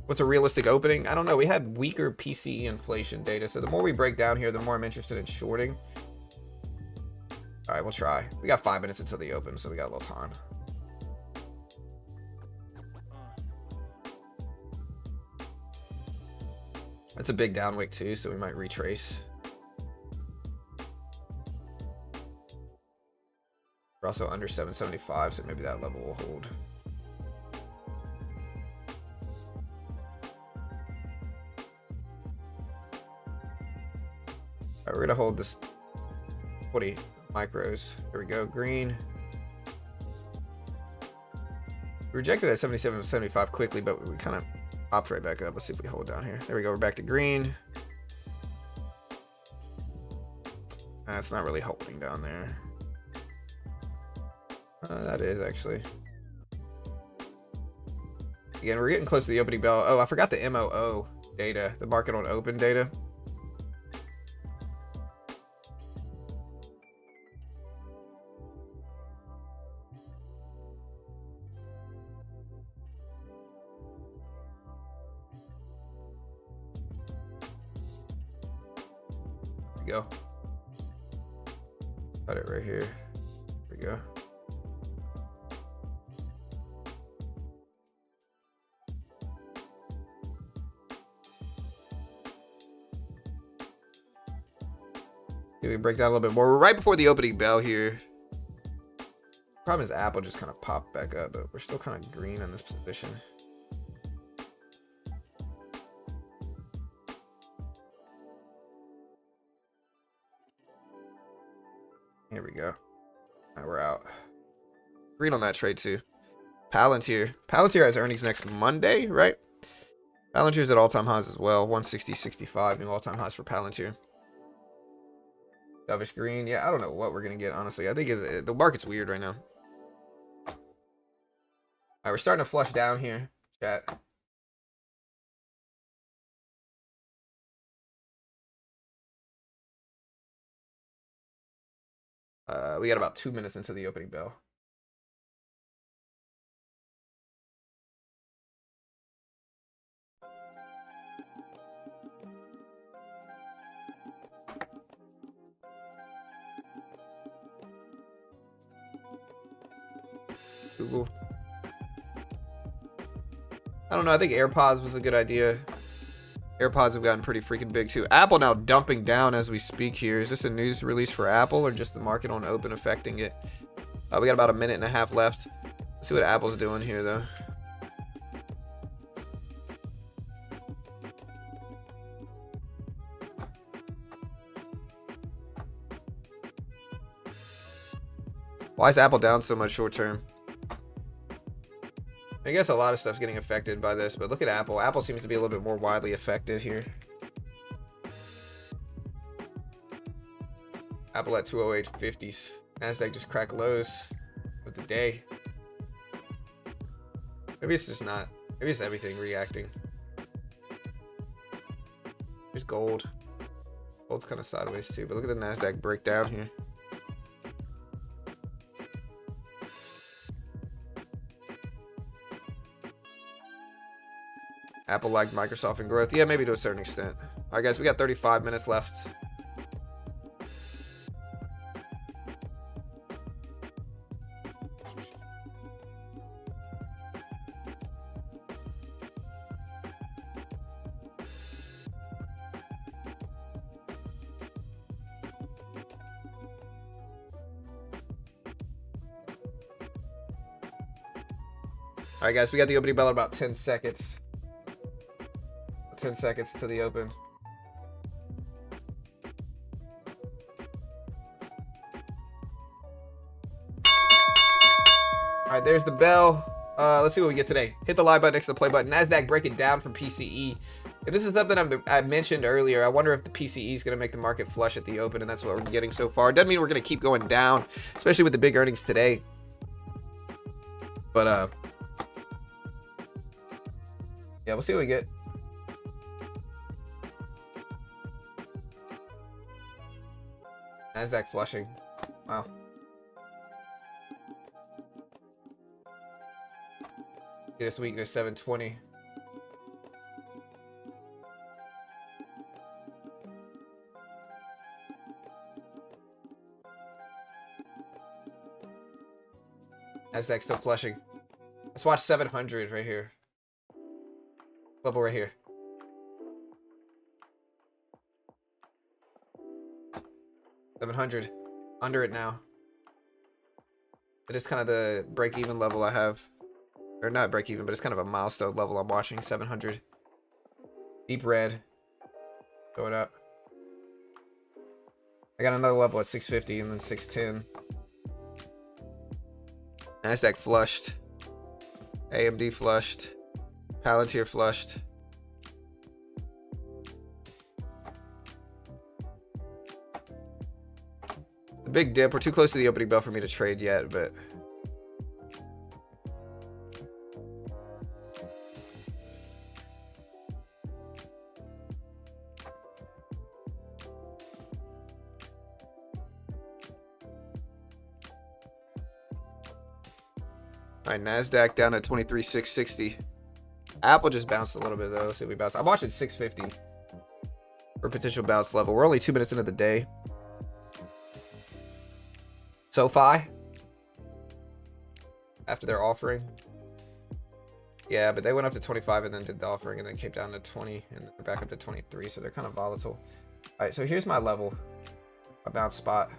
What's a realistic opening? I don't know. We had weaker PCE inflation data, so the more we break down here, the more I'm interested in shorting. All right, we'll try. We got 5 minutes until the open, so we got a little time. That's a big down wick too, so we might retrace. We're also under 775, so maybe that level will hold. All right, we're gonna hold this 20 micros. There we go, green. We rejected at 77.75 quickly, but we kind of popped right back up. Let's see if we hold down here. There we go, we're back to green. That's not really holding down there. That is actually. Again, we're getting close to the opening bell. Oh, I forgot the MOO data, the market on open data. There we go. Got it right here. There we go. We break down a little bit more. We're right before the opening bell here. Problem is Apple just kind of popped back up, but we're still kind of green in this position. Here we go. Now we're out. Green on that trade too. Palantir. Palantir has earnings next Monday, right? Palantir's at all-time highs as well. 160.65 new all-time highs for Palantir. Dovish green. Yeah, I don't know what we're going to get, honestly. I think the market's weird right now. All right, we're starting to flush down here, chat. We got about 2 minutes into the opening bell. Google. I don't know. I think AirPods was a good idea. AirPods have gotten pretty freaking big too. Apple now dumping down as we speak here. Is this a news release for Apple or just the market on open affecting it? We got about a minute and a half left. Let's see what Apple's doing here though. Why is Apple down so much short term? I guess a lot of stuff's getting affected by this, but look at Apple. Apple seems to be a little bit more widely affected here. Apple at 208.50s. Nasdaq just cracked lows of the day. Maybe it's just not. Maybe it's everything reacting. Here's gold. Gold's kind of sideways too, but look at the Nasdaq breakdown here. Apple liked Microsoft and growth. Yeah, maybe to a certain extent. All right, guys, we got 35 minutes left. All right, guys, we got the opening bell in about 10 seconds. 10 seconds to the open. All right, there's the bell. Let's see what we get today. Hit the live button next to the play button. Nasdaq breaking down from PCE. And this is something I mentioned earlier. I wonder if the PCE is going to make the market flush at the open, and that's what we're getting so far. Doesn't mean we're going to keep going down, especially with the big earnings today. But yeah, we'll see what we get. Nasdaq flushing. Wow. This weakness 720. Nasdaq still flushing. Let's watch 700 right here. Level right here. 700. Under it now. It is kind of the break-even level I have. Or not break-even, but it's kind of a milestone level I'm watching. 700. Deep red. Going up. I got another level at 650 and then 610. Nasdaq flushed. AMD flushed. Palantir flushed. The big dip. We're too close to the opening bell for me to trade yet, but all right, Nasdaq down at 23,660. Apple just bounced a little bit though. Let's see if we bounce. I'm watching 650 for potential bounce level. We're only 2 minutes into the day. SoFi after their offering. Yeah, but they went up to 25 and then did the offering and then came down to 20 and they're back up to 23. So they're kind of volatile. All right, so here's my level, a bounce spot.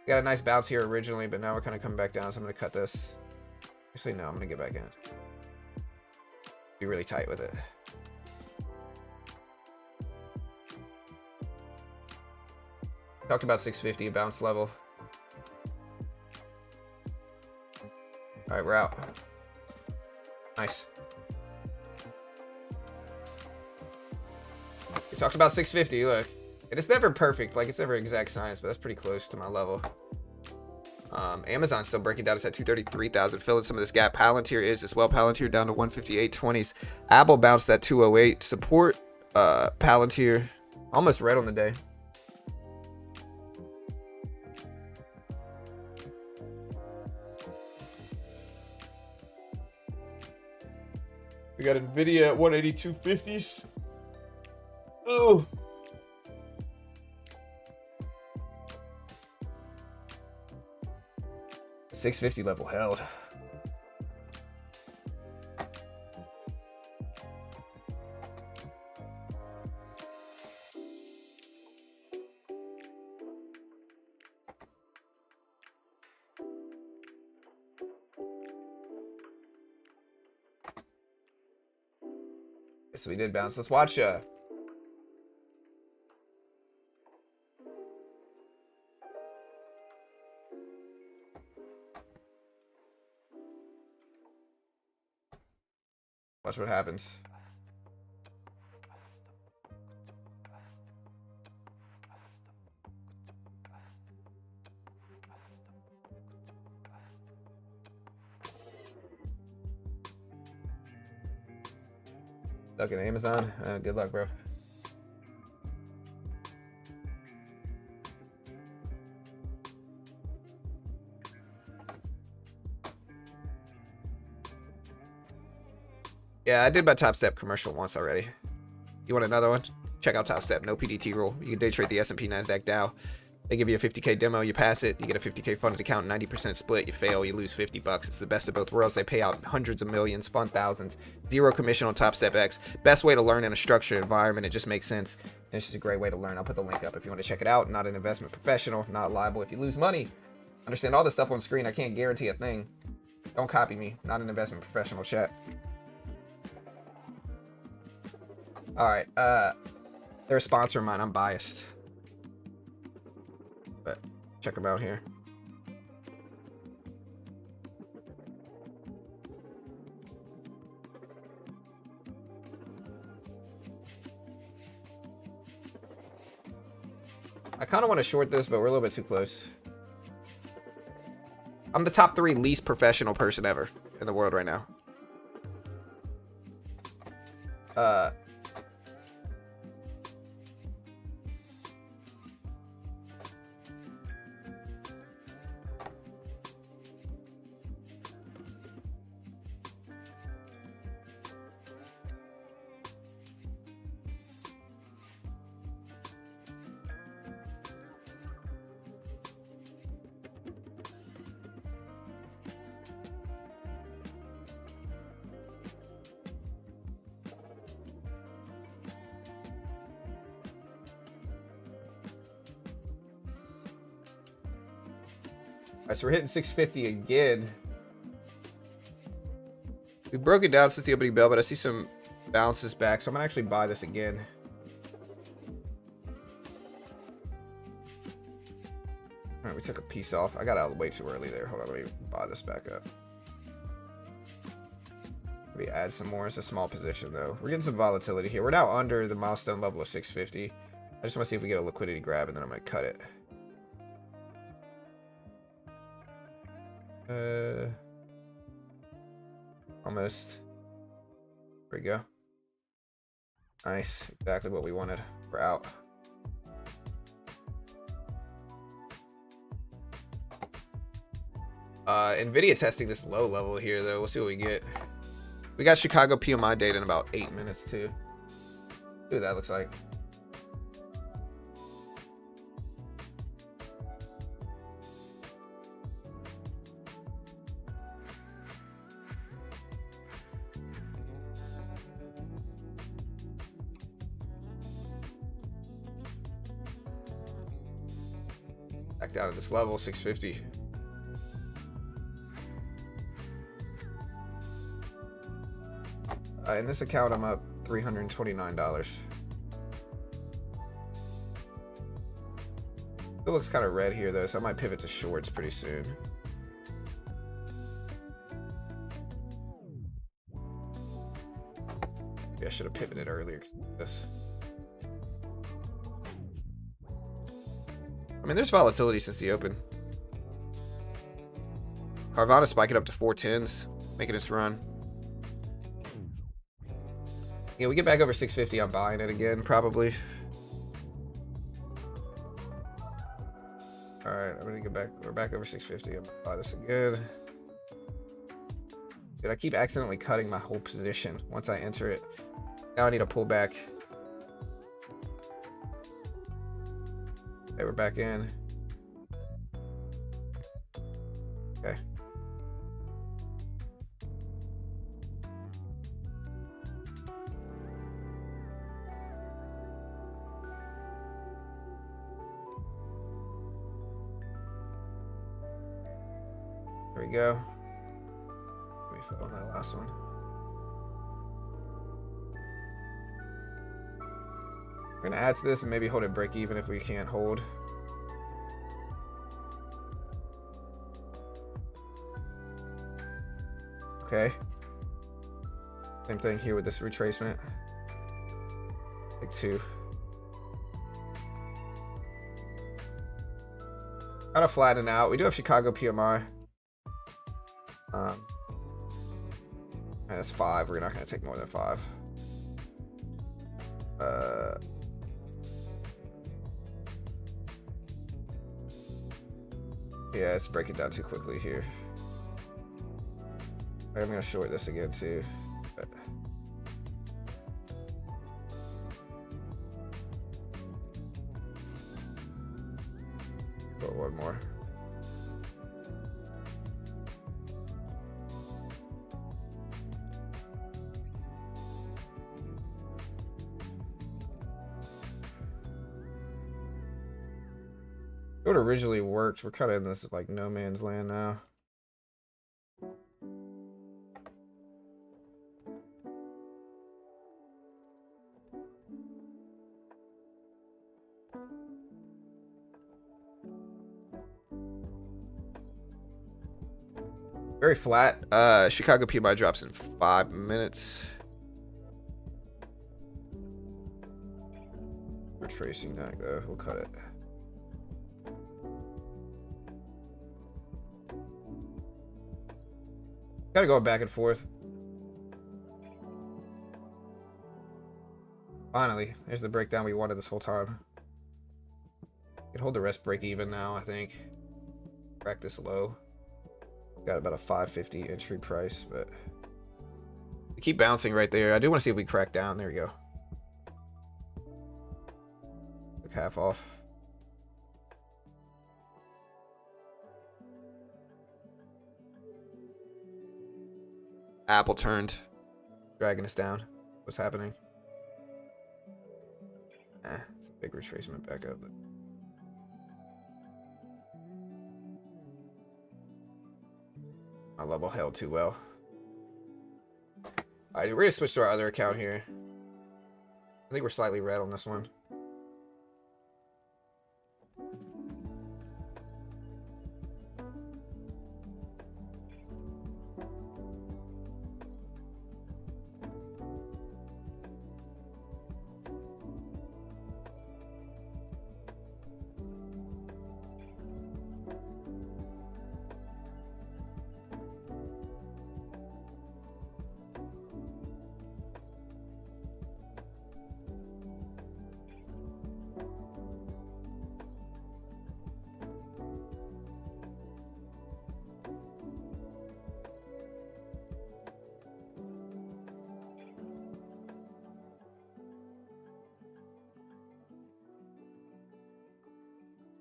Got a nice bounce here originally, but now we're kind of coming back down, so I'm going to cut this. Actually, no, I'm going to get back in. Be really tight with it. Talked about 650, a bounce level. All right, we're out. Nice. We talked about 650, look. And it's never perfect, like it's never exact science, but that's pretty close to my level. Amazon's still breaking down. It's at 233,000, filling some of this gap. Palantir is as well. Palantir down to 158.20s. Apple bounced at 208. Support Palantir almost red on the day. We got Nvidia at 182.50s. Oh. $650 level held. So we did bounce. Let's watch watch what happens. Stuck in Amazon. Good luck, bro. Yeah, I did my Top Step commercial once already. You want another one? Check out Top Step. No PDT rule. You can day trade the S&P, Nasdaq, Dow. They give you a 50K demo. You pass it. You get a 50K funded account. 90% split. You fail. You lose 50 bucks. It's the best of both worlds. They pay out hundreds of millions, fund thousands. Zero commission on Top Step X. Best way to learn in a structured environment. It just makes sense. And it's just a great way to learn. I'll put the link up if you want to check it out. Not an investment professional. Not liable if you lose money. Understand all the stuff on screen. I can't guarantee a thing. Don't copy me. Not an investment professional, chat. All right. They're a sponsor of mine. I'm biased. But check them out here. I kind of want to short this, but we're a little bit too close. I'm the top 3 least professional person ever in the world right now. Alright, so we're hitting 650 again. We broke it down since the opening bell, but I see some bounces back, so I'm gonna actually buy this again. Alright, we took a piece off. I got out way too early there. Hold on, let me buy this back up. Maybe add some more. It's a small position though. We're getting some volatility here. We're now under the milestone level of 650. I just want to see if we get a liquidity grab, and then I'm gonna cut it. Almost. There we go. Nice. Exactly what we wanted. We're out. Nvidia testing this low level here though. We'll see what we get. We got Chicago PMI data in about 8 minutes too. See what that looks like. Back down to this level, 650. In this account, I'm up $329. It looks kind of red here, though, so I might pivot to shorts pretty soon. Maybe I should have pivoted earlier. I mean, there's volatility since the open. Carvana spiking up to 410s, making its run. Yeah, we get back over 650. I'm buying it again, probably. All right, I'm gonna get back. We're back over 650. I'm gonna buy this again. Dude, I keep accidentally cutting my whole position once I enter it. Now I need to pull back. Okay, we're back in. Okay. There we go. Let me fill on that last one. We're gonna add to this and maybe hold it break even if we can't hold. Okay. Same thing here with this retracement. Like 2. Kind of flattening out. We do have Chicago PMI. That's 5. We're not going to take more than 5. Yeah, it's breaking down too quickly here. I'm going to short this again too. But go one more. What originally worked, we're kind of in this like no man's land now. Very flat. Chicago PMI drops in 5 minutes. We're tracing that though. We'll cut it. Gotta go back and forth. Finally, there's the breakdown we wanted this whole time. Can hold the rest break even now, I think. Crack this low. Got about a 550 entry price, but we keep bouncing right there. I do want to see if we crack down. There we go. Took half off. Apple turned, dragging us down. What's happening? It's a big retracement back up. My level held too well. Alright, we're gonna switch to our other account here. I think we're slightly red on this one.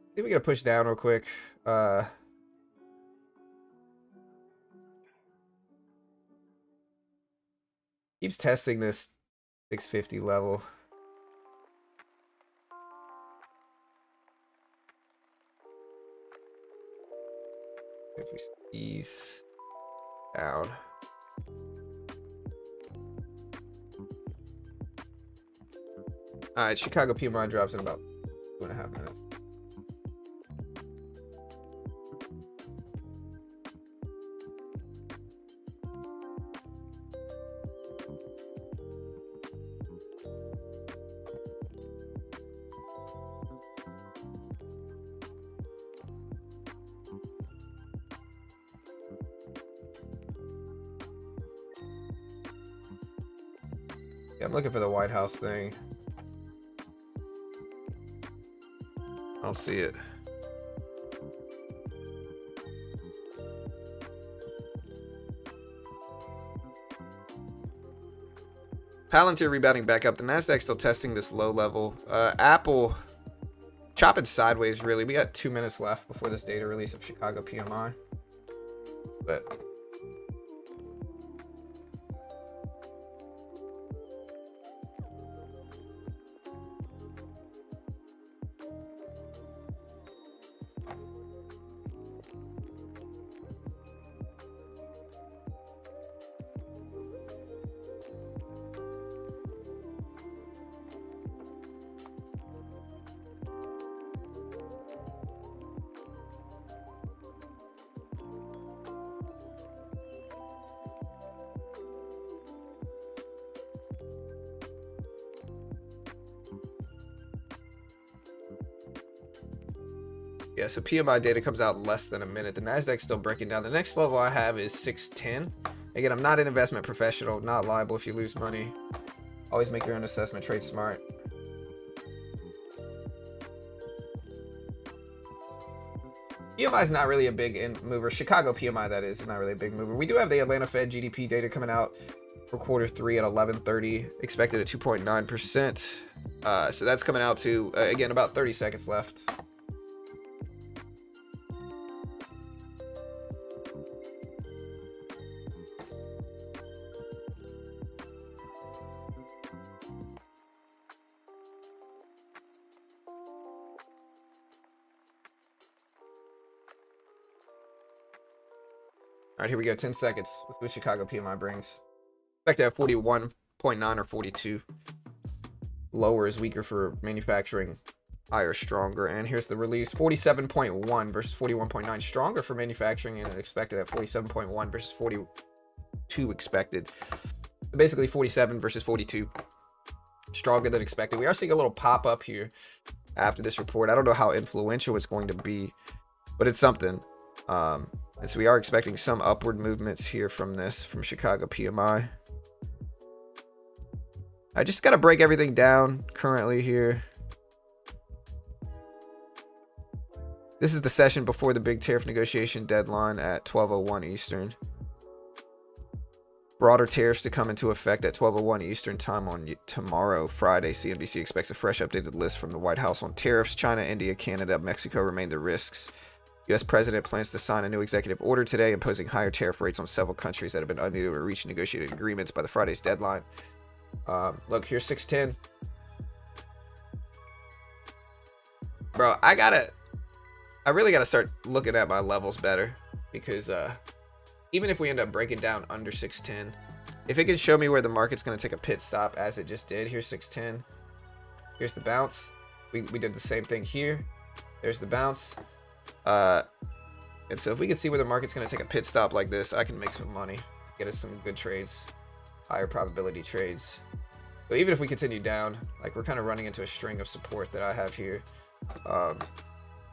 I think we gotta push down real quick. Keeps testing this 650 level. If we squeeze down. Alright, Chicago PMI drops in about 2.5 minutes. Yeah, I'm looking for the White House thing. I don't see it. Palantir rebounding back up. The Nasdaq still testing this low level. Apple chopping sideways, really. We got 2 minutes left before this data release of Chicago PMI. But yeah, so PMI data comes out in less than a minute. The Nasdaq's still breaking down. The next level I have is 610. Again, I'm not an investment professional, not liable if you lose money. Always make your own assessment, trade smart. PMI is not really a big mover. Chicago PMI, that is not really a big mover. We do have the Atlanta Fed GDP data coming out for Q3 at 11:30, expected at 2.9%. So that's coming out to, again, about 30 seconds left. All right, here we go. 10 seconds. Let's see what Chicago PMI brings. Expect to have 41.9 or 42. Lower is weaker for manufacturing. Higher, stronger. And here's the release. 47.1 versus 41.9. Stronger for manufacturing and expected at 47.1 versus 42 expected. So basically 47 versus 42. Stronger than expected. We are seeing a little pop up here after this report. I don't know how influential it's going to be, but it's something. And so we are expecting some upward movements here from Chicago PMI. I just got to break everything down currently here. This is the session before the big tariff negotiation deadline at 12:01 Eastern. Broader tariffs to come into effect at 12:01 Eastern time on tomorrow, Friday. CNBC expects a fresh updated list from the White House on tariffs. China, India, Canada, Mexico remain the risks. U.S. President plans to sign a new executive order today imposing higher tariff rates on several countries that have been unable to reach negotiated agreements by the Friday's deadline. Look, here's 610. Bro, I really gotta start looking at my levels better because even if we end up breaking down under 610, if it can show me where the market's going to take a pit stop as it just did, here's 610, here's the bounce, we did the same thing here, there's the bounce, and so if we can see where the market's going to take a pit stop like this, I can make some money, get us some good trades, higher probability trades. But even if we continue down, like we're kind of running into a string of support that I have here, and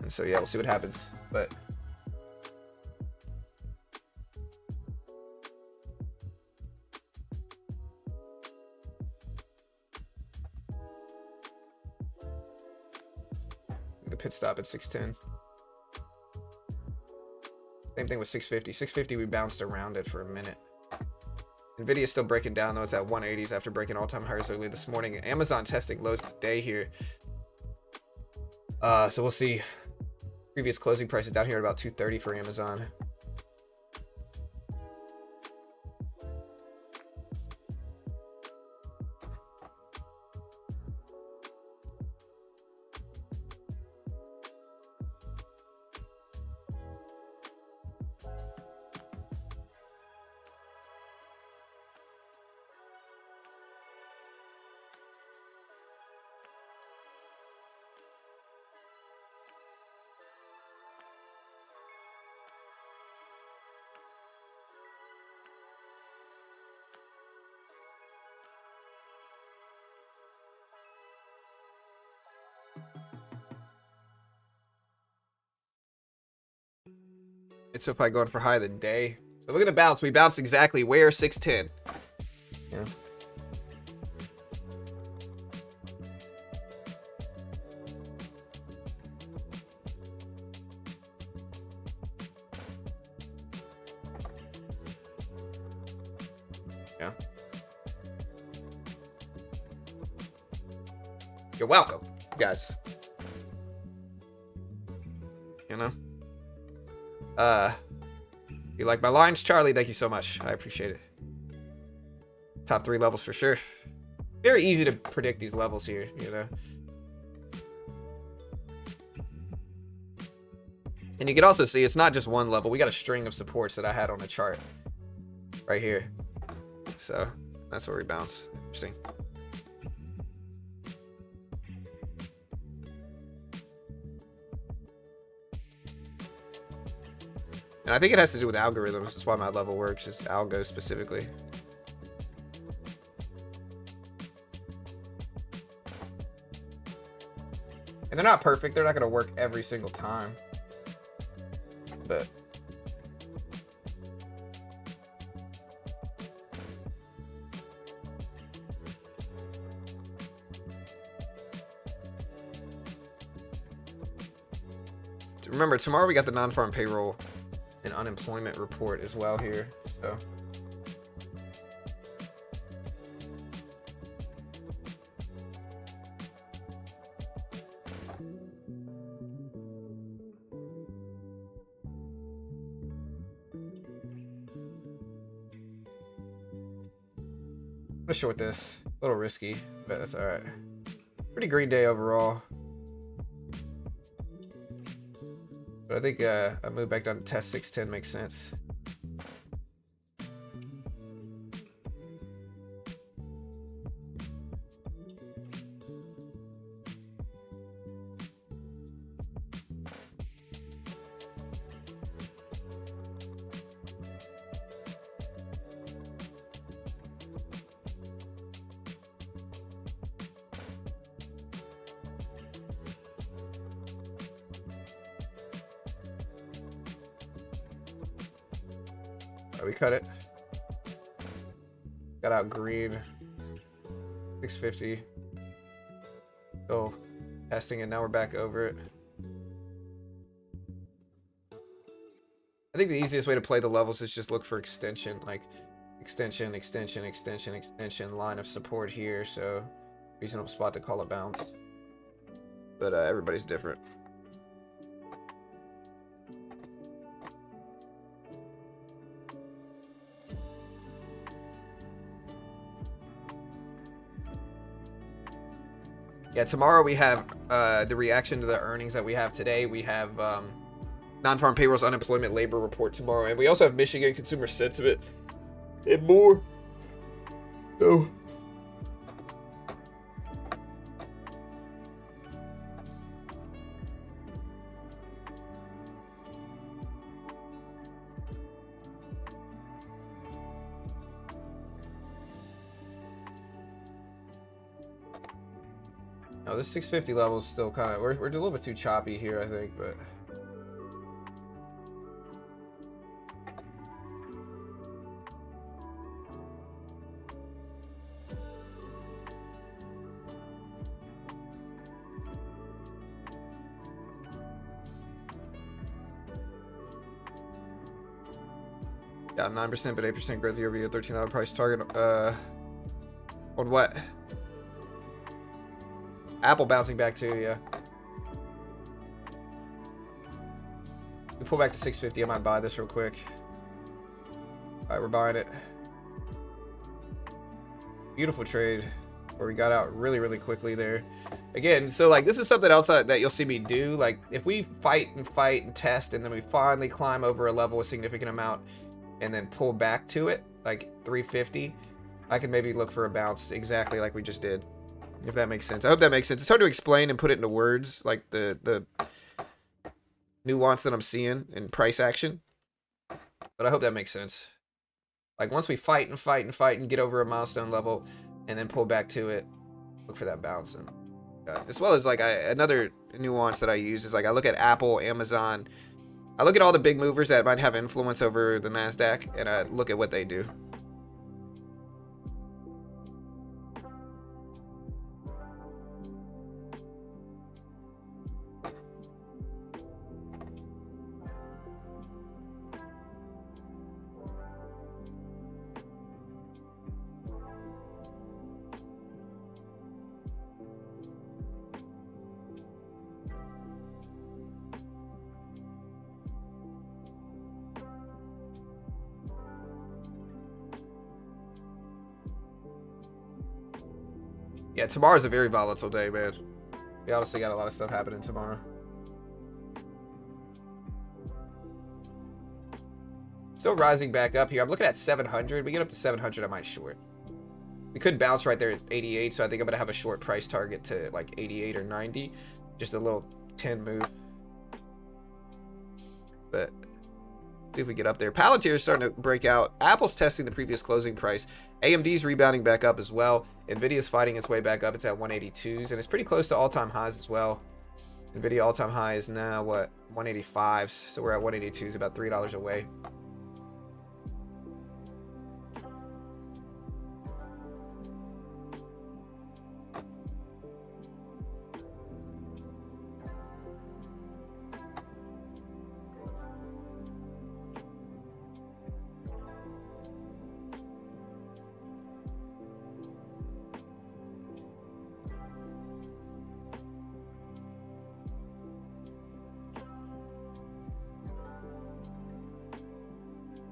so yeah, we'll see what happens. But the pit stop at 610. Same thing with 650. 650, we bounced around it for a minute. Nvidia is still breaking down, though. It's at 180s after breaking all-time highs early this morning. Amazon testing lows today here. So we'll see. Previous closing prices down here at about 230 for Amazon. It's so probably going for high of the day. So look at the bounce. We bounced exactly where? 610. Yeah. Yeah. You're welcome, guys. You know? You like my lines, Charlie? Thank you so much. I appreciate it. Top 3 levels for sure. Very easy to predict these levels here, you know. And you can also see it's not just one level. We got a string of supports that I had on the chart right here. So that's where we bounce. Interesting. And I think it has to do with algorithms. That's why my level works, is algo specifically. And they're not perfect. They're not going to work every single time. But remember, tomorrow we got the non-farm payroll and unemployment report as well here. So I'm gonna short this. A little risky, but that's all right. Pretty green day overall. But I think I move back down to test 610 makes sense. We cut it. Got out green. 650. So testing it. Now we're back over it. I think the easiest way to play the levels is just look for extension, like extension, extension, extension, extension, line of support here. So reasonable spot to call a bounce. But everybody's different. Yeah, tomorrow we have the reaction to the earnings that we have today. We have Non-farm payrolls, unemployment, labor report tomorrow, and we also have Michigan consumer sentiment and more. So. No, this 650 level is still kind of, we're a little bit too choppy here, I think, but. Yeah, 9%, but 8% growth year over year, $13 price target. On what? Apple bouncing back too, yeah. We pull back to 650. I might buy this real quick. All right, we're buying it. Beautiful trade where we got out really, really quickly there. Again, so like this is something else that you'll see me do. Like if we fight and test, and then we finally climb over a level a significant amount, and then pull back to it, like 350, I can maybe look for a bounce exactly like we just did. If that makes sense. I hope that makes sense. It's hard to explain and put it into words, like the nuance that I'm seeing in price action. But I hope that makes sense. Like once we fight and get over a milestone level and then pull back to it, look for that bounce. And as well as like another nuance that I use is like I look at Apple, Amazon. I look at all the big movers that might have influence over the NASDAQ, and I look at what they do. Yeah, tomorrow's a very volatile day, man. We honestly got a lot of stuff happening tomorrow. Still rising back up here. I'm looking at 700. We get up to 700, I might short. We could bounce right there at 88, so I think I'm going to have a short price target to like 88 or 90. Just a little 10 move. But see if we get up there. Palantir is starting to break out. Apple's testing the previous closing price. AMD's rebounding back up as well. Nvidia's fighting its way back up. It's at 182s, and it's pretty close to all-time highs as well. Nvidia all-time high is now, what, 185s. So we're at 182s, about $3 away.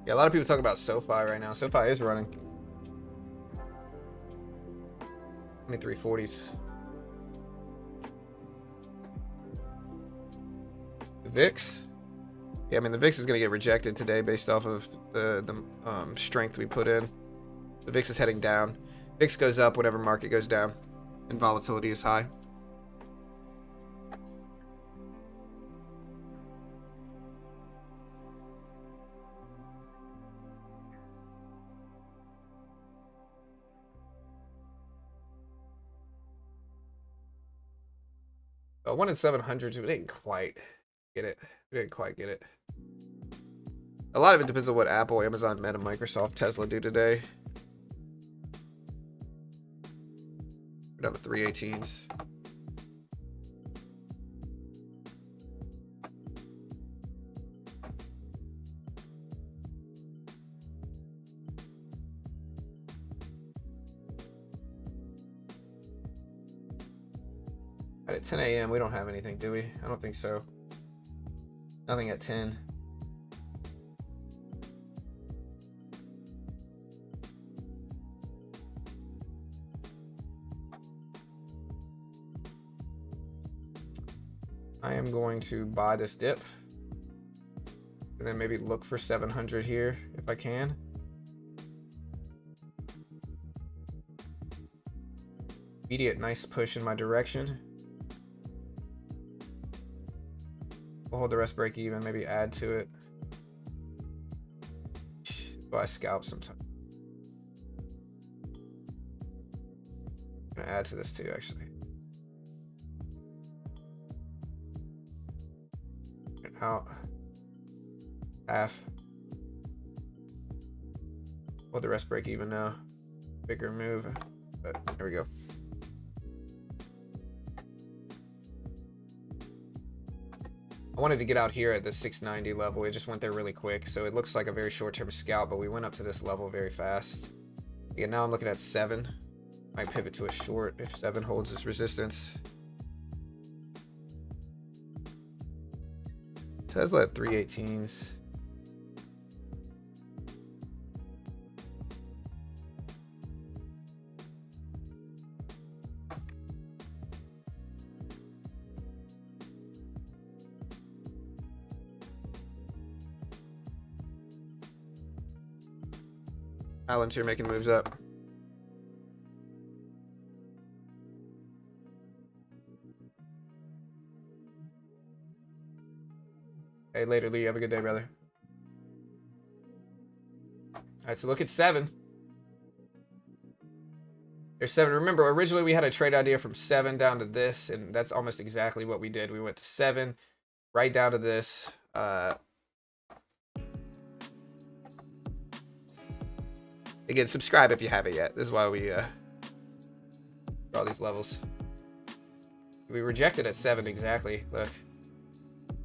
Yeah, a lot of people talk about SoFi right now. SoFi is running. 340s. The VIX. Yeah, I mean the VIX is going to get rejected today based off of the strength we put in. The VIX is heading down. VIX goes up whenever market goes down, and volatility is high. Oh, 1 in 700. We didn't quite get it. We didn't quite get it. A lot of it depends on what Apple, Amazon, Meta, Microsoft, Tesla do today. We're down to 318s. At 10 a.m. we don't have anything, do we? I don't think so. Nothing at 10. I am going to buy this dip. And then maybe look for 700 here if I can. Immediate nice push in my direction. We'll hold the rest break even, maybe add to it. Oh, I scalp sometimes. I'm gonna add to this too, actually. Out. Half. Hold the rest break even now. Bigger move, but there we go. I wanted to get out here at the 690 level. It just went there really quick, so it looks like a very short-term scalp, but we went up to this level very fast. Yeah, now I'm looking at 7. Might pivot to a short if 7 holds its resistance. Tesla at 318s. Islands here making moves up. Hey, later, Lee. Have a good day, brother. All right, so look at 7. There's 7. Remember, originally we had a trade idea from 7 down to this, and that's almost exactly what we did. We went to 7, right down to this. Again, subscribe if you haven't yet. This is why we draw these levels. We rejected at 7 exactly. Look,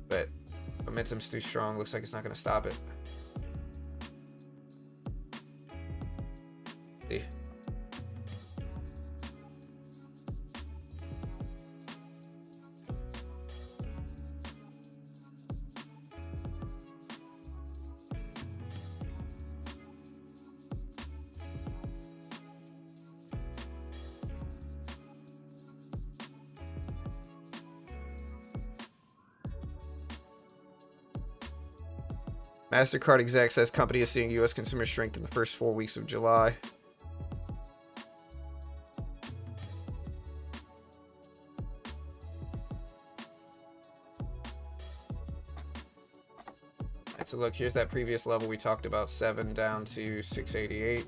but momentum's too strong. Looks like it's not going to stop it. See. MasterCard exec says company is seeing U.S. consumer strength in the first 4 weeks of July. Alright, so look, here's that previous level we talked about, 7 down to 688.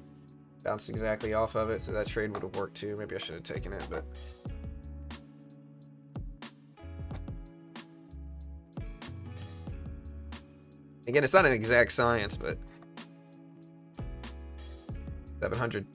Bounced exactly off of it, so that trade would have worked too. Maybe I should have taken it, but... Again, it's not an exact science, but 700.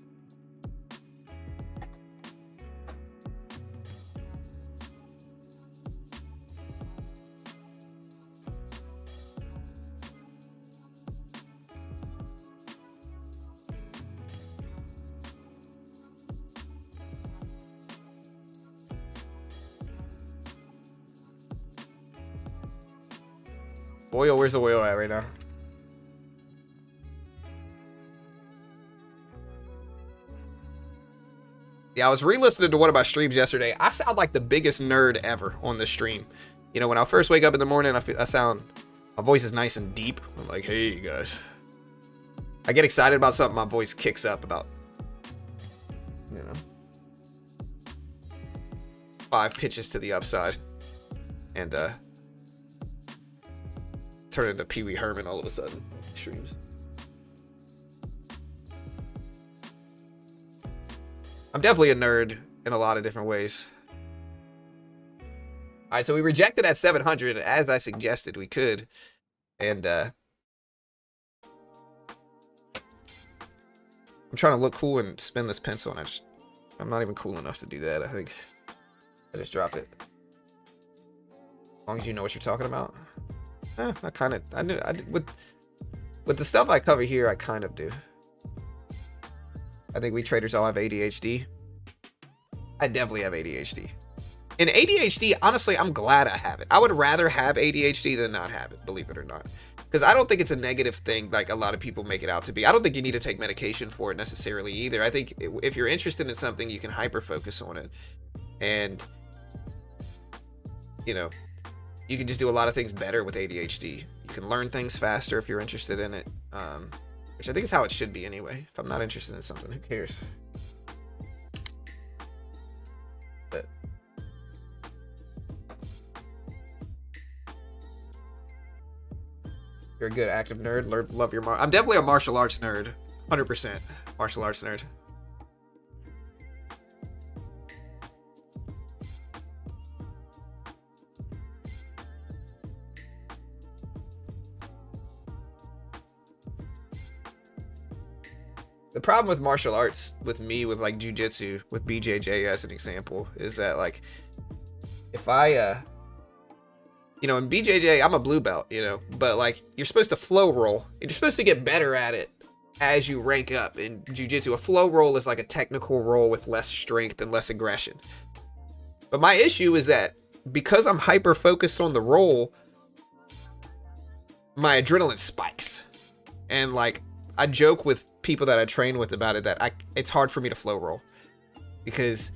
Oil, where's the oil at right now? Yeah, I was re-listening to one of my streams yesterday. I sound like the biggest nerd ever on the stream. You know, when I first wake up in the morning, I sound, my voice is nice and deep. I'm like, hey guys. I get excited about something, my voice kicks up about, you know, 5 pitches to the upside. And, turn into Pee Wee Herman all of a sudden. Streams. I'm definitely a nerd in a lot of different ways. All right, so we rejected at 700 as I suggested we could, and I'm trying to look cool and spin this pencil, and I'm not even cool enough to do that. I think I just dropped it. As long as you know what you're talking about. With the stuff I cover here, I kind of do. I think we traders all have ADHD. I definitely have ADHD. And ADHD, honestly, I'm glad I have it. I would rather have ADHD than not have it, believe it or not. Because I don't think it's a negative thing like a lot of people make it out to be. I don't think you need to take medication for it necessarily either. I think if you're interested in something, you can hyper-focus on it. And, you know, you can just do a lot of things better with ADHD. You can learn things faster if you're interested in it, which I think is how it should be anyway. If I'm not interested in something, who cares? But you're a good active nerd. Love your I'm definitely a martial arts nerd. 100% martial arts nerd. The problem with martial arts, with me, with like jujitsu, with BJJ as an example, is that like, if I, you know, in BJJ, I'm a blue belt, you know, but like, you're supposed to flow roll. You're supposed to get better at it as you rank up. In jujitsu, a flow roll is like a technical roll with less strength and less aggression. But my issue is that because I'm hyper focused on the roll, my adrenaline spikes. And like, I joke with people that I train with about it that it's hard for me to flow roll because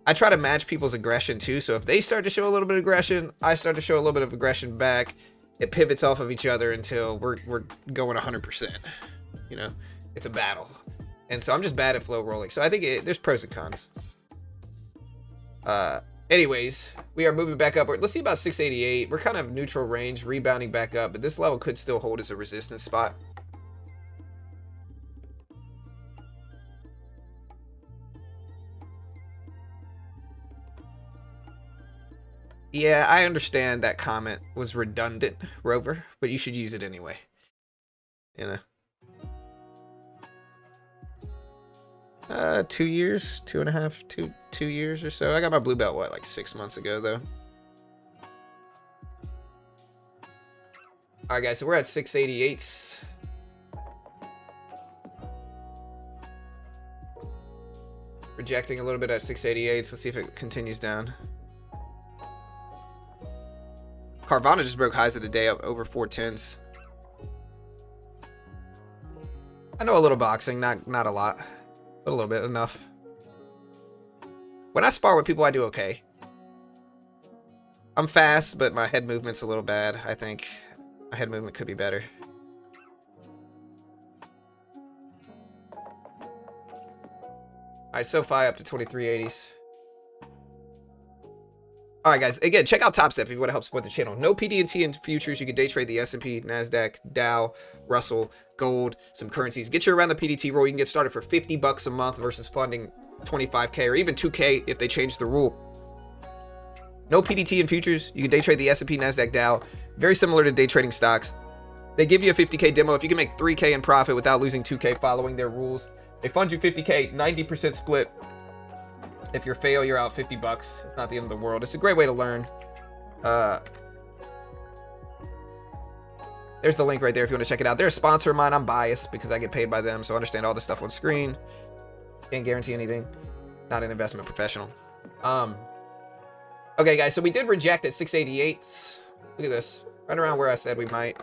I try to match people's aggression too. So if they start to show a little bit of aggression, I start to show a little bit of aggression back. It pivots off of each other until we're going 100%. You know, it's a battle. And so I'm just bad at flow rolling. So I think there's pros and cons. Anyways, we are moving back upward. Let's see about 688. We're kind of neutral range, rebounding back up, but this level could still hold as a resistance spot. Yeah, I understand that comment was redundant, Rover, but you should use it anyway. You know. 2 years, 2.5, 2 years or so. I got my blue belt, what, like 6 months ago, though. All right, guys, so we're at 688s. Rejecting a little bit at 688s. Let's see if it continues down. Carvana just broke highs of the day up over 410s. I know a little boxing, not a lot, but a little bit, enough. When I spar with people, I do okay. I'm fast, but my head movement's a little bad, I think. My head movement could be better. Alright, SoFi up to 2380s. Alright guys, again, check out Top Step if you want to help support the channel. No PD&T in futures. You can day trade the S&P, NASDAQ, Dow, Russell, gold, some currencies. Get you around the PDT roll. You can get started for $50 a month versus funding $25K or even $2K if they change the rule. No PDT in futures. You can day trade the S&P, NASDAQ, Dow. Very similar to day trading stocks. They give you a 50K demo. If you can make 3K in profit without losing 2K following their rules, they fund you 50K, 90% split. If you fail, you're out $50. It's not the end of the world. It's a great way to learn. There's the link right there if you want to check it out. They're a sponsor of mine. I'm biased because I get paid by them, so I understand all the stuff on screen. Can't guarantee anything. Not an investment professional. Okay, guys, so we did reject at 688. Look at this. Right around where I said we might.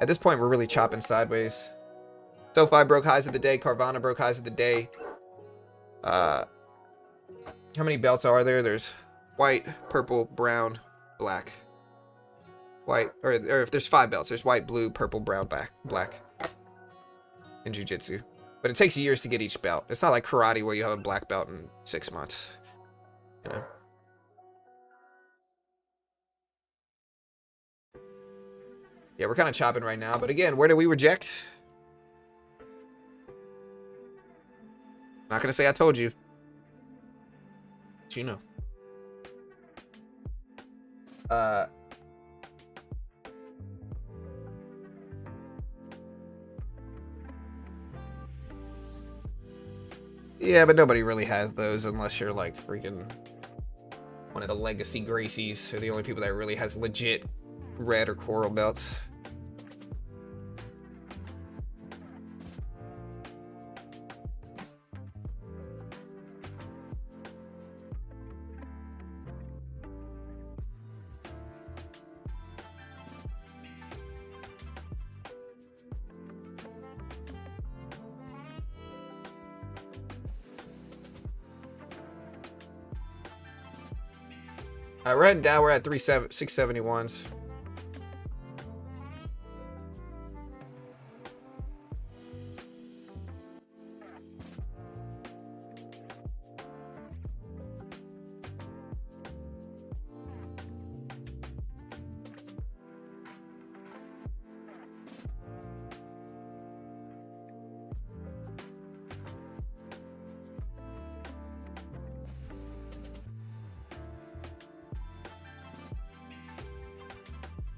At this point, we're really chopping sideways. SoFi broke highs of the day. Carvana broke highs of the day. How many belts are there? There's white, purple, brown, black. White, or if there's 5 belts, there's white, blue, purple, brown, black. In jiu-jitsu. But it takes years to get each belt. It's not like karate where you have a black belt in 6 months. You know? Yeah, we're kind of chopping right now. But again, where do we reject? Not going to say I told you. But you know. Yeah, but nobody really has those unless you're like freaking one of the legacy Gracies. They're the only people that really has legit red or coral belts. Right now we're at 671s.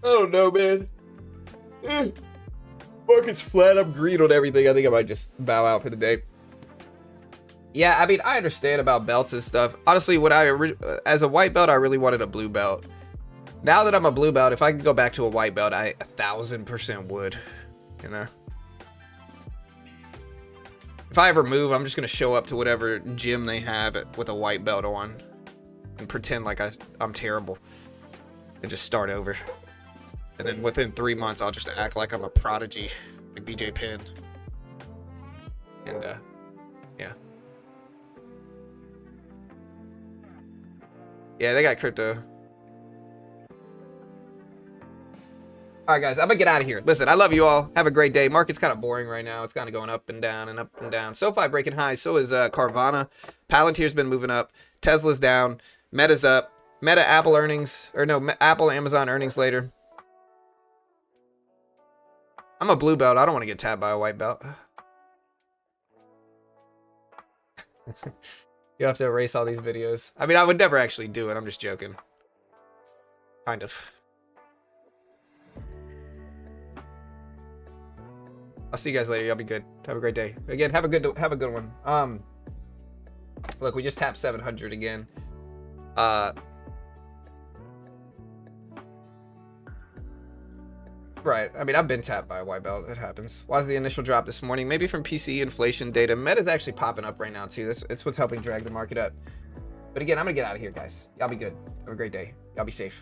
don't know, man. Market's flat. I'm green on everything. I think I might just bow out for the day. Yeah, I mean, I understand about belts and stuff. Honestly, as a white belt, I really wanted a blue belt. Now that I'm a blue belt, if I could go back to a white belt, I 1000% would. You know? If I ever move, I'm just going to show up to whatever gym they have with a white belt on and pretend like I'm terrible and just start over. And then within 3 months, I'll just act like I'm a prodigy, like BJ Penn. And, yeah. Yeah, they got crypto. All right, guys, I'm going to get out of here. Listen, I love you all. Have a great day. Market's kind of boring right now. It's kind of going up and down and up and down. SoFi breaking highs. So is Carvana. Palantir's been moving up. Tesla's down. Meta's up. Meta, Apple earnings. Or no, Apple, Amazon earnings later. I'm a blue belt. I don't want to get tabbed by a white belt. You have to erase all these videos. I mean, I would never actually do it. I'm just joking. Kind of. I'll see you guys later. Y'all be good. Have a great day. Again, have a good one. Look, we just tapped 700 again. Right. I mean, I've been tapped by a white belt. It happens. Why is the initial drop this morning? Maybe from PCE inflation data. Meta's actually popping up right now, too. It's what's helping drag the market up. But again, I'm going to get out of here, guys. Y'all be good. Have a great day. Y'all be safe.